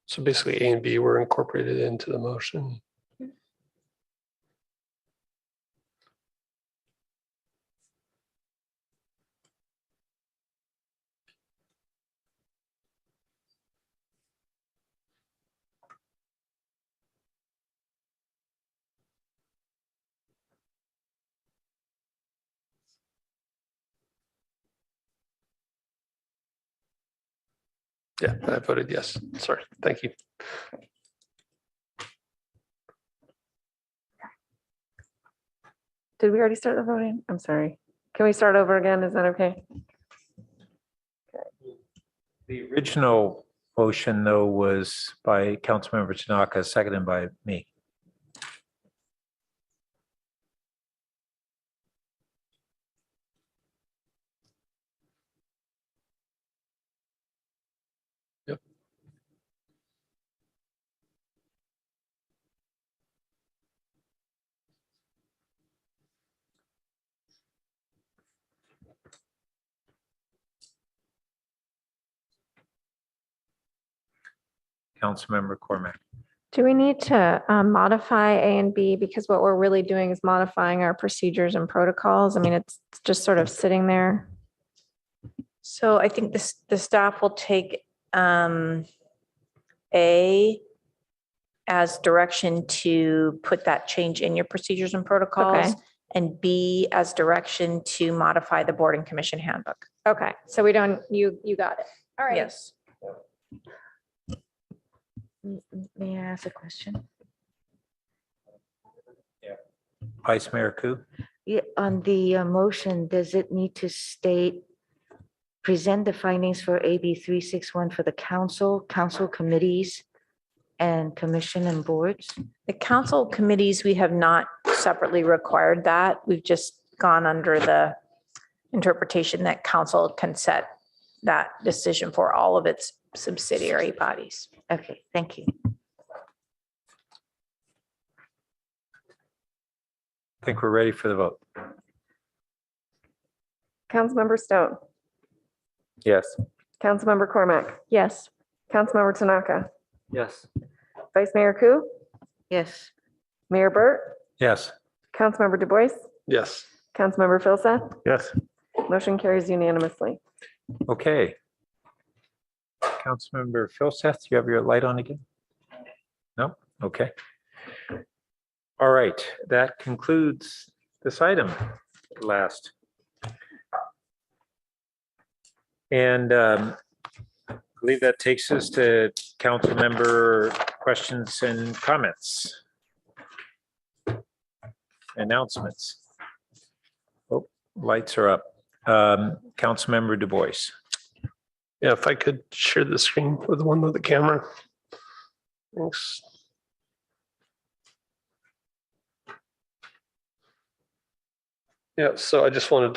So basically A and B were incorporated into the motion. Yeah, I voted yes. Sorry, thank you. Did we already start the voting? I'm sorry. Can we start over again? Is that okay? The original motion, though, was by Councilmember Tanaka, seconded by me. Yep. Councilmember Cormac. Do we need to modify A and B? Because what we're really doing is modifying our procedures and protocols. I mean, it's just sort of sitting there. So I think the staff will take A as direction to put that change in your procedures and protocols. Okay. And B as direction to modify the board and commission handbook. Okay, so we don't, you got it. All right. Yes. May I ask a question? Vice Mayor Ku. Yeah, on the motion, does it need to state, present the findings for AB 361 for the council committees and commission and boards? The council committees, we have not separately required that. We've just gone under the interpretation that council can set that decision for all of its subsidiary bodies. Okay, thank you. think we're ready for the vote. Councilmember Stone, Yes. Councilmember Cormac, Yes. Councilmember Tanaka, Yes. Vice Mayor Ku, Yes. Mayor Burt, Yes. Councilmember Du Bois, Yes. Councilmember Philseth. Yes. Motion carries unanimously. Okay. Councilmember Philseth, you have your light on again? No? Okay. All right, that concludes this item last. And I believe that takes us to council member questions and comments. Announcements. Oh, lights are up. Councilmember Du Bois. Yeah, if I could share the screen with the one with the camera. Thanks. Yeah, so I just wanted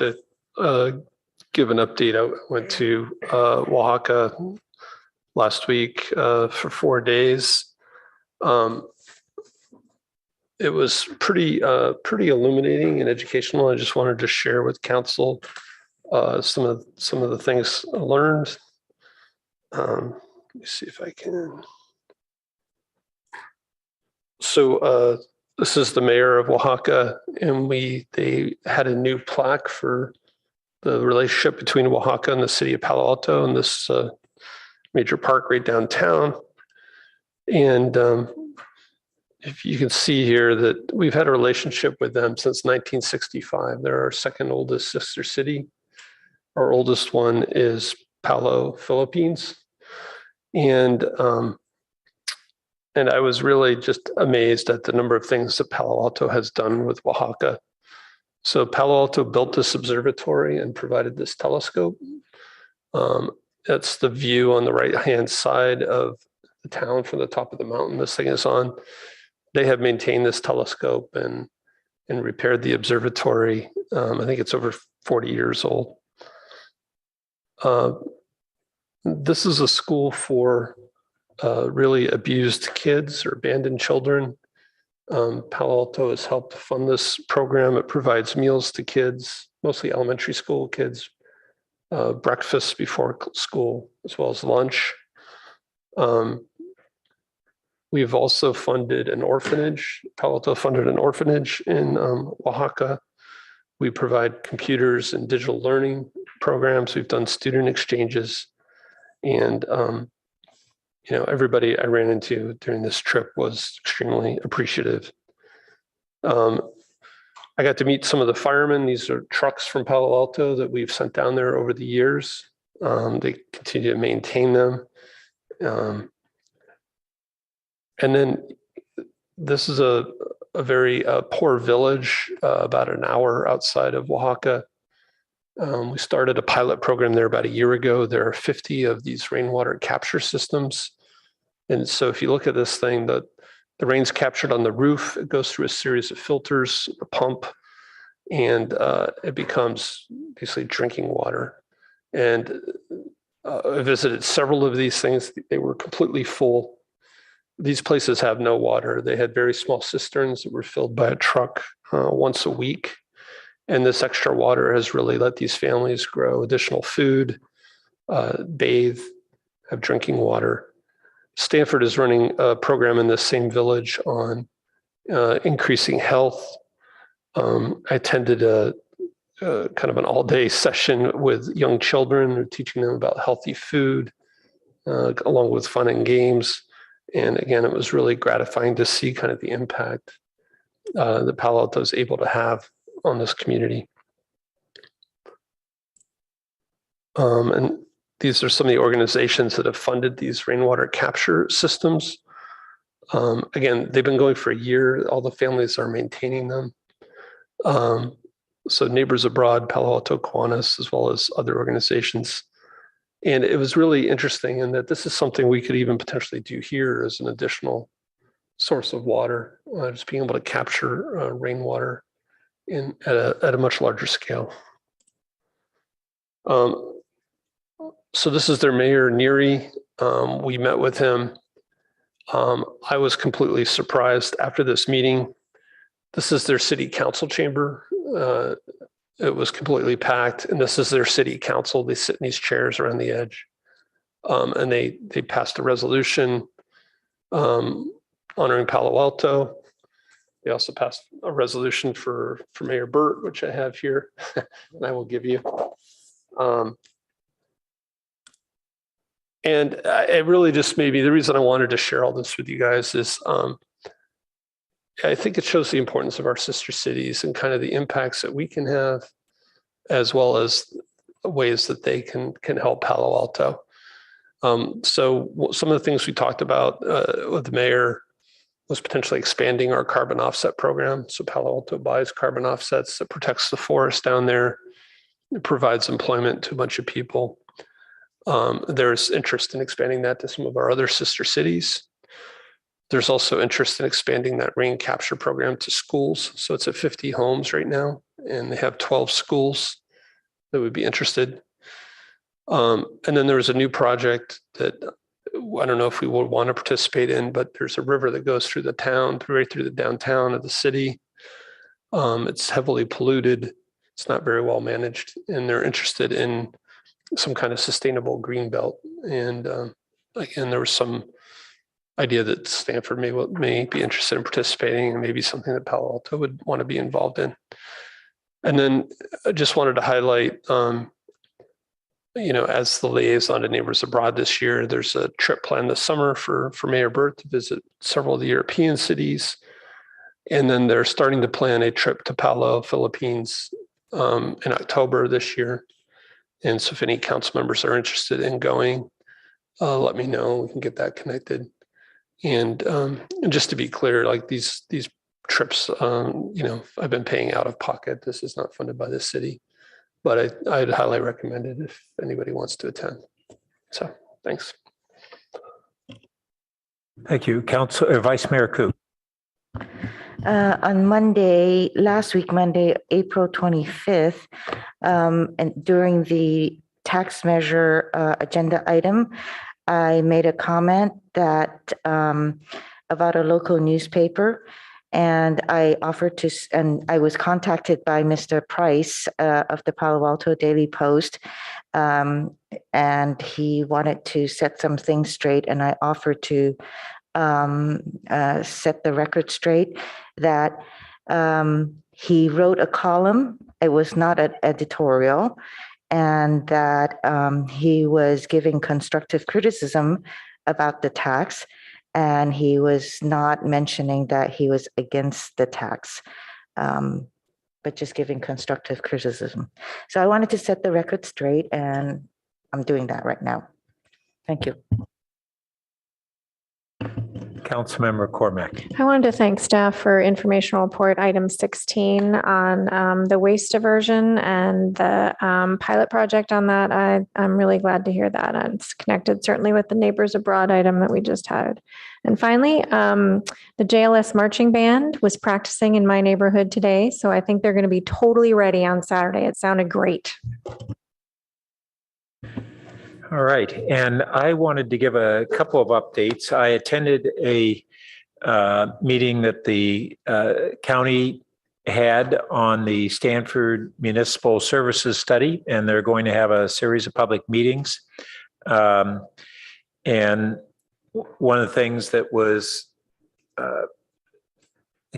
to give an update. I went to Oaxaca last week for 4 days. It was pretty illuminating and educational. I just wanted to share with council some of the things I learned. Let me see if I can. So this is the mayor of Oaxaca, and they had a new plaque for the relationship between Oaxaca and the city of Palo Alto and this major park right downtown. And if you can see here that we've had a relationship with them since 1965. They're our second oldest sister city. Our oldest one is Palo, Philippines. And I was really just amazed at the number of things that Palo Alto has done with Oaxaca. So Palo Alto built this observatory and provided this telescope. That's the view on the right-hand side of the town from the top of the mountain this thing is on. They have maintained this telescope and repaired the observatory. I think it's over 40 years old. This is a school for really abused kids or abandoned children. Palo Alto has helped fund this program. It provides meals to kids, mostly elementary school kids, breakfast before school, as well as lunch. We've also funded an orphanage. Palo Alto funded an orphanage in Oaxaca. We provide computers and digital learning programs. We've done student exchanges. And everybody I ran into during this trip was extremely appreciative. I got to meet some of the firemen. These are trucks from Palo Alto that we've sent down there over the years. They continue to maintain them. And then this is a very poor village, about an hour outside of Oaxaca. We started a pilot program there about a year ago. There are 50 of these rainwater capture systems. And so if you look at this thing, the rain's captured on the roof, it goes through a series of filters, a pump, and it becomes basically drinking water. And I visited several of these things. They were completely full. These places have no water. They had very small cisterns that were filled by a truck once a week. And this extra water has really let these families grow additional food, bathe, have drinking water. Stanford is running a program in this same village on increasing health. I attended a kind of an all-day session with young children, teaching them about healthy food, along with fun and games. And again, it was really gratifying to see kind of the impact that Palo Alto is able to have on this community. And these are some of the organizations that have funded these rainwater capture systems. Again, they've been going for a year. All the families are maintaining them. So Neighbors Abroad, Palo Alto Kiwanis, as well as other organizations. And it was really interesting in that this is something we could even potentially do here as an additional source of water, just being able to capture rainwater at a much larger scale. So this is their mayor, Neary. We met with him. I was completely surprised after this meeting. This is their city council chamber. It was completely packed, and this is their city council. They sit in these chairs around the edge. And they passed a resolution honoring Palo Alto. They also passed a resolution for Mayor Burt, which I have here, and I will give you. And it really just maybe the reason I wanted to share all this with you guys is I think it shows the importance of our sister cities and kind of the impacts that we can have, as well as ways that they can help Palo Alto. So some of the things we talked about with the mayor was potentially expanding our carbon offset program. So Palo Alto buys carbon offsets that protects the forest down there. It provides employment to a bunch of people. There's interest in expanding that to some of our other sister cities. There's also interest in expanding that rain capture program to schools. So it's at 50 homes right now, and they have 12 schools that would be interested. And then there's a new project that I don't know if we would want to participate in, but there's a river that goes through the town, right through the downtown of the city. It's heavily polluted. It's not very well managed, and they're interested in some kind of sustainable green belt. And again, there was some idea that Stanford may be interested in participating, and maybe something that Palo Alto would want to be involved in. And then I just wanted to highlight, as the liaison to Neighbors Abroad this year, there's a trip planned this summer for Mayor Burt to visit several of the European cities. And then they're starting to plan a trip to Palau, Philippines in October this year. And so if any council members are interested in going, let me know. We can get that connected. And just to be clear, like these trips, I've been paying out of pocket. This is not funded by the city, but I'd highly recommend it if anybody wants to attend. So thanks. Thank you. Vice Mayor Koo. On last week, Monday, April 25th, and during the tax measure agenda item, I made a comment that about a local newspaper, and I offered to, and I was contacted by Mr. Price of the Palo Alto Daily Post, and he wanted to set some things straight, and I offered to set the record straight that he wrote a column. It was not an editorial, and that he was giving constructive criticism about the tax, and he was not mentioning that he was against the tax, but just giving constructive criticism. So I wanted to set the record straight, and I'm doing that right now. Thank you. Councilmember Cormack. I wanted to thank staff for informational report item 16 on the waste diversion and the pilot project on that. I'm really glad to hear that. And it's connected certainly with the Neighbors Abroad item that we just had. And finally, the JLS marching band was practicing in my neighborhood today. So I think they're going to be totally ready on Saturday. It sounded great. All right, and I wanted to give a couple of updates. I attended a meeting that the county had on the Stanford Municipal Services Study, and they're going to have a series of public meetings. And one of the things that was a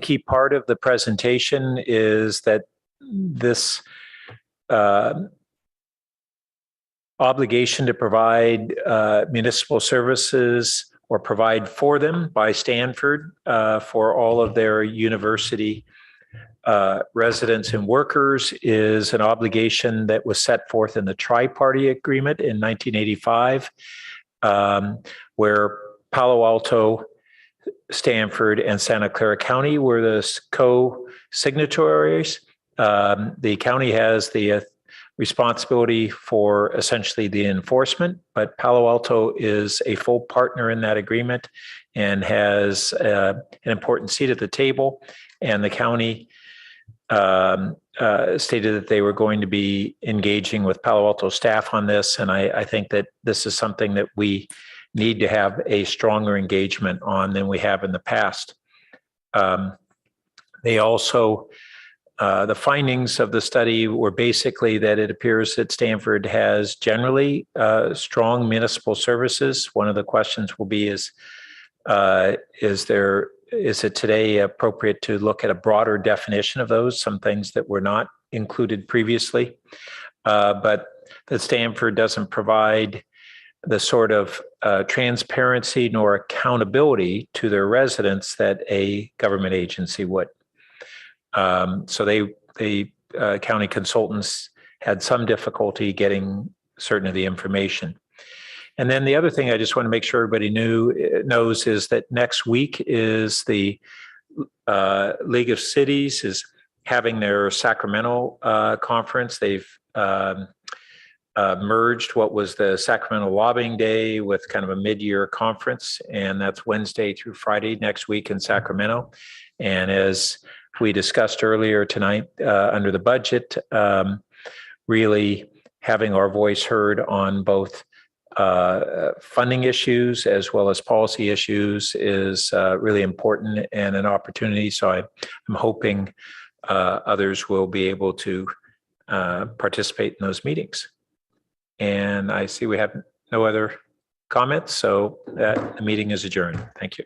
key part of the presentation is that this obligation to provide municipal services or provide for them by Stanford for all of their university residents and workers is an obligation that was set forth in the tri-party agreement in 1985, where Palo Alto, Stanford, and Santa Clara County were the co-signatories. The county has the responsibility for essentially the enforcement, but Palo Alto is a full partner in that agreement and has an important seat at the table. And the county stated that they were going to be engaging with Palo Alto staff on this. And I think that this is something that we need to have a stronger engagement on than we have in the past. They also, the findings of the study were basically that it appears that Stanford has generally strong municipal services. One of the questions will be is it today appropriate to look at a broader definition of those, some things that were not included previously, but that Stanford doesn't provide the sort of transparency nor accountability to their residents that a government agency would. So they county consultants had some difficulty getting certain of the information. And then the other thing I just want to make sure everybody knows is that next week is the League of Cities is having their Sacramento conference. They've merged what was the Sacramento Lobbying Day with kind of a mid-year conference, and that's Wednesday through Friday next week in Sacramento. And as we discussed earlier tonight under the budget, really having our voice heard on both funding issues as well as policy issues is really important and an opportunity. So I'm hoping others will be able to participate in those meetings. And I see we have no other comments, so that the meeting is adjourned. Thank you.